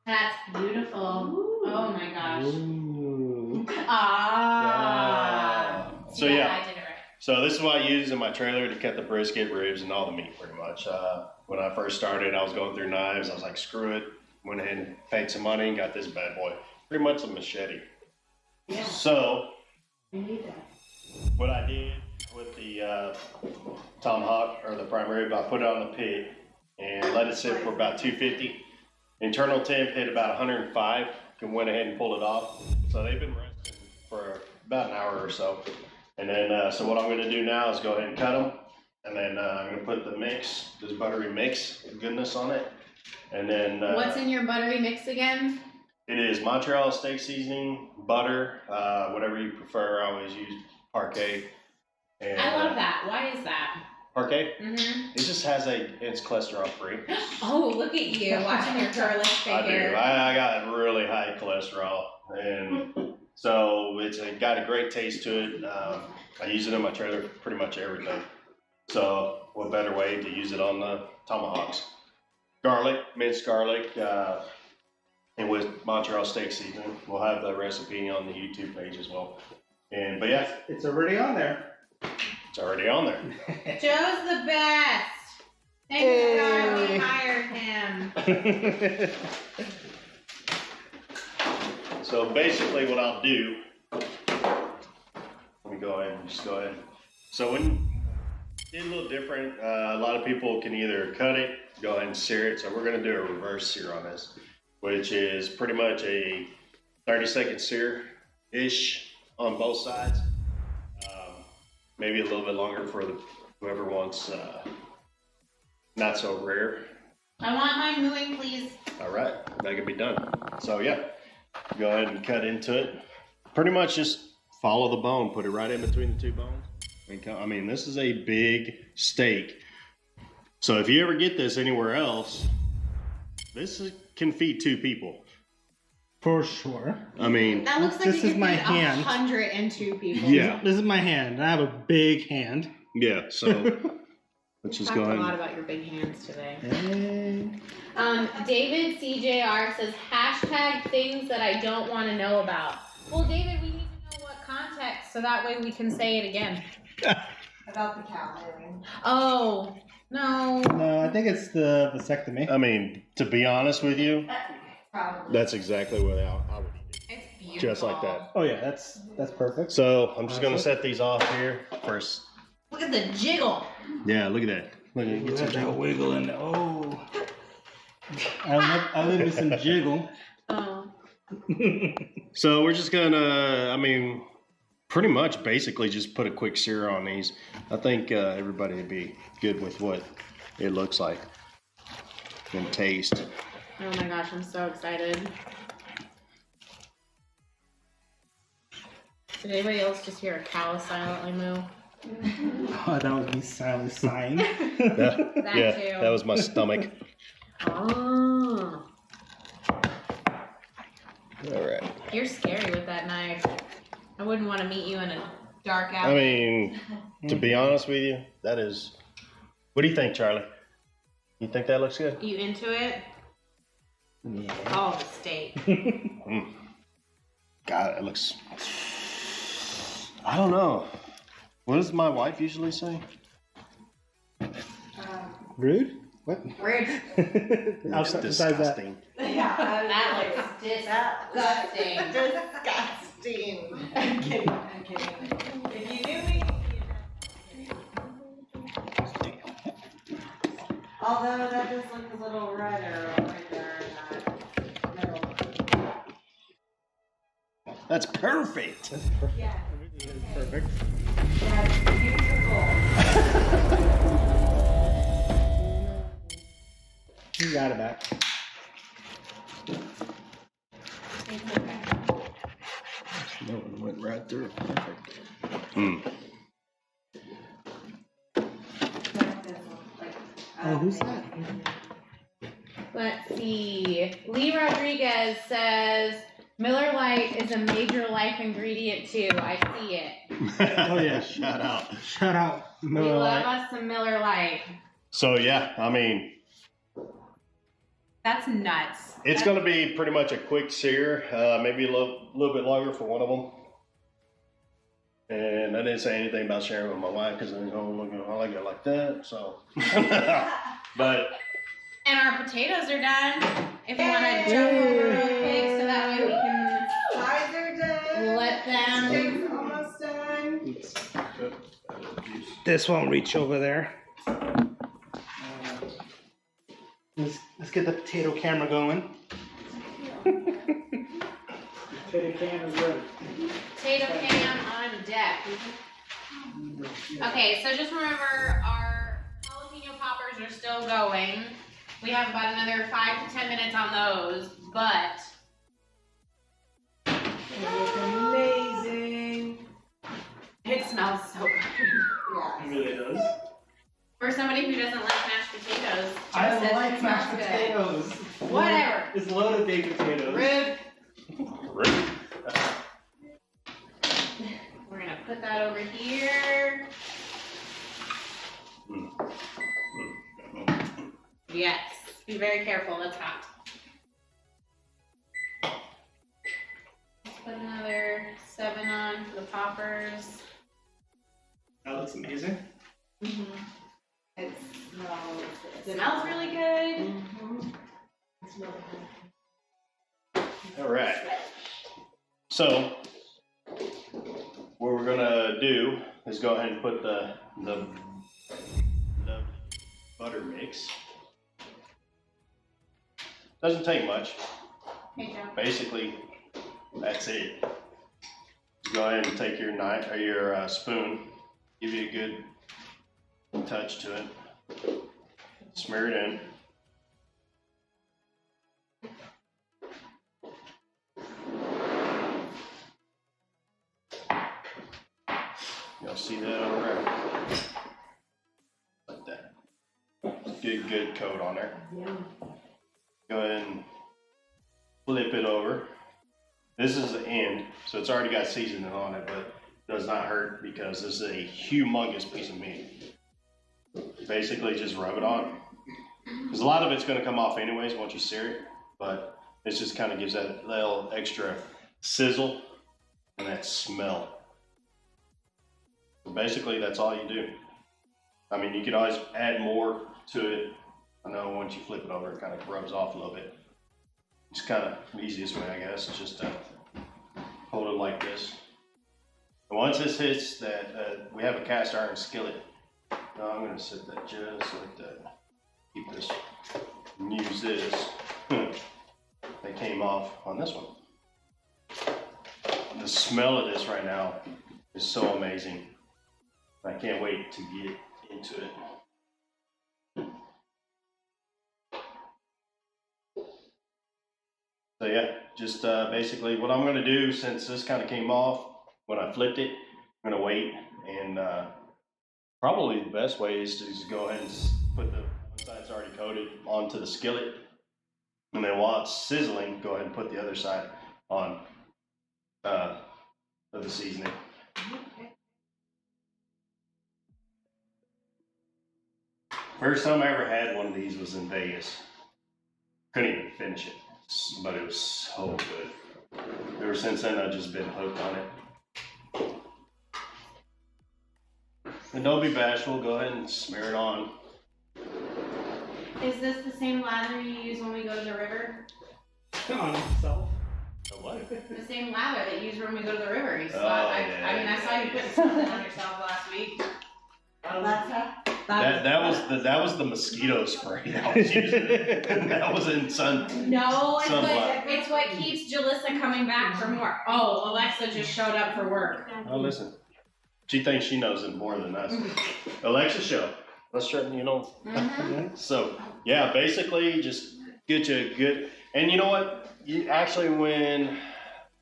S3: That's beautiful. Oh my gosh.
S7: Ooh.
S3: Ah.
S1: So
S3: See,
S1: yeah.
S3: I did it right.
S1: So this is what I use in my trailer to cut the brisket, ribs, and all the meat pretty much. When I first started, I was going through knives. I was like, screw it. Went ahead and paid some money and got this bad boy. Pretty much a machete.
S6: Yeah.
S1: So
S6: You need that.
S1: what I did with the tomahawk or the prime rib, I put it on the pit and let it sit for about 250. Internal temp hit about 105. went ahead and pulled it off. So they've been resting for about an hour or so. And then, so what I'm gonna do now is go ahead and cut them. And then I'm gonna put the mix, this buttery mix goodness on it. And then
S3: What's in your buttery mix again?
S1: it is Montreal steak seasoning, butter, whatever you prefer. I always use Parquet. And,
S3: I love that. Why is that?
S1: Parquet?
S3: Mm-hmm.
S1: It just has it's cholesterol free.
S3: Oh, look at you watching your curlish figure.
S1: I got really high cholesterol, and so it's got a great taste to it. I use it in my trailer for pretty much everything. So what better way to use it on the tomahawks? Garlic, minced garlic, and with Montreal steak seasoning. We'll have the recipe on the YouTube page as well. But yeah,
S2: It's already on there.
S1: it's already on there.
S3: Joe's the best. Thank God we hired him.
S1: So basically what I'll do, let me go ahead and just go ahead. So when it's a little different, a lot of people can either cut it, go ahead and sear it. So we're gonna do a reverse sear on this, which is pretty much a 30-second sear-ish on both sides. Maybe a little bit longer for whoever wants not so rare.
S3: I want my mooing, please.
S1: All right, that can be done. So yeah, go ahead and cut into it. Pretty much just follow the bone, put it right in between the two bones. I mean, this is a big steak. So if you ever get this anywhere else, can feed 2 people.
S2: For sure.
S1: I mean,
S3: That looks like
S2: This
S3: it
S2: is
S3: could
S2: my
S3: feed
S2: hand.
S3: 102 people.
S1: Yeah.
S2: This is my hand. I have a big hand.
S1: yeah, so let's just
S3: Talked
S1: go
S3: a
S1: ahead.
S3: lot about your big hands today.
S2: Hey.
S3: David CJR says hashtag things that I don't want to know about. Well, David, we need to know what context so that way we can say it again.
S6: About the cow moving.
S3: Oh, no.
S2: No, I think it's the vasectomy.
S1: I mean, to be honest with you,
S6: Probably.
S1: that's exactly what I would eat it.
S3: It's beautiful.
S1: Just like that.
S2: Oh yeah, that's perfect.
S1: So I'm just gonna set these off here first.
S3: Look at the jiggle.
S1: Yeah, look at that. Look at get some jiggle.
S2: wiggle in there. Oh. I live with some jiggle.
S3: Oh.
S1: So we're just gonna, I mean, pretty much basically just put a quick sear on these. I think everybody would be good with what it looks like and taste.
S3: Oh my gosh, I'm so excited. Did anybody else just hear a cow silently moo?
S2: Oh, that would be silently sighing.
S3: That
S1: Yeah,
S3: too.
S1: that was my stomach.
S3: Oh.
S1: All right.
S3: You're scary with that knife. I wouldn't want to meet you in a dark
S1: I
S3: alley.
S1: mean, to be honest with you, that is. What do you think, Charlie? You think that looks good?
S3: You into it?
S2: Yeah.
S3: Oh, the steak.
S1: God, it looks. I don't know. What does my wife usually say?
S2: Rude? What?
S6: Rude.
S1: Looks
S2: Besides that.
S1: disgusting.
S6: Yeah.
S3: That looks disgusting.
S6: Disgusting. I'm kidding. I'm kidding. If you knew me, although that does look a little redder right there in that middle.
S1: That's perfect.
S2: That's perfect.
S6: Yeah.
S2: Perfect.
S6: That's beautiful.
S2: You got it back.
S1: No one went right through. Perfect. Mm.
S2: Oh, who's that?
S3: Let's see. Lee Rodriguez says Miller Lite is a major life ingredient too. I see it.
S2: Oh, yeah.
S1: Shout out.
S2: Shout out,
S3: We
S2: Miller
S3: love
S2: Lite.
S3: us some Miller Lite.
S1: So yeah, I mean,
S3: That's nuts.
S1: it's going to be pretty much a quick sear, maybe a little bit longer for one of them. And I didn't say anything about sharing with my wife because I like it like that. So, but
S3: And our potatoes are done. If you want to jump over real quick so that way we can
S6: Sides are done.
S3: let them.
S6: Steak's almost done.
S2: This won't reach over there. Let's get the potato camera going.
S5: Potato can is ready.
S3: Potato pan on deck. Okay, so just remember our jalapeno poppers are still going. We have about another 5 to 10 minutes on those, but
S6: They look amazing.
S3: it smells so good.
S6: Yeah.
S2: It really does.
S3: For somebody who doesn't like mashed potatoes,
S2: I
S3: Jeff says
S2: like
S3: it
S2: mashed
S3: smells good.
S2: potatoes.
S3: Whatever.
S2: It's loaded baked potatoes.
S3: Rude. We're gonna put that over here. Yes. Be very careful. That's hot. Let's put another 7 on for the poppers.
S2: That looks amazing.
S6: It
S3: It smells really good.
S6: It smells
S1: All right. So, what we're gonna do is go ahead and put the butter mix. Doesn't take much.
S3: Hey, Joe.
S1: Basically, that's it. Go ahead and take your knife or your spoon. Give you a good touch to it. Smear it in. You'll see that over there. Like that. Good coat on there. Go ahead and flip it over. This is the end, so it's already got seasoning on it, but it does not hurt because this is a humongous piece of meat. Basically, just rub it on. Because a lot of it's going to come off anyways once you sear it, but it just kind of gives that little extra sizzle and that smell. Basically, that's all you do. I mean, you can always add more to it. I know once you flip it over, it kind of rubs off a little bit. It's kind of the easiest way, I guess. It's just hold it like this. And once this hits that, we have a cast iron skillet. Now I'm going to set that just like that. Keep this and use this. They came off on this one. The smell of this right now is so amazing. I can't wait to get into it. So yeah, just basically what I'm going to do, since this kind of came off when I flipped it, I'm going to wait, and probably the best way is to just go ahead and put the one side that's already coated onto the skillet, and then while it's sizzling, go ahead and put the other side on of the seasoning. First time I ever had one of these was in Vegas. Couldn't even finish it, but it was so good. Ever since then, I've just been hooked on it. And don't be bashful, go ahead and smear it on.
S3: Is this the same lather you use when we go to the river?
S2: On itself.
S1: Oh, what?
S3: The same lather that you use when we go to the river. You
S1: Oh,
S3: I
S1: yeah.
S3: mean, I saw you putting something on yourself last week.
S1: That was the mosquito spray that was used. That was in sun.
S3: No,
S1: Sunblock.
S3: it's what keeps Jalissa coming back from work. Oh, Alexa just showed up for work.
S1: Oh, listen. She thinks she knows it more than us. Alexa show. Let's try, you know. So, yeah, basically just get you a good, and you know what? You actually,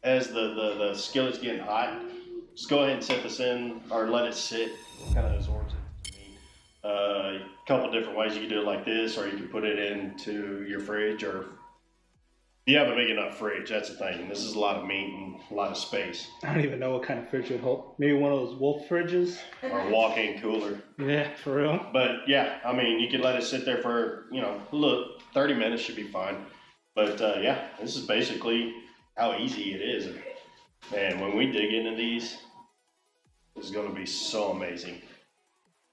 S1: as the skillet's getting hot, just go ahead and set this in, or let it sit, kind of absorbs it. A couple different ways. You can do it like this, or you can put it into your fridge, or if you have a big enough fridge, that's the thing. This is a lot of meat and a lot of space.
S7: I don't even know what kind of fridge would hold. Maybe one of those wolf fridges.
S1: Or a walk-in cooler.
S7: Yeah, for real.
S1: But yeah, I mean, you can let it sit there for, 30 minutes should be fine. But yeah, this is basically how easy it is. And when we dig into these, it's going to be so amazing.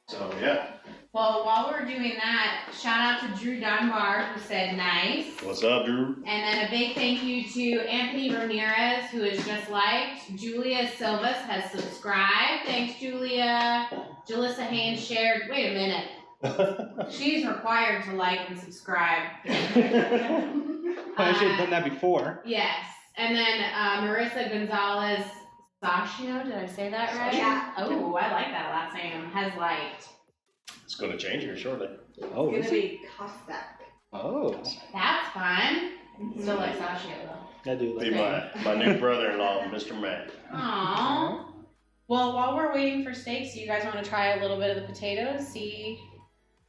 S1: So yeah.
S3: Well, while we're doing that, shout out to Drew Dunbar who said nice.
S1: What's up, Drew?
S3: And then a big thank you to Anthony Ramirez who has just liked. Julia Silvas has subscribed. Thanks, Julia. Jalissa Haynes shared. Wait a minute. She's required to like and subscribe.
S7: I should have done that before.
S3: Yes. And then Marissa Gonzalez Saccio, did I say that right?
S4: Yeah.
S3: Oh, I like that last name. Has light.
S1: It's going to change here shortly.
S7: Oh,
S4: It's
S7: is
S4: gonna
S7: it?
S4: be Cossack.
S7: Oh,
S3: That's fun. Still like Saccio though.
S7: I do
S1: Be
S7: like
S1: my new brother-in-law, Mr. Matt.
S3: Aww. Well, while we're waiting for steaks, do you guys want to try a little bit of the potatoes? See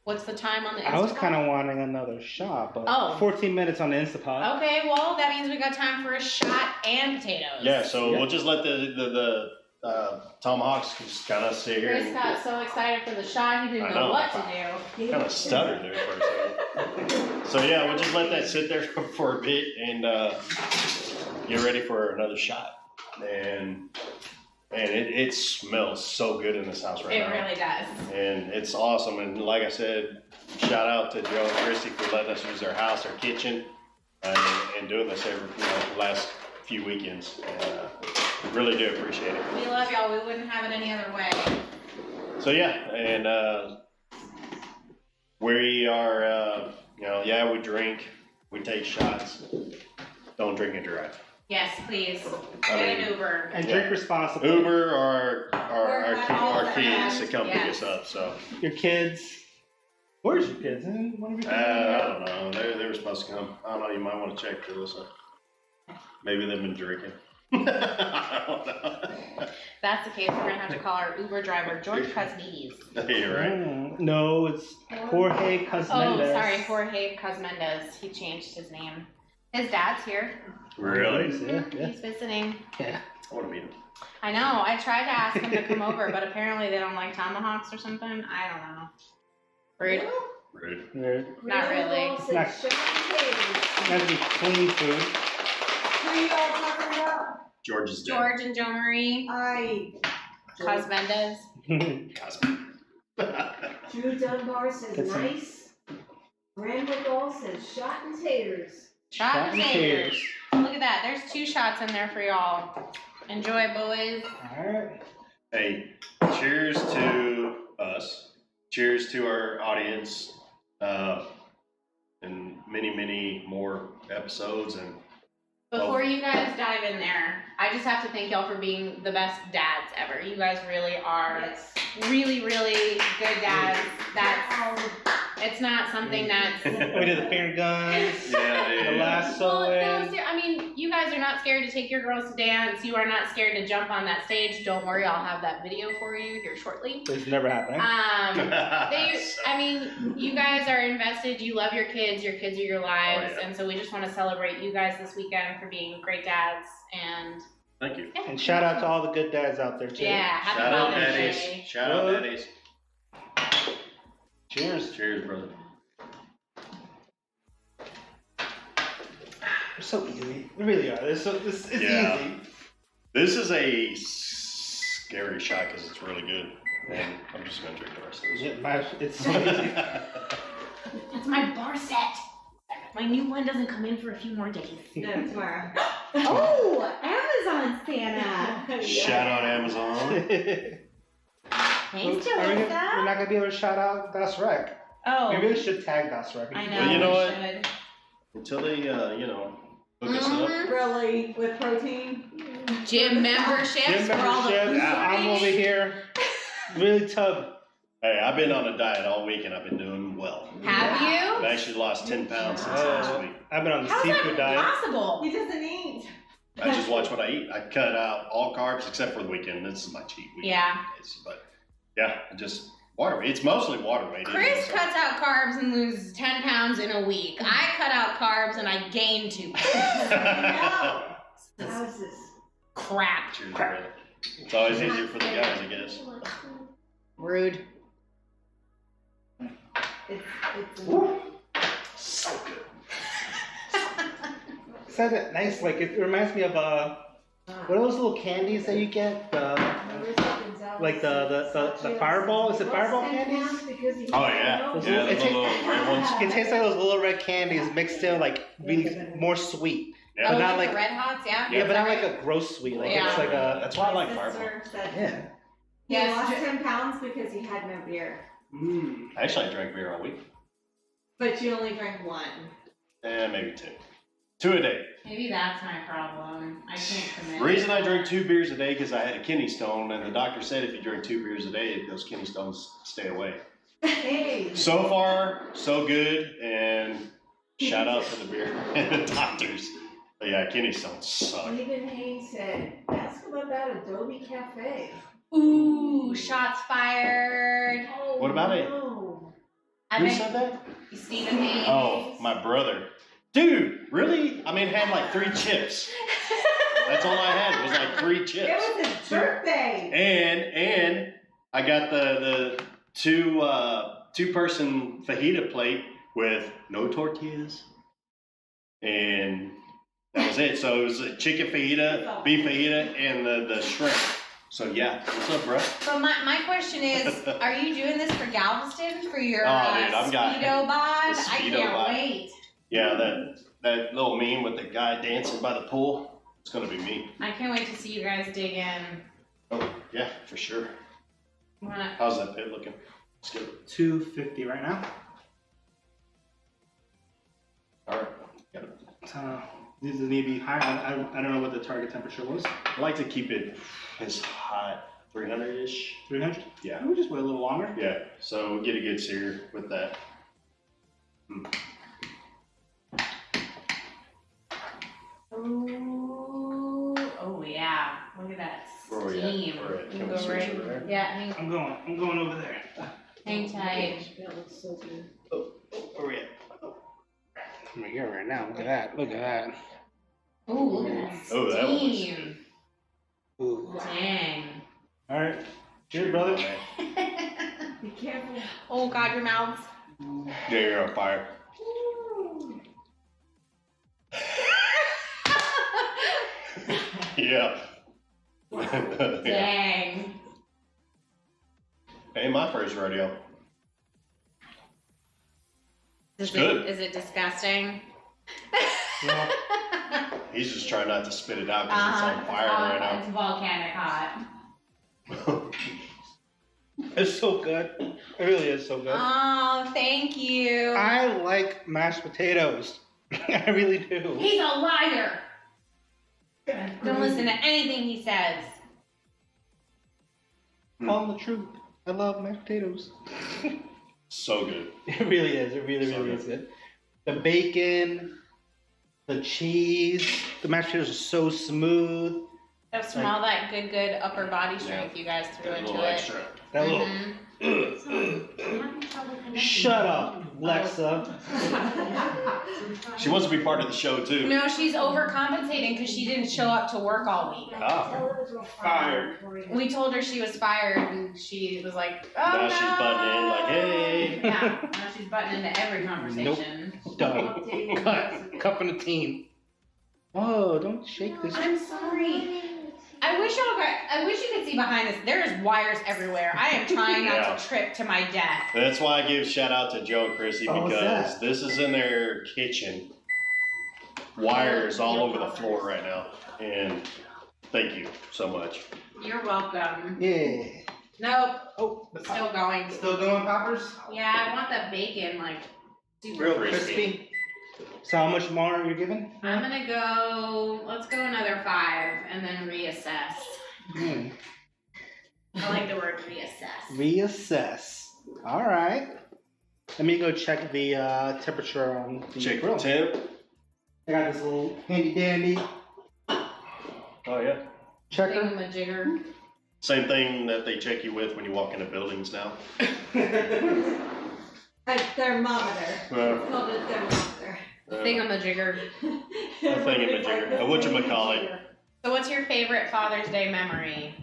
S3: what's the time on the Instapot?
S7: I was kind of wanting another shot, but
S3: Oh.
S7: 14 minutes on the Instapot.
S3: Okay, well, that means we got time for a shot and potatoes.
S1: Yeah, so
S7: Yeah.
S1: we'll just let the tomahawks just kind of sit here
S3: Chris
S1: and
S3: got so excited for the shot, he didn't
S1: I
S3: know
S1: know.
S3: what to do.
S1: kind of stuttered there for a second. So yeah, we'll just let that sit there for a bit and get ready for another shot. And it smells so good in this house right
S3: It
S1: now.
S3: really does.
S1: And it's awesome. And like I said, shout out to Joe and Christy for letting us use their house, their kitchen, and doing this every the last few weekends. And really do appreciate it.
S3: We love y'all. We wouldn't have it any other way.
S1: So yeah, and we are, we drink, we take shots. Don't drink and drive.
S3: Yes, please.
S1: I
S3: Get
S1: mean,
S3: an Uber.
S7: And
S1: Yeah.
S7: drink responsibly.
S1: Uber or our
S3: all
S1: kids to come
S3: yes.
S1: pick us up. So
S7: Your kids. Where's your kids? One of your kids?
S1: I don't know. They were supposed to come. I don't know. You might want to check to listen. Maybe they've been drinking. I don't know.
S3: If that's the case, we're going to have to call our Uber driver, George Cosmedez.
S1: You're right.
S7: No, it's Jorge Cosmendez.
S3: Oh, sorry, Jorge Cosmendez. He changed his name. His dad's here.
S1: Really?
S7: Yeah.
S3: He's visiting.
S7: Yeah.
S1: I want to meet him.
S3: I know. I tried to ask him to come over, but apparently they don't like tomahawks or something. I don't know. Rude.
S1: Rude.
S7: They're
S3: Not really.
S4: Said,
S7: Not-
S4: "Show me potatoes."
S7: meant to be clean food.
S6: Who are you all talking about?
S1: George's dead.
S3: George and Joe Marie Cosmendez.
S1: Cosby.
S4: Drew Dunbar says
S7: That's it.
S4: nice. Randall Ball says shot and taters.
S3: Shot and
S7: and
S3: taters. Look at that. There's 2 shots in there for y'all. Enjoy, boys.
S7: Alright.
S1: Hey, cheers to us. Cheers to our audience. And many, many more episodes. And
S3: Before you guys dive in there, I just have to thank y'all for being the best dads ever. You guys really are
S4: Yes.
S3: really, really good dads. It's not something that's...
S7: We did the finger guns, the lasso.
S3: Well, no, I mean, you guys are not scared to take your girls to dance. You are not scared to jump on that stage. Don't worry, I'll have that video for you here shortly.
S7: It's never happening.
S3: I mean, you guys are invested. You love your kids. Your kids are your lives,
S1: yeah.
S3: and so we just want to celebrate you guys this weekend for being great dads. And
S1: Thank you.
S7: And shout out to all the good dads out there too.
S3: yeah, happy
S1: Shout out
S3: Father's
S1: daddies.
S3: Day.
S1: Shout out
S7: Well,
S1: daddies.
S7: Cheers.
S1: Cheers, brother.
S7: They're so easy. They really are. It's
S1: Yeah.
S7: easy.
S1: This is a scary shot because it's really good. And I'm just going to drink the rest of this.
S7: Yeah, it's so easy.
S3: That's my bar set. My new one doesn't come in for a few more days.
S4: No, tomorrow.
S6: Oh, Amazon Santa.
S1: Shout out Amazon.
S3: Thanks,
S7: We're
S3: Jalissa.
S7: not gonna be able to shout out Das Rec.
S3: Oh,
S7: Maybe we should tag Das Rec.
S3: I know.
S1: Well, you know
S3: we
S1: what?
S3: should.
S1: Until they, hook us up.
S3: Mhm.
S6: Really, with protein?
S3: Gym memberships
S7: Gym
S3: for all the
S7: memberships.
S3: food
S7: I'm over
S3: ladies.
S7: here. Really tub.
S1: Hey, I've been on a diet all week and I've been doing well.
S3: Have
S1: I've
S3: you?
S1: actually lost 10 pounds since last week.
S7: I've been on the
S3: How's
S7: seafood
S3: that
S7: diet.
S3: possible?
S6: He doesn't eat.
S1: I just watch what I eat. I cut out all carbs except for the weekend. This is my cheat week.
S3: Yeah.
S1: But yeah, just water weight. It's mostly water weight.
S3: Chris
S1: so.
S3: cuts out carbs and loses 10 pounds in a week. I cut out carbs and I gain 2 pounds.
S6: No.
S3: This is
S4: How's this?
S3: crap.
S1: Cheers, brother. It's always easier for the guys, I guess.
S3: Rude.
S1: So good.
S7: It's like that nice, like it reminds me of what are those little candies that you get? Like the Fireball? Is it Fireball candies?
S1: Oh, yeah.
S7: Those
S1: Yeah,
S7: little-
S1: the little red ones.
S7: It tastes like those little red candies mixed in like really more sweet.
S1: Yeah.
S3: Oh,
S7: not
S3: like
S7: like-
S3: the Red Hots, yeah?
S7: Yeah, but not like a gross sweet. Like
S3: Yeah.
S7: it's like a
S1: That's why I like Fireball.
S7: yeah.
S4: He
S3: Yes,
S4: lost
S3: Ju-
S4: 10 pounds because he had no beer.
S1: Actually, I drank beer all week.
S6: But you only drink one.
S1: Maybe 2. 2 a day.
S3: Maybe that's my problem. I can't commit.
S1: The reason I drink 2 beers a day because I had a kidney stone, and the doctor said if you drink 2 beers a day, those kidney stones stay away.
S6: Hey.
S1: So far, so good, and shout out to the beer and the doctors. But yeah, kidney stones suck.
S4: Even Haynes said, ask him about Adobe Cafe.
S3: Ooh, shots fired.
S4: Oh,
S1: What about it?
S4: no.
S3: I
S1: Who
S3: bet
S1: said that?
S3: Stephen Haynes.
S1: Oh, my brother. Dude, really? I mean, it had like 3 chips. That's all I had. It was like 3 chips.
S6: It was his birthday.
S1: And I got the two-person fajita plate with no tortillas, and that was it. So it was a chicken fajita, beef fajita, and the shrimp. So yeah, what's up, bro?
S3: But my question is, are you doing this for Galveston for your
S1: Oh, dude, I've got
S3: Speedo bod?
S1: the
S3: I
S1: Speedo
S3: can't
S1: bod.
S3: wait.
S1: Yeah, that little meme with the guy dancing by the pool. It's gonna be me.
S3: I can't wait to see you guys dig in.
S1: Oh yeah, for sure.
S3: Wanna-
S1: How's that pit looking? Let's get it.
S2: 250 right now.
S1: All right. Got it.
S2: These need to be higher. I don't know what the target temperature was.
S1: I like to keep it as hot, 300-ish.
S2: 300?
S1: Yeah.
S2: We just wait a little longer.
S1: Yeah, so we get a good sear with that.
S3: Ooh, oh yeah. Look at that
S1: Where are we at?
S3: steam.
S1: We're at-
S3: You
S1: can
S3: can
S1: we
S3: go
S1: switch
S3: right.
S1: over there?
S3: Yeah, hang,
S2: I'm going over there.
S3: hang tight.
S4: That looks so good.
S2: Where we at? I'm right here right now. Look at that. Look at that.
S3: Ooh, look at that steam.
S1: Oh, that one looks good.
S2: Ooh.
S3: Dang.
S2: All right. Cheers, brother.
S4: Be careful.
S3: Oh God, your mouths.
S1: Yeah, you're on fire. Yeah. Yeah.
S3: Dang.
S1: Hey, my first rodeo.
S3: Is
S1: good.
S3: Is it disgusting?
S2: No.
S1: He's just trying not to spit it out because it's on fire right
S3: It's volcanic hot.
S1: now.
S2: It's so good. It really is so good.
S3: Oh, thank you.
S2: I like mashed potatoes. I really do.
S3: He's a liar. Don't listen to anything he says.
S2: Tell the truth. I love mashed potatoes.
S1: So good.
S2: It really is. It really,
S1: So
S2: really
S1: good.
S2: is good. The bacon, the cheese, the mashed potatoes are so smooth.
S3: That's from all that good upper body strength you guys threw
S1: Got a
S3: into
S1: little
S3: it.
S1: extra.
S2: That little.
S3: Mhm.
S2: Shut up, Lexa.
S1: She wants to be part of the show too.
S3: No, she's overcompensating because she didn't show up to work all week.
S1: Ah.
S2: Fired.
S3: We told her she was fired, and she was like, "Oh
S1: Now
S3: no!"
S1: she's butting in like, hey.
S3: Yeah, now she's butting into every conversation.
S2: Done. Cut from the team. Oh, don't shake this.
S3: I'm sorry. I wish you could see behind this. There's wires everywhere. I am trying not
S1: Yeah.
S3: to trip to my death.
S1: That's why I give shout out to Joe and Chrissy
S2: Oh, what's
S1: because
S2: that?
S1: this is in their kitchen. Wires all over the floor right now. And thank you so much.
S3: You're welcome.
S2: Yeah.
S3: Nope,
S2: Oh,
S3: still going.
S2: still going, poppers?
S3: Yeah, I want the bacon like super
S2: Real
S3: crispy.
S2: crispy. So how much more are you giving?
S3: I'm gonna go. Let's go another 5 and then reassess. I like the word reassess.
S2: Reassess. All right. Let me go check the temperature on the
S1: Check the
S2: grill.
S1: temp.
S2: I got this little handy dandy
S1: Oh yeah.
S2: checker.
S3: Thingamajigger.
S1: Same thing that they check you with when you walk into buildings now.
S6: A thermometer.
S1: Well,
S6: Called a thermometer.
S3: Thingamajigger.
S1: a thingamajigger. A whatchamacallit.
S3: So, what's your favorite Father's Day memory?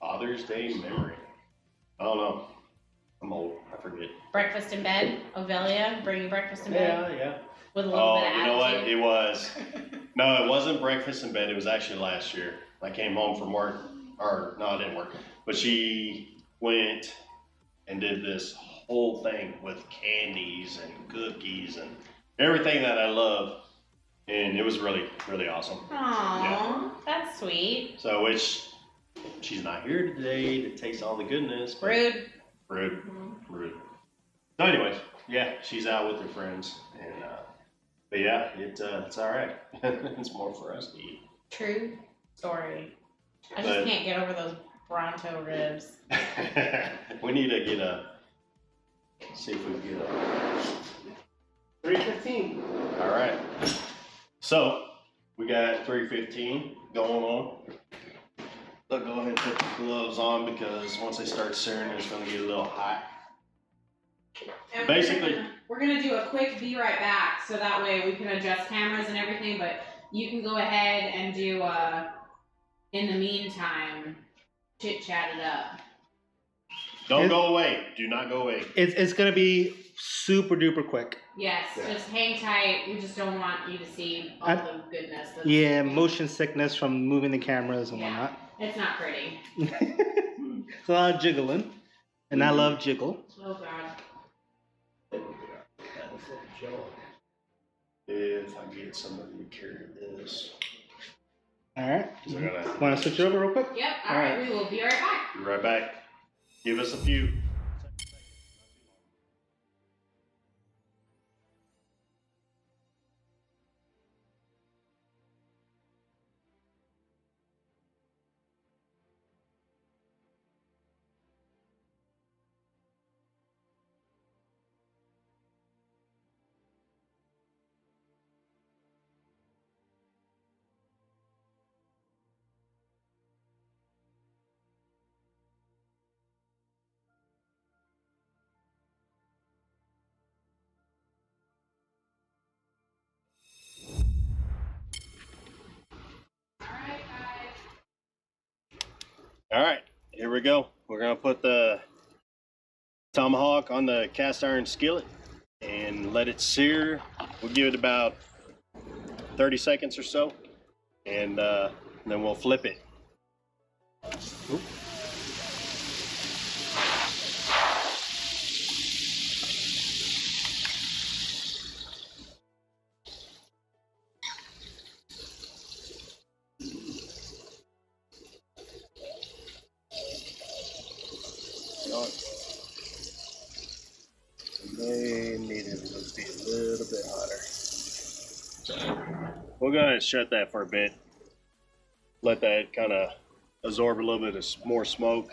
S1: Father's Day memory. I don't know. I'm old. I forget.
S3: Breakfast in bed? Ovelia, bring you breakfast in bed?
S1: Yeah.
S3: With a little
S1: Oh,
S3: bit of
S1: you know what?
S3: attitude?
S1: It was. No, it wasn't breakfast in bed. It was actually last year. I came home from work. Or, no, I didn't work. But she went and did this whole thing with candies and cookies and everything that I love. And it was really, really awesome.
S3: Aww, that's sweet.
S1: So, which she's not here today to taste all the goodness. but-
S3: Rude.
S1: Rude. So anyways, yeah, she's out with her friends, and But yeah, it's all right. It's more for us to eat.
S3: True story. I
S1: But-
S3: just can't get over those Bronto ribs.
S1: We need to get a. See if we can get a.
S2: 315.
S1: All right. So we got 315 going on. I'll go ahead and put the gloves on because once they start searing, it's going to get a little hot.
S3: And
S1: Basically-
S3: we're gonna do a quick be right back, so that way we can adjust cameras and everything. But you can go ahead and do in the meantime, chit chat it up.
S1: Don't go away. Do not go away.
S7: It's gonna be super duper quick.
S3: Yes,
S1: Yeah.
S3: just hang tight. We just don't want you to see all the goodness. That's
S7: Yeah, motion sickness from moving the cameras and
S3: Yeah. It's not pretty.
S7: whatnot. It's a lot of jiggling, and I love jiggle.
S3: Oh god.
S1: If I get somebody to carry this.
S7: All right.
S1: So I gotta
S7: Want to switch over real quick?
S3: Yep.
S7: All
S3: All right. We will be right back.
S1: be right back. Give us a few. All right, here we go. We're gonna put the tomahawk on the cast iron skillet and let it sear. We'll give it about 30 seconds or so, and then we'll flip it. Oop. They need it to be a little bit hotter. We're gonna shut that for a bit. Let that kind of absorb a little bit of more smoke.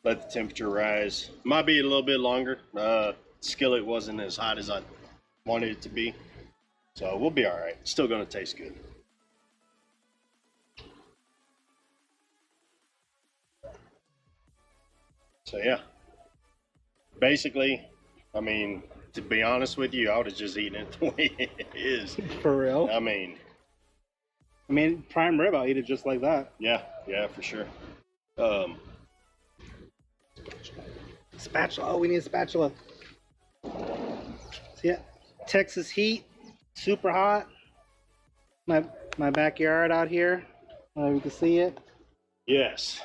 S1: Let the temperature rise. Might be a little bit longer. Skillet wasn't as hot as I wanted it to be, so we'll be all right. Still gonna taste good. So yeah, basically, I mean, to be honest with you, I would have just eaten it the way it is.
S7: For real.
S1: I mean,
S7: Prime rib, I'll eat it just like that.
S1: yeah, for sure.
S7: Spatula. Oh, we need a spatula. So yeah, Texas heat, super hot. My backyard out here. You can see it.
S1: Yes.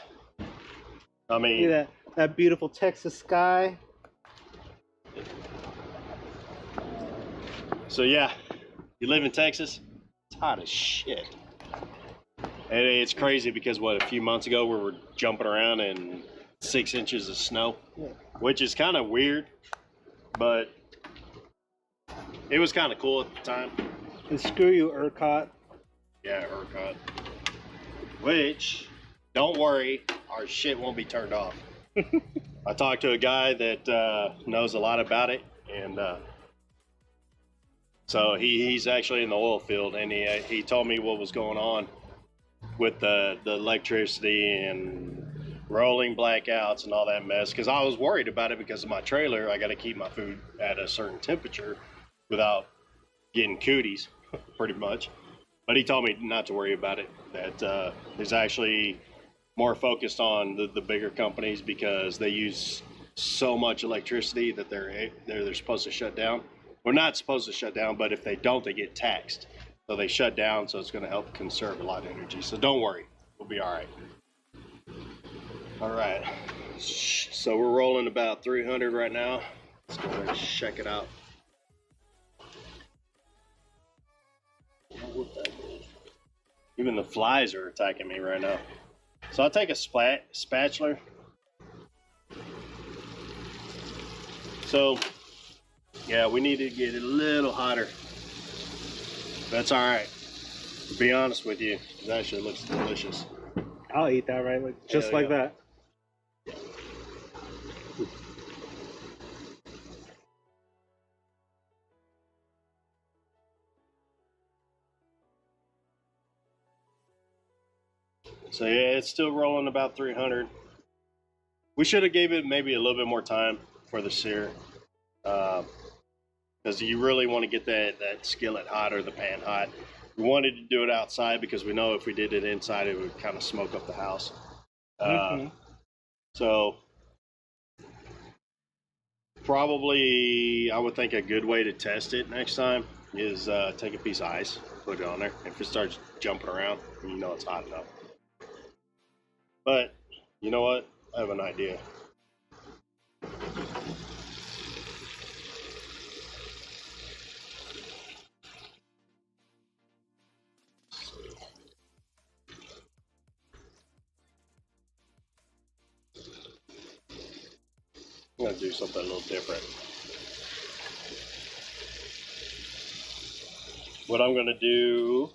S1: I
S7: See
S1: mean,
S7: that beautiful Texas sky.
S1: so yeah, you live in Texas, it's hot as shit. And it's crazy because a few months ago we were jumping around in 6 inches of snow, which is kind of weird, but it was kind of cool at the time.
S7: And screw you, ERCOT.
S1: Yeah, ERCOT. Which, don't worry, our shit won't be turned off. I talked to a guy that knows a lot about it, and so he's actually in the oil field, and he told me what was going on with the electricity and rolling blackouts and all that mess, because I was worried about it because of my trailer. I got to keep my food at a certain temperature without getting cooties, pretty much. But he told me not to worry about it, that it's actually more focused on the bigger companies because they use so much electricity that they're supposed to shut down. We're not supposed to shut down, but if they don't, they get taxed. So they shut down, so it's going to help conserve a lot of energy. So don't worry, we'll be all right. All right, so we're rolling about 300 right now. Let's go ahead and check it out. Even the flies are attacking me right now. So I'll take a spatula. So, yeah, we need to get it a little hotter. That's all right. To be honest with you, it actually looks delicious.
S7: I'll eat that right, like, just like that.
S1: So yeah, it's still rolling about 300. We should have gave it maybe a little bit more time for the sear, because you really want to get that skillet hot or the pan hot. We wanted to do it outside because we know if we did it inside, it would kind of smoke up the house. So probably I would think a good way to test it next time is take a piece of ice, put it on there. If it starts jumping around, you know it's hot enough. But you know what? I have an idea. I'm gonna do something a little different. What I'm gonna do,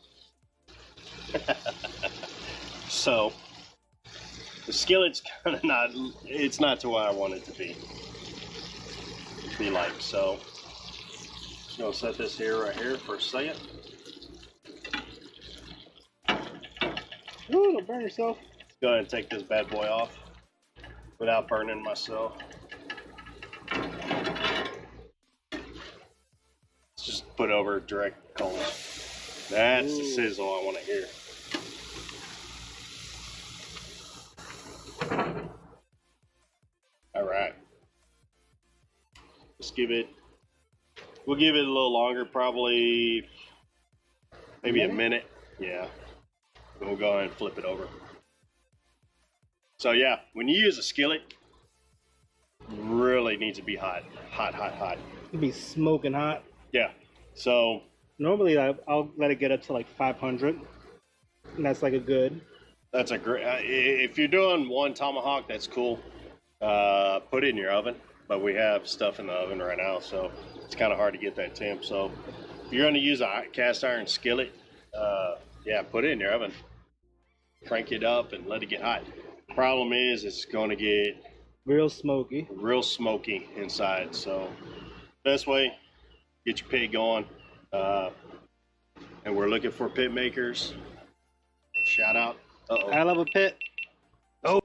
S1: so the skillet's kind of not, it's not to what I want it to be like. So just gonna set this here right here for a second.
S7: Ooh, don't burn yourself.
S1: Let's go ahead and take this bad boy off without burning myself. Just put over direct coals. That's the sizzle I want to hear. All right. Let's give it, we'll give it a little longer, probably maybe a minute. Yeah. Then we'll go ahead and flip it over. So yeah, when you use a skillet, really needs to be hot.
S7: It'd be smoking hot.
S1: Yeah. So
S7: Normally, I'll let it get up to like 500. And that's like a good.
S1: that's a great. If you're doing one tomahawk, that's cool. Put it in your oven, but we have stuff in the oven right now, so it's kind of hard to get that temp. So if you're going to use a cast iron skillet, yeah, put it in your oven. Crank it up and let it get hot. Problem is, it's going to get
S7: Real smoky.
S1: real smoky inside. So best way, get your pit going. And we're looking for pit makers. Shout out. Uh-oh.
S7: I love a pit.
S3: Uh-oh,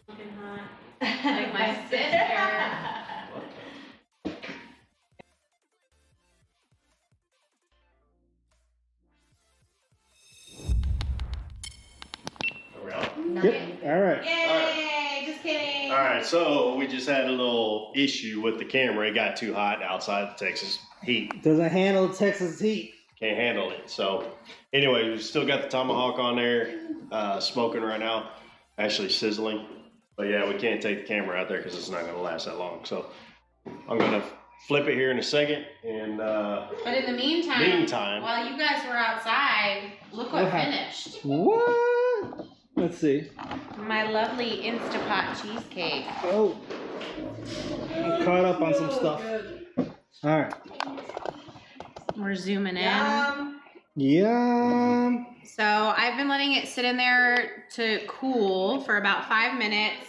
S3: smoking hot. Like my sister.
S7: Yep. All right.
S3: Yay! Just kidding.
S1: All right, so we just had a little issue with the camera. It got too hot outside the Texas heat.
S7: Doesn't handle Texas heat.
S1: Can't handle it. So anyway, we've still got the tomahawk on there, smoking right now, actually sizzling. But yeah, we can't take the camera out there because it's not going to last that long. So I'm going to flip it here in a second. And
S3: But in the meantime, while you guys were outside, look what finished.
S7: What? Let's see.
S3: My lovely Instapot cheesecake.
S7: Oh. I'm caught up on some stuff. All right.
S3: We're zooming in.
S7: Yum.
S3: So I've been letting it sit in there to cool for about 5 minutes.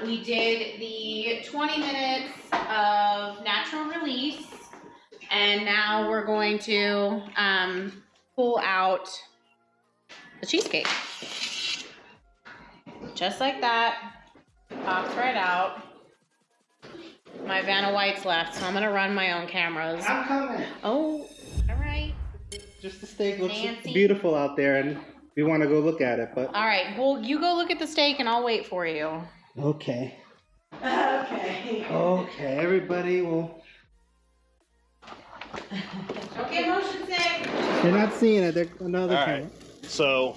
S3: We did the 20 minutes of natural release, and now we're going to pull out the cheesecake. Just like that, pops right out. My Vanna White's left, so I'm gonna run my own cameras.
S7: I'm coming.
S3: Oh, all right.
S7: Just the steak looks
S3: Nancy.
S7: beautiful out there, and we want to go look at it. But
S3: All right. Well, you go look at the steak, and I'll wait for you.
S7: okay,
S6: Okay.
S7: okay, everybody. Well,
S3: Don't get motion sick.
S7: they're not seeing it. They're another
S1: All
S7: camera.
S1: right. So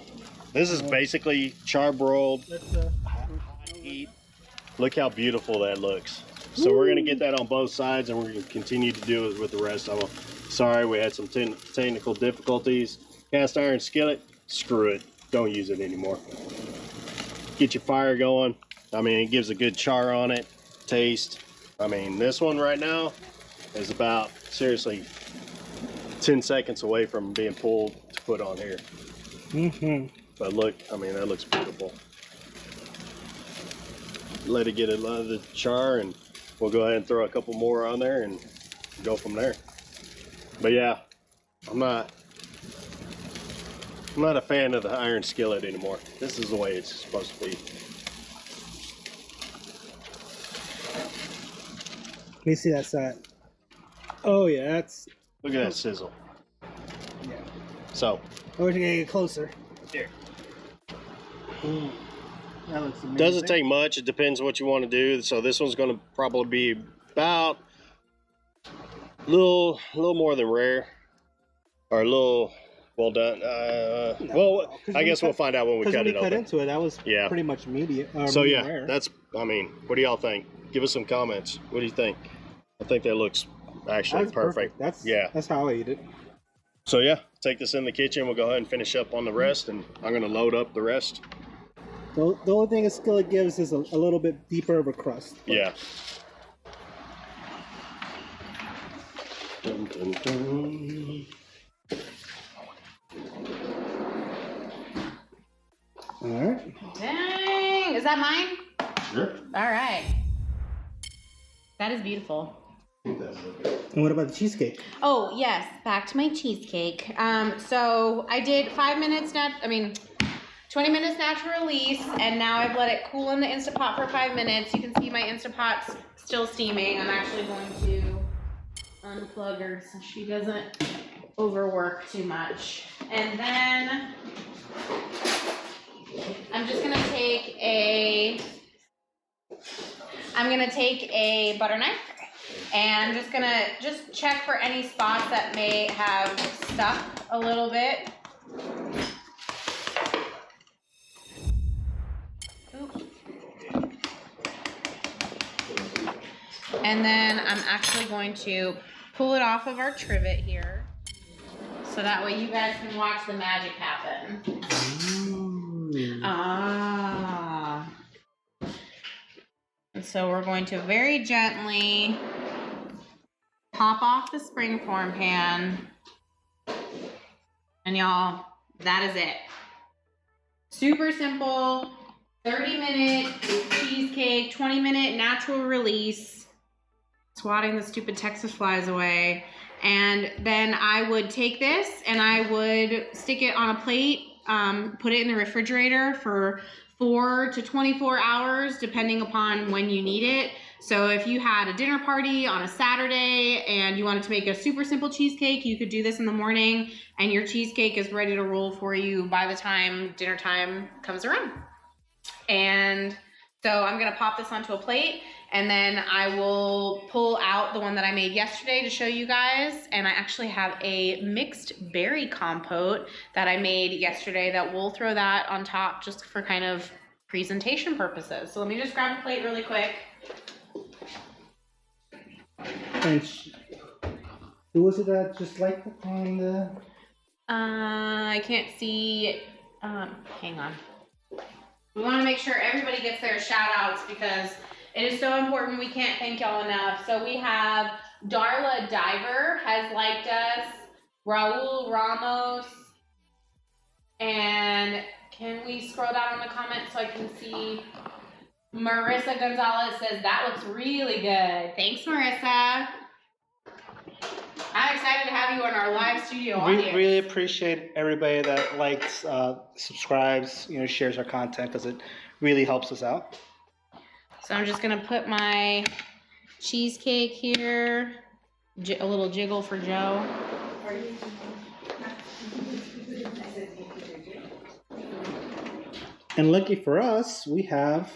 S1: this is basically charbroiled
S7: Let's,
S1: heat. Look how beautiful that looks. So we're gonna get that on both sides, and we're gonna continue to do it with the rest of them. Sorry, we had some technical difficulties. Cast iron skillet, screw it. Don't use it anymore. Get your fire going. I mean, it gives a good char on it, taste. I mean, this one right now is about, seriously, 10 seconds away from being pulled to put on here. But look, I mean, that looks beautiful. Let it get a lot of the char, and we'll go ahead and throw a couple more on there and go from there. But yeah, I'm not a fan of the iron skillet anymore. This is the way it's supposed to be.
S7: Let me see that side. Oh yeah, that's.
S1: Look at that sizzle.
S7: Yeah.
S1: So,
S7: Oh, we're gonna get closer.
S1: here.
S7: That looks amazing.
S1: Doesn't take much. It depends what you want to do. So this one's going to probably be about a little more than rare, or a little well done. Well, I guess we'll find out when we cut it open.
S7: Into it, that was
S1: Yeah.
S7: pretty much medium.
S1: So
S7: medium
S1: yeah,
S7: rare.
S1: that's. I mean, what do y'all think? Give us some comments. What do you think? I think that looks actually
S7: That's
S1: perfect.
S7: That's how I eat it.
S1: So yeah, take this in the kitchen. We'll go ahead and finish up on the rest, and I'm going to load up the rest.
S7: The only thing a skillet gives is a little bit deeper of a crust. But
S1: Yeah. Dun, dun, dun.
S7: All right.
S3: Dang. Is that mine?
S1: Sure.
S3: All right. That is beautiful.
S7: And what about the cheesecake?
S3: Oh, yes. Back to my cheesecake. So I did 20 minutes natural release, and now I've let it cool in the Instapot for 5 minutes. You can see my Instapot's still steaming. I'm actually going to unplug her so she doesn't overwork too much. And then I'm just gonna take a butter knife, and I'm just gonna check for any spots that may have stuck a little bit. Oops. And then I'm actually going to pull it off of our trivet here, so that way you guys can watch the magic happen. Ah. And so we're going to very gently pop off the springform pan. And y'all, that is it. Super simple, 30-minute cheesecake, 20-minute natural release. Swatting the stupid Texas flies away. And then I would take this and I would stick it on a plate, put it in the refrigerator for 4 to 24 hours, depending upon when you need it. So if you had a dinner party on a Saturday and you wanted to make a super simple cheesecake, you could do this in the morning and your cheesecake is ready to roll for you by the time dinner time comes around. And so I'm gonna pop this onto a plate, and then I will pull out the one that I made yesterday to show you guys. And I actually have a mixed berry compote that I made yesterday that we'll throw that on top just for kind of presentation purposes. So let me just grab a plate really quick.
S7: And who was it that just liked it on the?
S3: I can't see. Hang on. We want to make sure everybody gets their shout outs because it is so important. We can't thank y'all enough. So we have Darla Diver has liked us, Raul Ramos, and can we scroll down on the comments so I can see? Marissa Gonzalez says, that looks really good. Thanks, Marissa. I'm excited to have you in our live studio audience.
S2: We really appreciate everybody that likes, subscribes, shares our content because it really helps us out.
S3: So I'm just gonna put my cheesecake here. A little jiggle for Joe.
S7: And lucky for us, we have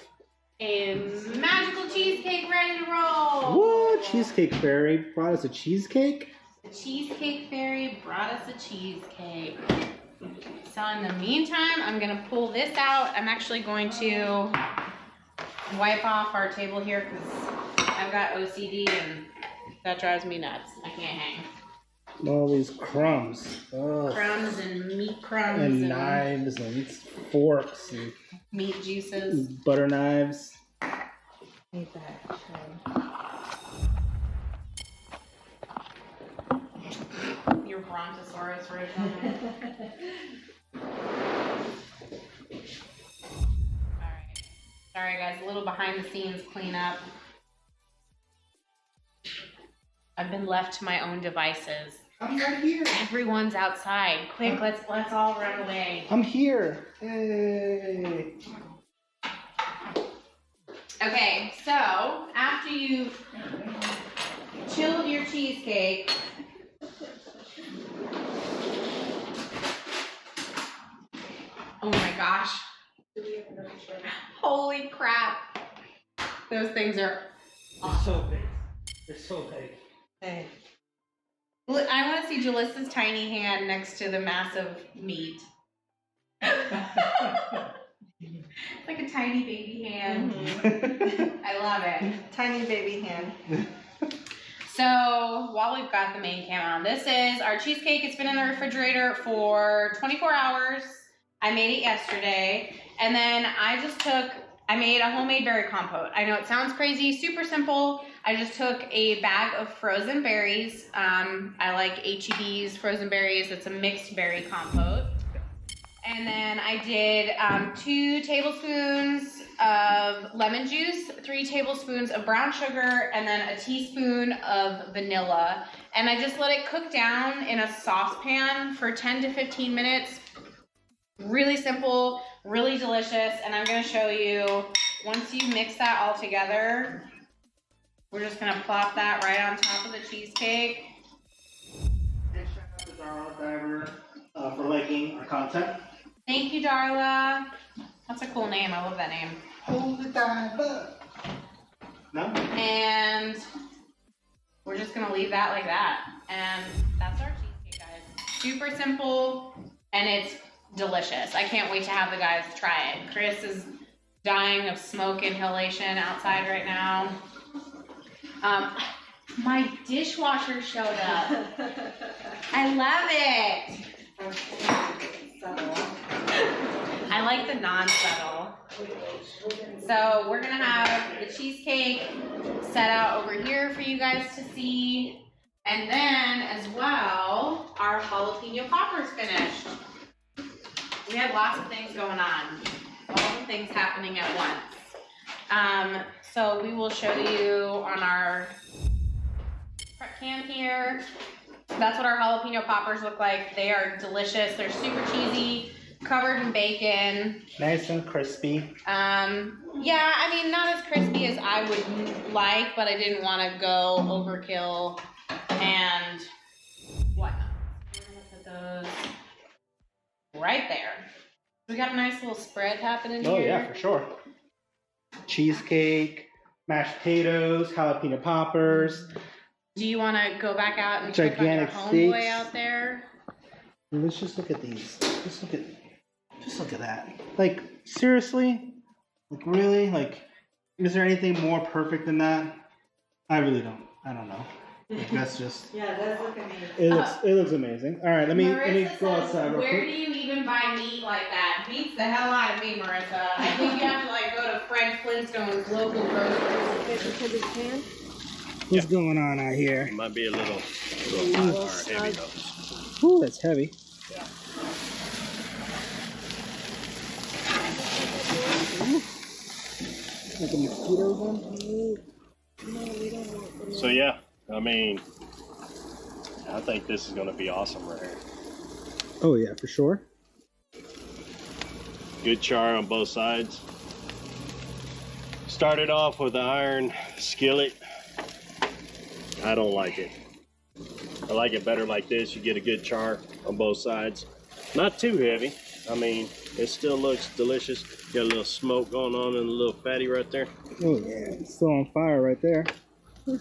S3: A magical cheesecake ready to roll.
S7: what? Cheesecake Fairy brought us a cheesecake.
S3: The Cheesecake Fairy brought us a cheesecake. So in the meantime, I'm gonna pull this out. I'm actually going to wipe off our table here because I've got OCD and that drives me nuts. I can't hang.
S7: All these crumbs. Ugh.
S3: Crumbs and meat crumbs
S7: And knives and forks and
S3: meat juices.
S7: butter knives.
S3: Need that. Your brontosaurus right there. Alright. Sorry guys, a little behind the scenes cleanup. I've been left to my own devices.
S7: I'm right here.
S3: Everyone's outside. Quick, let's all run away.
S7: I'm here. Hey.
S3: Okay, so after you've chilled your cheesecake, oh my gosh. Holy crap. Those things are awesome.
S7: So big. They're so big.
S6: Hey.
S3: Look, I want to see Jalissa's tiny hand next to the massive meat. It's like a tiny baby hand. I love it.
S6: Tiny baby hand.
S3: So while we've got the main cam on, this is our cheesecake. It's been in the refrigerator for 24 hours. I made it yesterday. And then I made a homemade berry compote. I know it sounds crazy, super simple. I just took a bag of frozen berries. I like H-E-B's frozen berries. It's a mixed berry compote. And then I did 2 tablespoons of lemon juice, 3 tablespoons of brown sugar, and then a teaspoon of vanilla. And I just let it cook down in a saucepan for 10 to 15 minutes. Really simple, really delicious. And I'm gonna show you, once you mix that all together, we're just gonna plop that right on top of the cheesecake.
S7: And shout out to Darla Diver for liking our content.
S3: Thank you, Darla. That's a cool name. I love that name.
S7: Hold the diver. No?
S3: And we're just gonna leave that like that. And that's our cheesecake, guys. Super simple, and it's delicious. I can't wait to have the guys try it. Chris is dying of smoke inhalation outside right now. My dishwasher showed up. I love it. I like the non-subtle. So we're gonna have the cheesecake set out over here for you guys to see. And then as well, our jalapeno poppers finished. We had lots of things going on. All the things happening at once. So we will show you on our prep cam here. That's what our jalapeno poppers look like. They are delicious. They're super cheesy, covered in bacon.
S7: Nice and crispy.
S3: Yeah, I mean, not as crispy as I would like, but I didn't want to go overkill and whatnot. We're gonna put those right there. We got a nice little spread happening here.
S7: Oh yeah, for sure. Cheesecake, mashed potatoes, jalapeno poppers.
S3: Do you want to go back out and check on your
S7: Gigantic
S3: homeboy
S7: steaks.
S3: out there?
S7: Let's just look at these. Just look at that. Like, seriously? Like, really? Like, is there anything more perfect than that? I really don't. I don't know. Like, that's just.
S6: Yeah, that's looking amazing.
S7: It looks amazing. All right, let me
S3: Marissa
S7: go
S3: says,
S7: outside real
S3: where
S7: quick.
S3: do you even buy meat like that? Beats the hell out of me, Marissa. I think you have to like go to Fred Flintstone's local grocery.
S7: What's going on out here?
S1: It might be a little hot or heavy though.
S7: Ooh, that's heavy. Like a mosquito one?
S1: So yeah, I mean, I think this is gonna be awesome right here.
S7: Oh yeah, for sure.
S1: Good char on both sides. Started off with the iron skillet. I don't like it. I like it better like this. You get a good char on both sides. Not too heavy. I mean, it still looks delicious. Got a little smoke going on and a little fatty right there.
S7: Oh yeah, it's still on fire right there. Oh,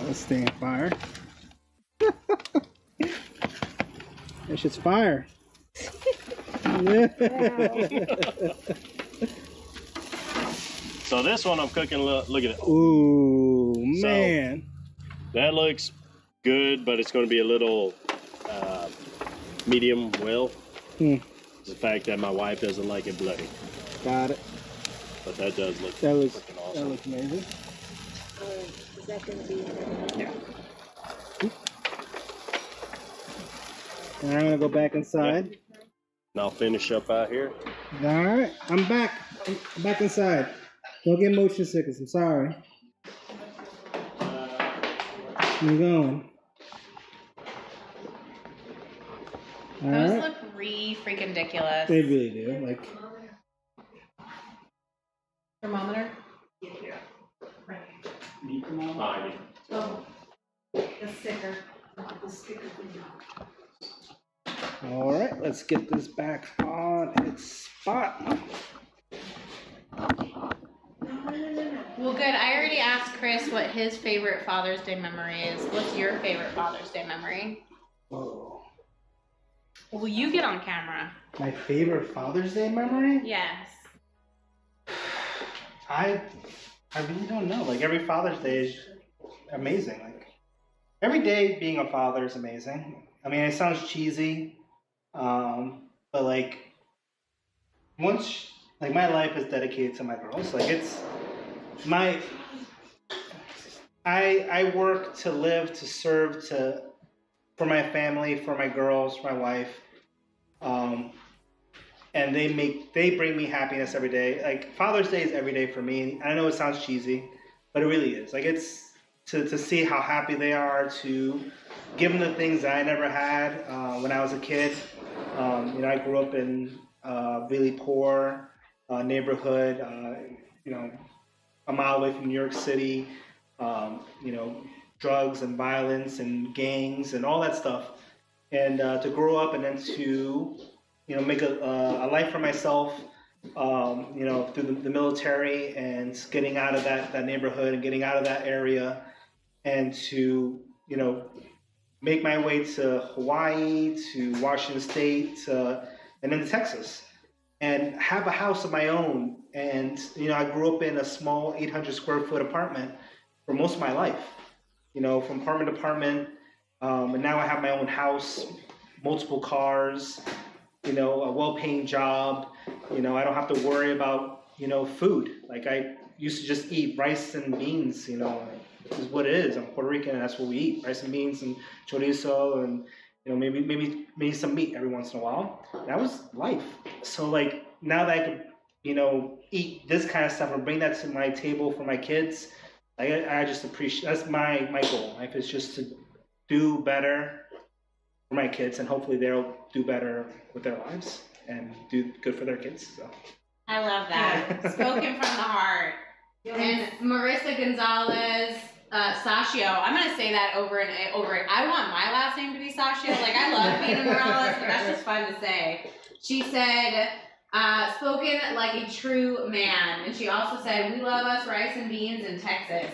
S7: let's stay on fire. That shit's fire.
S1: So this one I'm cooking, look at it.
S7: Ooh, man.
S1: That looks good, but it's going to be a little medium well. It's the fact that my wife doesn't like it bloody.
S7: Got it.
S1: But that does look
S7: That looks
S1: freaking awesome.
S7: That looks amazing.
S4: Is that gonna be?
S1: Yeah.
S7: And I'm gonna go back inside.
S1: And I'll finish up out here.
S7: All right, I'm back. I'm back inside. Don't get motion sickness. I'm sorry. I'm going. All
S3: Those
S7: right.
S3: look freaking ridiculous.
S7: They really do. Like,
S3: Thermometer?
S6: Oh, the sticker. The sticker.
S7: all right, let's get this back on its spot.
S3: Well, good. I already asked Chris what his favorite Father's Day memory is. What's your favorite Father's Day memory?
S7: Oh,
S3: Will you get on camera?
S7: my favorite Father's Day memory?
S3: Yes.
S2: I really don't know. Like every Father's Day is amazing. Like every day being a father is amazing. I mean, it sounds cheesy, but like once like my life is dedicated to my girls. Like it's my I work to live, to serve, to for my family, for my girls, for my wife. And they bring me happiness every day. Like Father's Day is every day for me. I know it sounds cheesy, but it really is. Like it's to see how happy they are, to give them the things that I never had when I was a kid. I grew up in a really poor neighborhood. A mile away from New York City. Drugs and violence and gangs and all that stuff. And to grow up and then to make a life for myself, through the military and getting out of that neighborhood and getting out of that area, and to make my way to Hawaii, to Washington State, and then to Texas, and have a house of my own. And I grew up in a small 800 square foot apartment for most of my life, from apartment to apartment, and now I have my own house, multiple cars, a well-paying job. I don't have to worry about, food. Like I used to just eat rice and beans, this is what it is. I'm Puerto Rican and that's what we eat, rice and beans and chorizo and, maybe some meat every once in a while. That was life. So like now that I could, eat this kind of stuff or bring that to my table for my kids, I just appreciate, that's my goal. Life is just to do better for my kids, and hopefully they'll do better with their lives and do good for their kids. So
S3: I love that. Spoken from the heart. And Marissa Gonzalez Saccio. I'm gonna say that over and over. I want my last name to be Saccio. Like I love being a Morales, but that's just fun to say. She said, spoken like a true man. And she also said, we love us rice and beans in Texas.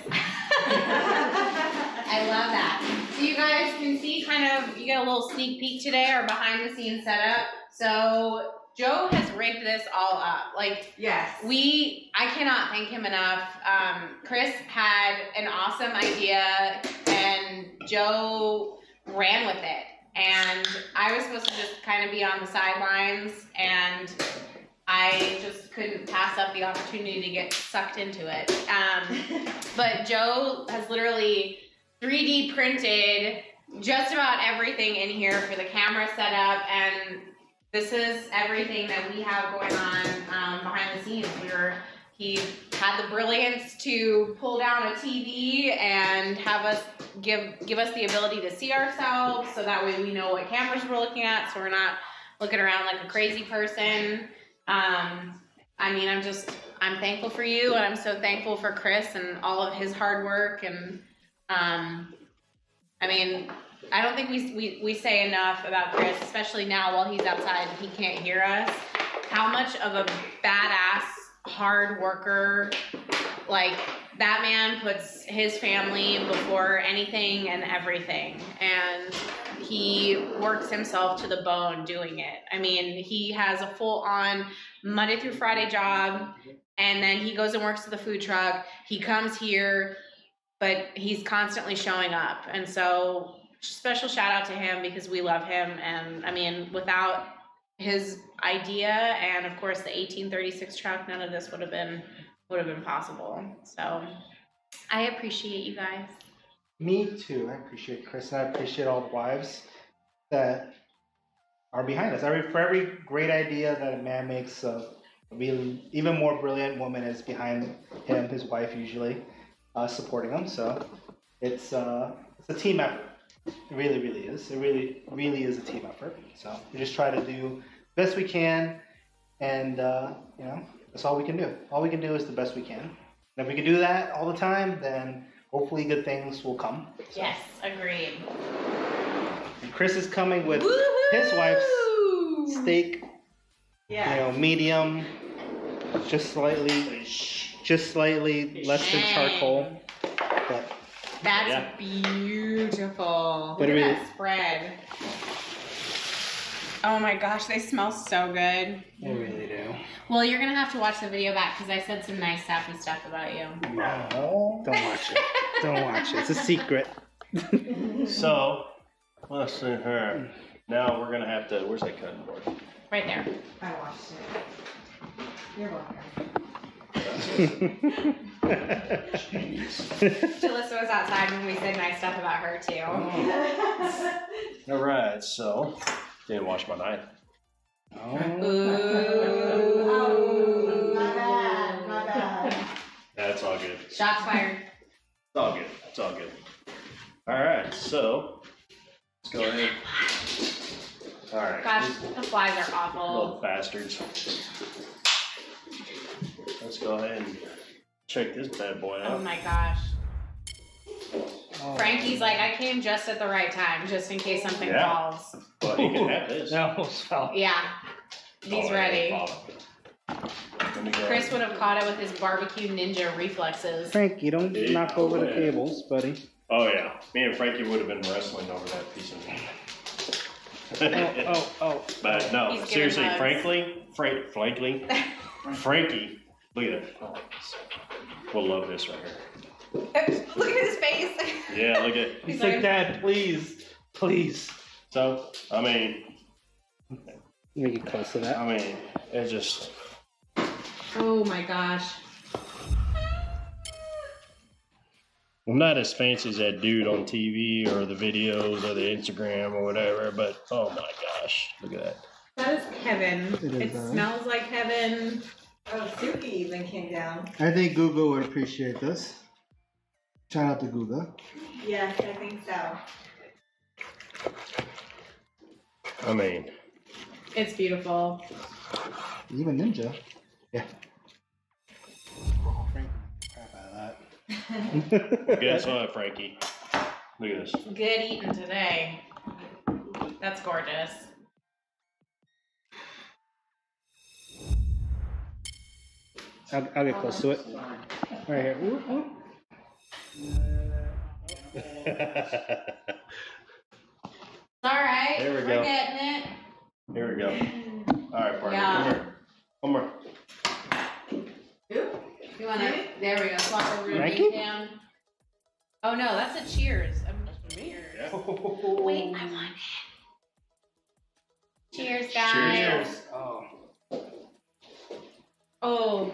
S3: I love that. So you guys can see you get a little sneak peek today, our behind the scenes setup. So Joe has rigged this all up. Like,
S6: Yes.
S3: I cannot thank him enough. Chris had an awesome idea and Joe ran with it. And I was supposed to just kind of be on the sidelines, and I just couldn't pass up the opportunity to get sucked into it. But Joe has literally 3D printed just about everything in here for the camera setup, and this is everything that we have going on behind the scenes. He had the brilliance to pull down a TV and have us give us the ability to see ourselves, so that way we know what cameras we're looking at, so we're not looking around like a crazy person. I'm just I'm thankful for you, and I'm so thankful for Chris and all of his hard work. And I mean, I don't think we say enough about Chris, especially now while he's outside and he can't hear us, how much of a badass, hard worker, like, that man puts his family before anything and everything. And he works himself to the bone doing it. I mean, he has a full-on Monday through Friday job, and then he goes and works at the food truck. He comes here, but he's constantly showing up. And so special shout out to him because we love him. And I mean, without his idea and of course the 1836 truck, none of this would have been possible. So I appreciate you guys.
S2: Me too. I appreciate Chris, and I appreciate all the wives that are behind us. For every great idea that a man makes, a really even more brilliant woman is behind him, his wife usually, supporting him. So it's a team effort. It really, really is. It really, really is a team effort. So we just try to do the best we can, and you know, that's all we can do. All we can do is the best we can. And if we can do that all the time, then hopefully good things will come. So.
S3: Yes, agreed.
S2: And Chris is coming with
S3: Woo-hoo!
S2: his wife's steak,
S6: Yeah.
S2: you know, medium, just slightly less than charcoal. But
S3: That's
S1: Yeah.
S3: beautiful.
S2: But
S3: Look
S2: it
S3: at
S2: really-
S3: that spread. Oh my gosh, they smell so good.
S2: they really do.
S3: Well, you're gonna have to watch the video back because I said some nice sappy stuff about you.
S2: No, don't watch it. Don't watch it. It's a secret.
S1: So, let's see here. Now we're gonna have to. Where's that cutting board?
S3: Right there.
S6: I watched it. You're welcome.
S3: Jalissa was outside when we said nice stuff about her too.
S1: All right. So, didn't wash my knife.
S3: Ooh.
S6: Oh, my bad, my bad.
S1: That's all good.
S3: Shots fired.
S1: It's all good. It's all good. All right. So, let's go ahead. All right.
S3: Gosh, the flies are
S1: Little
S3: awful.
S1: bastards. Let's go ahead and check this bad boy
S3: Oh
S1: out.
S3: my gosh.
S2: Oh.
S3: Frankie's like, I came just at the right time, just in case something
S1: Yeah.
S3: falls.
S1: Well, he can have this.
S2: That almost fell.
S3: Yeah. He's
S1: Oh,
S3: ready.
S1: yeah, Let me go.
S3: Chris would have caught it with his barbecue ninja reflexes.
S2: Frank, you don't
S1: Hey,
S2: knock over the
S1: yeah.
S2: cables, buddy.
S1: Oh yeah, me and Frankie would have been wrestling over that piece of meat.
S2: Oh.
S1: But no,
S3: He's giving
S1: seriously,
S3: hugs.
S1: Frankie, look at it. Oh, we'll love this right here.
S3: Look at his face.
S1: Yeah, look at.
S2: He's like, Dad, please.
S1: So, I mean,
S2: Let me get close to that.
S1: it's just.
S3: Oh my gosh.
S1: I'm not as fancy as that dude on TV or the videos or the Instagram or whatever, but oh my gosh, look at that.
S3: That is heaven.
S2: It is,
S3: It smells like heaven.
S6: Oh, Suki even came down.
S2: I think Google would appreciate this. Shout out to Google.
S6: Yes, I think so.
S1: I mean,
S3: It's beautiful.
S2: Even Ninja. Yeah. Frank, crap out of that.
S1: guess what, Frankie? Look at this.
S3: Good eating today. That's gorgeous.
S2: I'll get close to it. Right here. Ooh, ooh.
S3: It's alright.
S1: There we
S3: We're
S1: go.
S3: getting it.
S1: Here we go. All right, partner,
S3: Yeah.
S1: come here. Come here.
S3: You wanna? There we go. Swap the room
S2: Frankie?
S3: down. Oh no, that's a cheers. Cheers.
S1: Yeah.
S3: Wait, I want it. Cheers, guys.
S1: Cheers.
S2: Oh.
S3: Oh,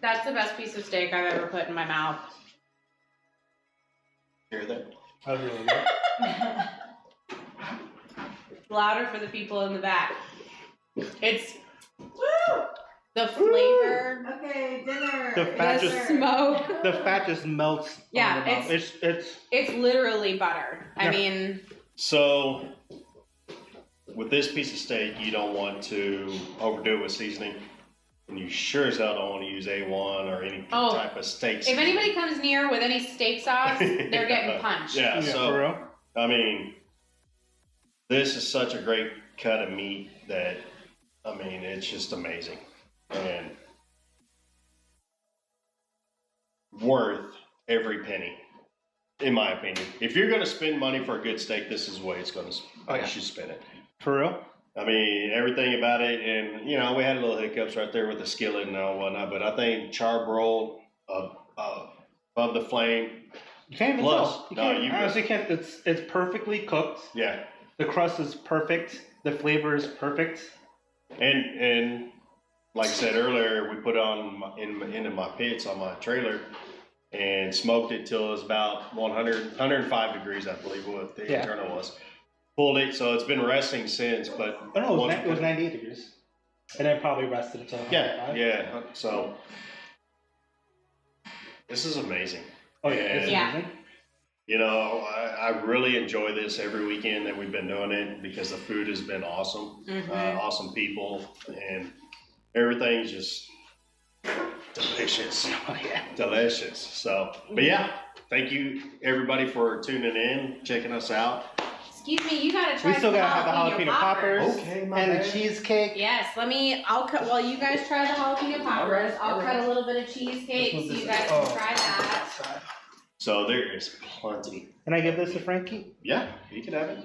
S3: that's the best piece of steak I've ever put in my mouth.
S1: Hear that?
S2: That was really good.
S3: Louder for the people in the back. It's the flavor,
S6: Okay, dinner.
S2: The fat
S3: the
S2: just-
S3: smoke.
S2: The fat just melts.
S3: Yeah,
S2: on the mouth. It's
S3: It's literally butter. I
S2: Yeah.
S3: mean,
S1: So, with this piece of steak, you don't want to overdo it with seasoning. And you sure as hell don't want to use A1 or any type of steak
S3: If
S1: seasoning.
S3: anybody comes near with any steak sauce, they're getting punched.
S1: Yeah,
S2: For
S1: so,
S2: real?
S1: I mean, this is such a great cut of meat that, I mean, it's just amazing. And worth every penny, in my opinion. If you're going to spend money for a good steak, this is the way it's going to, you should spend it.
S2: For real?
S1: I mean, everything about it, and you know, we had a little hiccups right there with the skillet and all whatnot, but I think charbroiled above the flame.
S2: You can't even
S1: Plus,
S2: tell. You
S1: no,
S2: can't,
S1: you
S2: honestly can't. It's perfectly cooked.
S1: Yeah,
S2: The crust is perfect. The flavor is perfect.
S1: and like I said earlier, we put it on into my pits on my trailer and smoked it till it was about 105 degrees, I believe what the internal was. Pulled it, so it's been resting since, but
S2: Oh no, it was 98 degrees. And then probably rested until 105.
S1: yeah. So this is amazing.
S2: Oh yeah, it's
S3: Yeah.
S2: amazing.
S1: You know, I really enjoy this every weekend that we've been doing it because the food has been awesome, awesome people, and everything's just delicious.
S2: Oh yeah.
S1: Delicious. So, but yeah, thank you everybody for tuning in, checking us out.
S3: Excuse me, you gotta try
S2: We still
S3: some
S2: gotta have the jalapeno poppers
S1: Okay, my
S2: and
S1: bad.
S2: the cheesecake.
S3: Yes, I'll cut, while you guys try the jalapeno poppers, I'll cut a little bit of cheesecake so you guys can try that.
S1: So there is plenty.
S2: Can I give this to Frankie?
S1: Yeah, you can have it.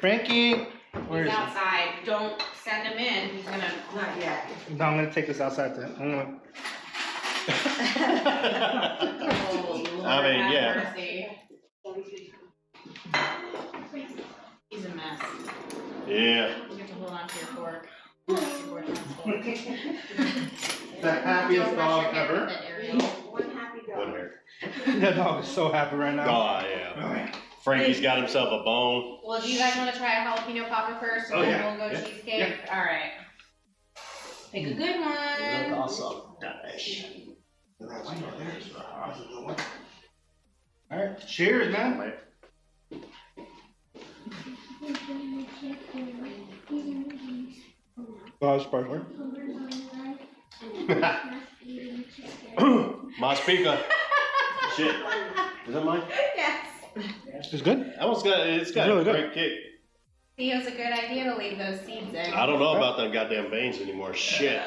S2: Frankie! Where
S3: He's
S2: is
S3: outside, don't send him in, he's gonna...
S6: Not yet.
S2: he? No, I'm gonna take this outside then.
S3: Oh, Lord
S1: I mean,
S3: have
S1: yeah.
S3: mercy. He's a mess.
S1: Yeah.
S3: You have to hold on to your fork. That's your fork.
S2: The happiest
S3: Don't brush
S2: dog
S3: your hair
S2: ever.
S3: with it, Ariel.
S6: One happy dog.
S1: One here.
S2: That dog is so happy right now.
S1: Oh, yeah. Frankie's got himself a bone.
S3: Well, do you guys want to try a jalapeno popper first, and
S2: Oh,
S3: then
S2: yeah.
S3: we'll go
S2: Yeah.
S3: cheesecake? All right. Pick a good one.
S1: Awesome. Nice.
S2: Alright, cheers, man. Oh, sparkler.
S1: My speaker. Shit. Is that mine?
S3: Yes.
S2: It's good.
S1: It's got
S2: It's
S1: a
S2: really
S1: great kick.
S3: See, it was a good idea to leave those seeds in.
S1: I don't know about them goddamn beans anymore. Shit.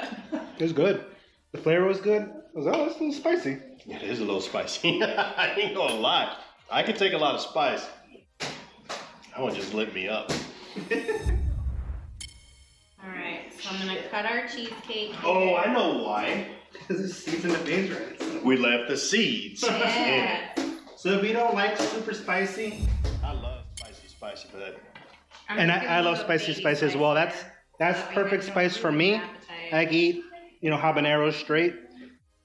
S2: It's good. The flavor was good. I was, oh, it's a little spicy.
S1: It is a little spicy. I ain't gonna lie. I can take a lot of spice. That one just lit me up.
S3: Alright, so I'm gonna cut our cheesecake.
S1: Oh, I know why.
S2: Because there's seeds in the beans right.
S1: We left the seeds.
S3: Yeah.
S2: So if you don't like super spicy,
S1: I love spicy, but
S3: I'm
S2: and
S3: just gonna
S2: I
S3: do
S2: love
S3: a
S2: spicy
S3: baby
S2: spice as well. That's
S3: That way
S2: perfect
S3: I don't
S2: spice for
S3: ruin
S2: me.
S3: the appetite.
S2: I can eat, habaneros straight.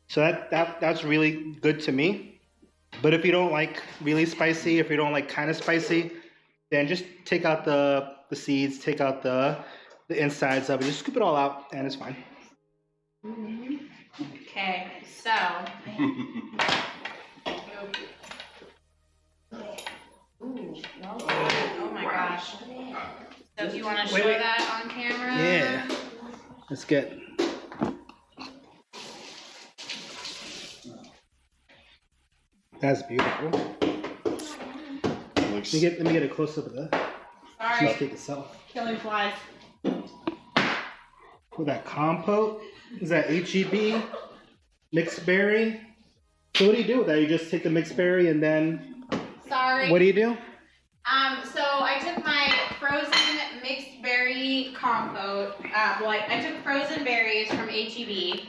S2: So that's really good to me. But if you don't like really spicy, if you don't like kind of spicy, then just take out the seeds, take out the insides of it, just scoop it all out, and it's fine.
S3: Okay, so. Ooh, well done. Oh my gosh. So if you want to show
S2: Wait.
S3: that on camera.
S2: Yeah. Let's get. That's beautiful.
S1: looks.
S2: Let me get a close up of the
S3: Sorry,
S2: cheesecake itself.
S3: killing flies.
S2: With that compote, is that HEB mixed berry? So what do you do with that? You just take the mixed berry and then
S3: Sorry.
S2: what do you do?
S3: So I took my frozen mixed berry compote. I took frozen berries from HEB.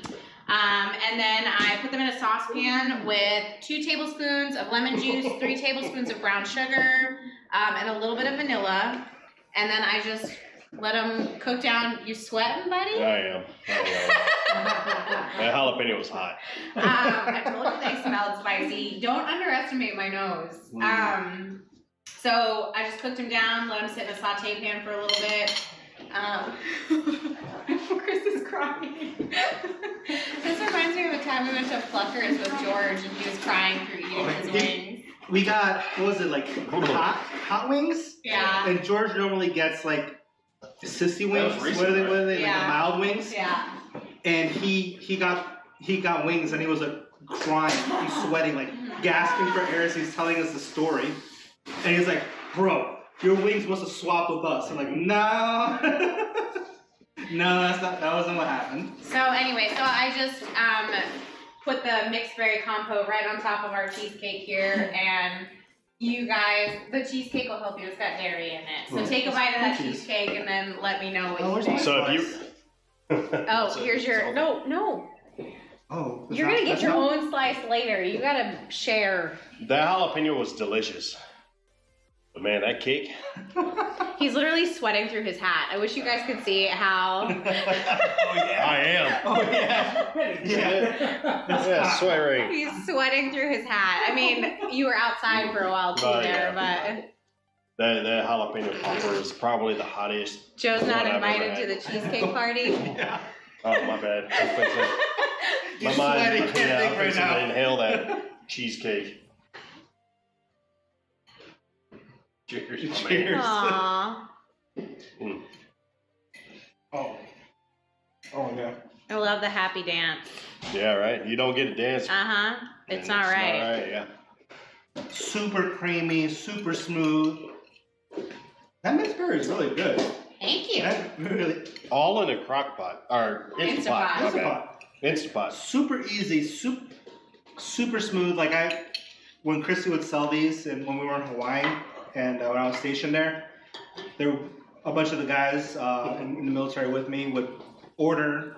S3: And then I put them in a saucepan with 2 tablespoons of lemon juice, 3 tablespoons of brown sugar, and a little bit of vanilla. And then I just let them cook down. You sweating, buddy?
S1: I am. That jalapeno was hot.
S3: I told you they smelled spicy. Don't underestimate my nose. So I just cooked them down, let them sit in a saute pan for a little bit. Chris is crying. This reminds me of a time we went to Pluckers with George and he was crying through eating his wings.
S2: We got, what was it, like hot wings?
S3: Yeah.
S2: And George normally gets like sissy wings.
S1: That was recent,
S2: What are they?
S3: Yeah.
S2: Like the mild wings.
S3: Yeah.
S2: And he got wings, and he was like crying, he's sweating, like gasping for air as he's telling us the story. And he's like, "Bro, your wings must have swapped with us." I'm like, "No, no, that wasn't what happened."
S3: So anyway, so I just put the mixed berry compote right on top of our cheesecake here, and you guys, the cheesecake will help you. It's got dairy in it. So take a bite of that cheesecake and then let me know what you think.
S1: So if you.
S3: Oh, here's your no.
S2: Oh,
S3: You're gonna get your own slice later. You gotta share.
S1: That jalapeno was delicious. But man, that cake.
S3: He's literally sweating through his hat. I wish you guys could see how.
S1: Oh, yeah. I am.
S2: Oh yeah.
S1: Yeah, sweat right.
S3: He's sweating through his hat. I mean, you were outside for a while too there, but
S1: That jalapeno popper is probably the hottest.
S3: Joe's not
S1: one I've
S3: invited
S1: ever
S3: to the
S1: had.
S3: cheesecake party.
S2: Yeah.
S1: Oh, my bad.
S2: You're sweating, can't think right now.
S1: I inhale that cheesecake. Cheers. my man.
S2: Cheers.
S3: Aww.
S2: Oh. Oh yeah.
S3: I love the happy dance.
S1: Yeah, right. You don't get to dance.
S3: Uh-huh. It's not right.
S1: Not right, yeah.
S2: Super creamy, super smooth. That mixed berry is really good.
S3: Thank you.
S2: That really
S1: All in a crock pot. Or Instapot.
S3: Instapot.
S1: My bad. Instapot.
S2: super easy, super smooth. Like when Christy would sell these, and when we were in Hawaii, and when I was stationed there were a bunch of the guys in the military with me would order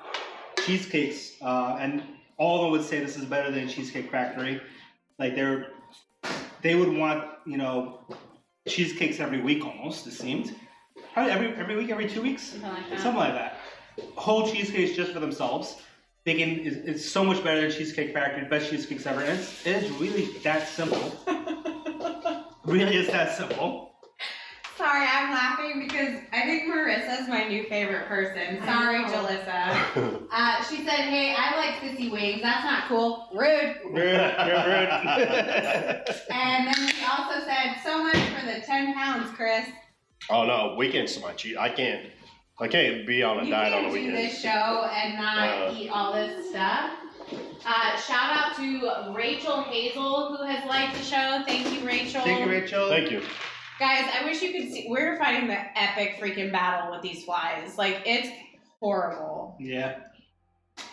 S2: cheesecakes, and all of them would say this is better than Cheesecake Factory. Like they would want, cheesecakes every week almost, it seemed. Probably every week, every 2 weeks, something like that. Whole cheesecakes just for themselves. Thinking it's so much better than Cheesecake Factory, best cheesecakes ever. And it is really that simple. Really is that simple.
S3: Sorry, I'm laughing because I think Marissa's my new favorite person. Sorry, Jalissa. She said, "Hey, I like sissy wings. That's not cool. Rude."
S2: Rude. You're rude.
S3: And then she also said, "So much for the 10 pounds, Chris."
S1: Oh no, weekends to my cheat. I can't be on a
S3: You
S1: diet on
S3: can't
S1: the
S3: do
S1: weekends.
S3: this show and not eat all this stuff. Shout out to Rachel Hazel, who has liked the show. Thank you, Rachel.
S2: Thank you, Rachel.
S1: Thank you.
S3: Guys, I wish you could see. We're fighting the epic freaking battle with these flies. Like, it's horrible.
S2: Yeah.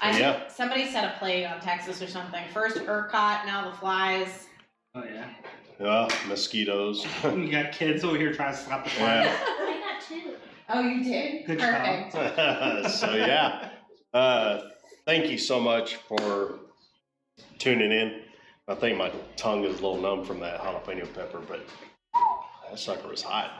S1: Yeah.
S3: Somebody set a plague on Texas or something. First ERCOT, now the flies.
S2: Oh yeah.
S1: Mosquitoes.
S2: You got kids over here trying to stop the flies.
S1: Yeah.
S4: I got two.
S3: Oh, you did?
S2: Good
S3: Perfect.
S1: So yeah. Thank you so much for tuning in. I think my tongue is a little numb from that jalapeno pepper, but that sucker was hot.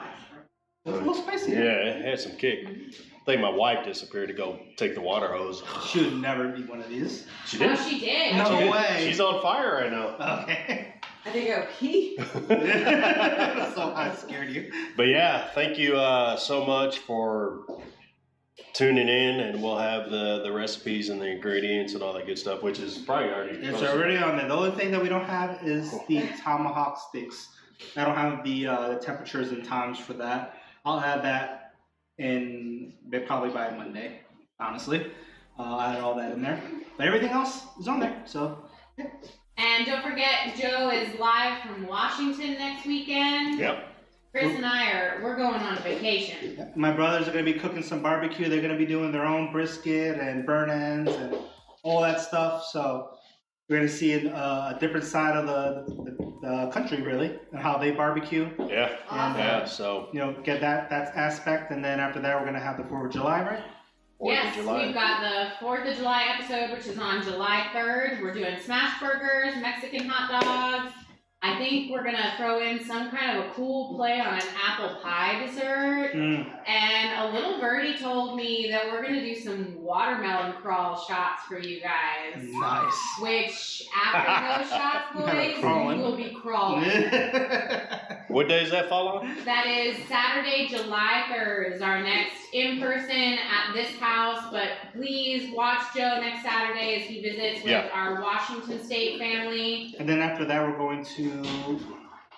S2: It's a little spicy.
S1: Yeah, it had some kick. I think my wife disappeared to go take the water hose.
S2: She would never eat one of these.
S1: She
S3: Oh,
S1: did.
S3: she did.
S2: No
S1: She did.
S2: way.
S1: She's on fire right now.
S2: Okay.
S6: I think I'll pee.
S2: So I scared you.
S1: But yeah, thank you so much for tuning in, and we'll have the recipes and the ingredients and all that good stuff, which is probably already.
S2: It's
S1: posted.
S2: already on there. The only thing that we don't have is the tomahawk sticks. I don't have the temperatures and times for that. I'll add that in probably by Monday, honestly. I'll add all that in there. But everything else is on there, so. Yeah.
S3: And don't forget, Joe is live from Washington next weekend.
S1: Yep.
S3: Chris and we're going on a vacation.
S2: My brothers are going to be cooking some barbecue. They're going to be doing their own brisket and burn ends and all that stuff. So we're going to see a different side of the country, really, and how they barbecue.
S1: Yeah.
S3: Awesome.
S1: Yeah. So.
S2: Get that aspect. And then after that, we're going to have the 4th of July, right?
S1: 4th
S3: Yes,
S1: of July.
S3: we've got the 4th of July episode, which is on July 3rd. We're doing smash burgers, Mexican hot dogs. I think we're gonna throw in some kind of a cool play on an apple pie dessert. And a little birdie told me that we're gonna do some watermelon crawl shots for you guys.
S2: Nice.
S3: Which, after those shots, boys, you
S2: Crawling.
S3: will be crawling.
S1: What day does that fall on?
S3: That is Saturday, July 3rd is our next in-person at this house, but please watch Joe next Saturday as he visits with our Washington State family.
S2: And then after that, we're going to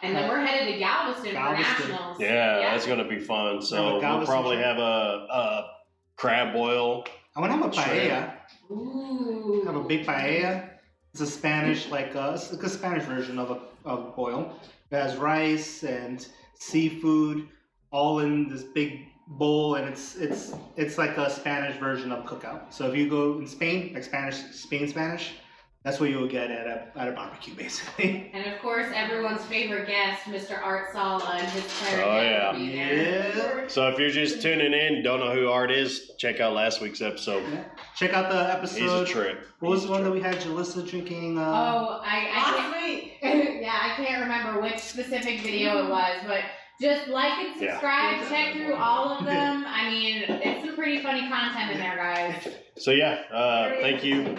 S3: And then we're headed to Galveston for
S2: Galveston.
S3: nationals.
S1: Yeah, that's gonna be fun. So we'll
S2: Galveston
S1: probably
S2: trip.
S1: have a crab boil.
S2: I want to have a paella.
S3: Ooh.
S2: Have a big paella. It's a Spanish, it's like a Spanish version of a boil. It has rice and seafood all in this big bowl, and it's like a Spanish version of cookout. So if you go in Spain, like Spanish, that's what you will get at a barbecue, basically.
S3: And of course, everyone's favorite guest, Mr. Art Sala, and his parent.
S1: Oh, yeah.
S3: will be there.
S2: Yeah.
S1: So if you're just tuning in, don't know who Art is, check out last week's episode.
S2: Yeah. Check out the
S1: He's a
S2: episode.
S1: trip.
S2: What was
S1: He's
S2: the
S1: a
S2: one that
S1: trip.
S2: we had Jalissa drinking?
S3: Oh, I
S6: Last
S3: can't.
S6: week.
S3: Yeah, I can't remember which specific video it was, but just like and
S1: Yeah.
S3: subscribe, check through all of them. I mean, it's some pretty funny content in there, guys.
S1: So yeah, thank you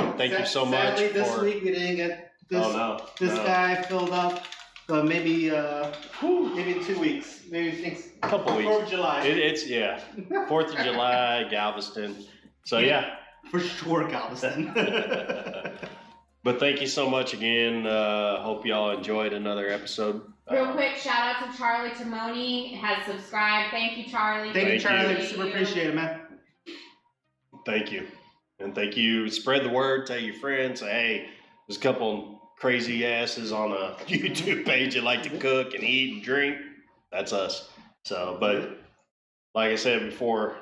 S1: so much
S2: Sadly, this
S1: for.
S2: week we didn't get this.
S1: Oh no,
S2: This
S1: no.
S2: guy filled up. Maybe in 2 weeks. Maybe thanks.
S1: Couple weeks.
S2: 4th of July.
S1: It's 4th of July, Galveston. So yeah.
S2: For sure, Galveston.
S1: But thank you so much again. Hope y'all enjoyed another episode.
S3: Real quick, shout out to Charlie Timoni, has subscribed. Thank you, Charlie.
S2: Thank you, Charlie.
S3: Appreciate
S2: Super
S3: you.
S2: appreciate it, man.
S1: Thank you. And thank you. Spread the word. Tell your friends. Say, hey, there's a couple crazy asses on a YouTube page that like to cook and eat and drink. That's us. So, but like I said before,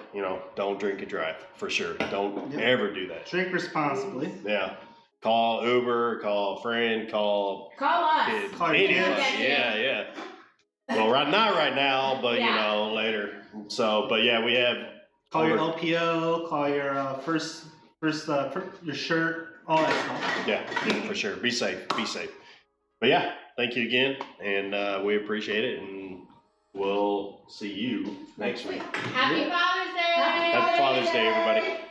S1: don't drink and drive for sure. Don't ever do that.
S2: Drink responsibly.
S1: Yeah. Call Uber, call a friend, call
S3: Call us.
S1: kids.
S2: Call your
S1: Anybody.
S2: kids.
S1: Yeah. Well, not right now, but
S3: Yeah.
S1: later. So, but yeah, we have.
S2: Call your LPO. Call your first your shirt. All that stuff.
S1: Yeah, for sure. Be safe. But yeah, thank you again, and we appreciate it, and we'll see you next week.
S3: Happy Father's Day.
S1: Happy Father's Day, everybody.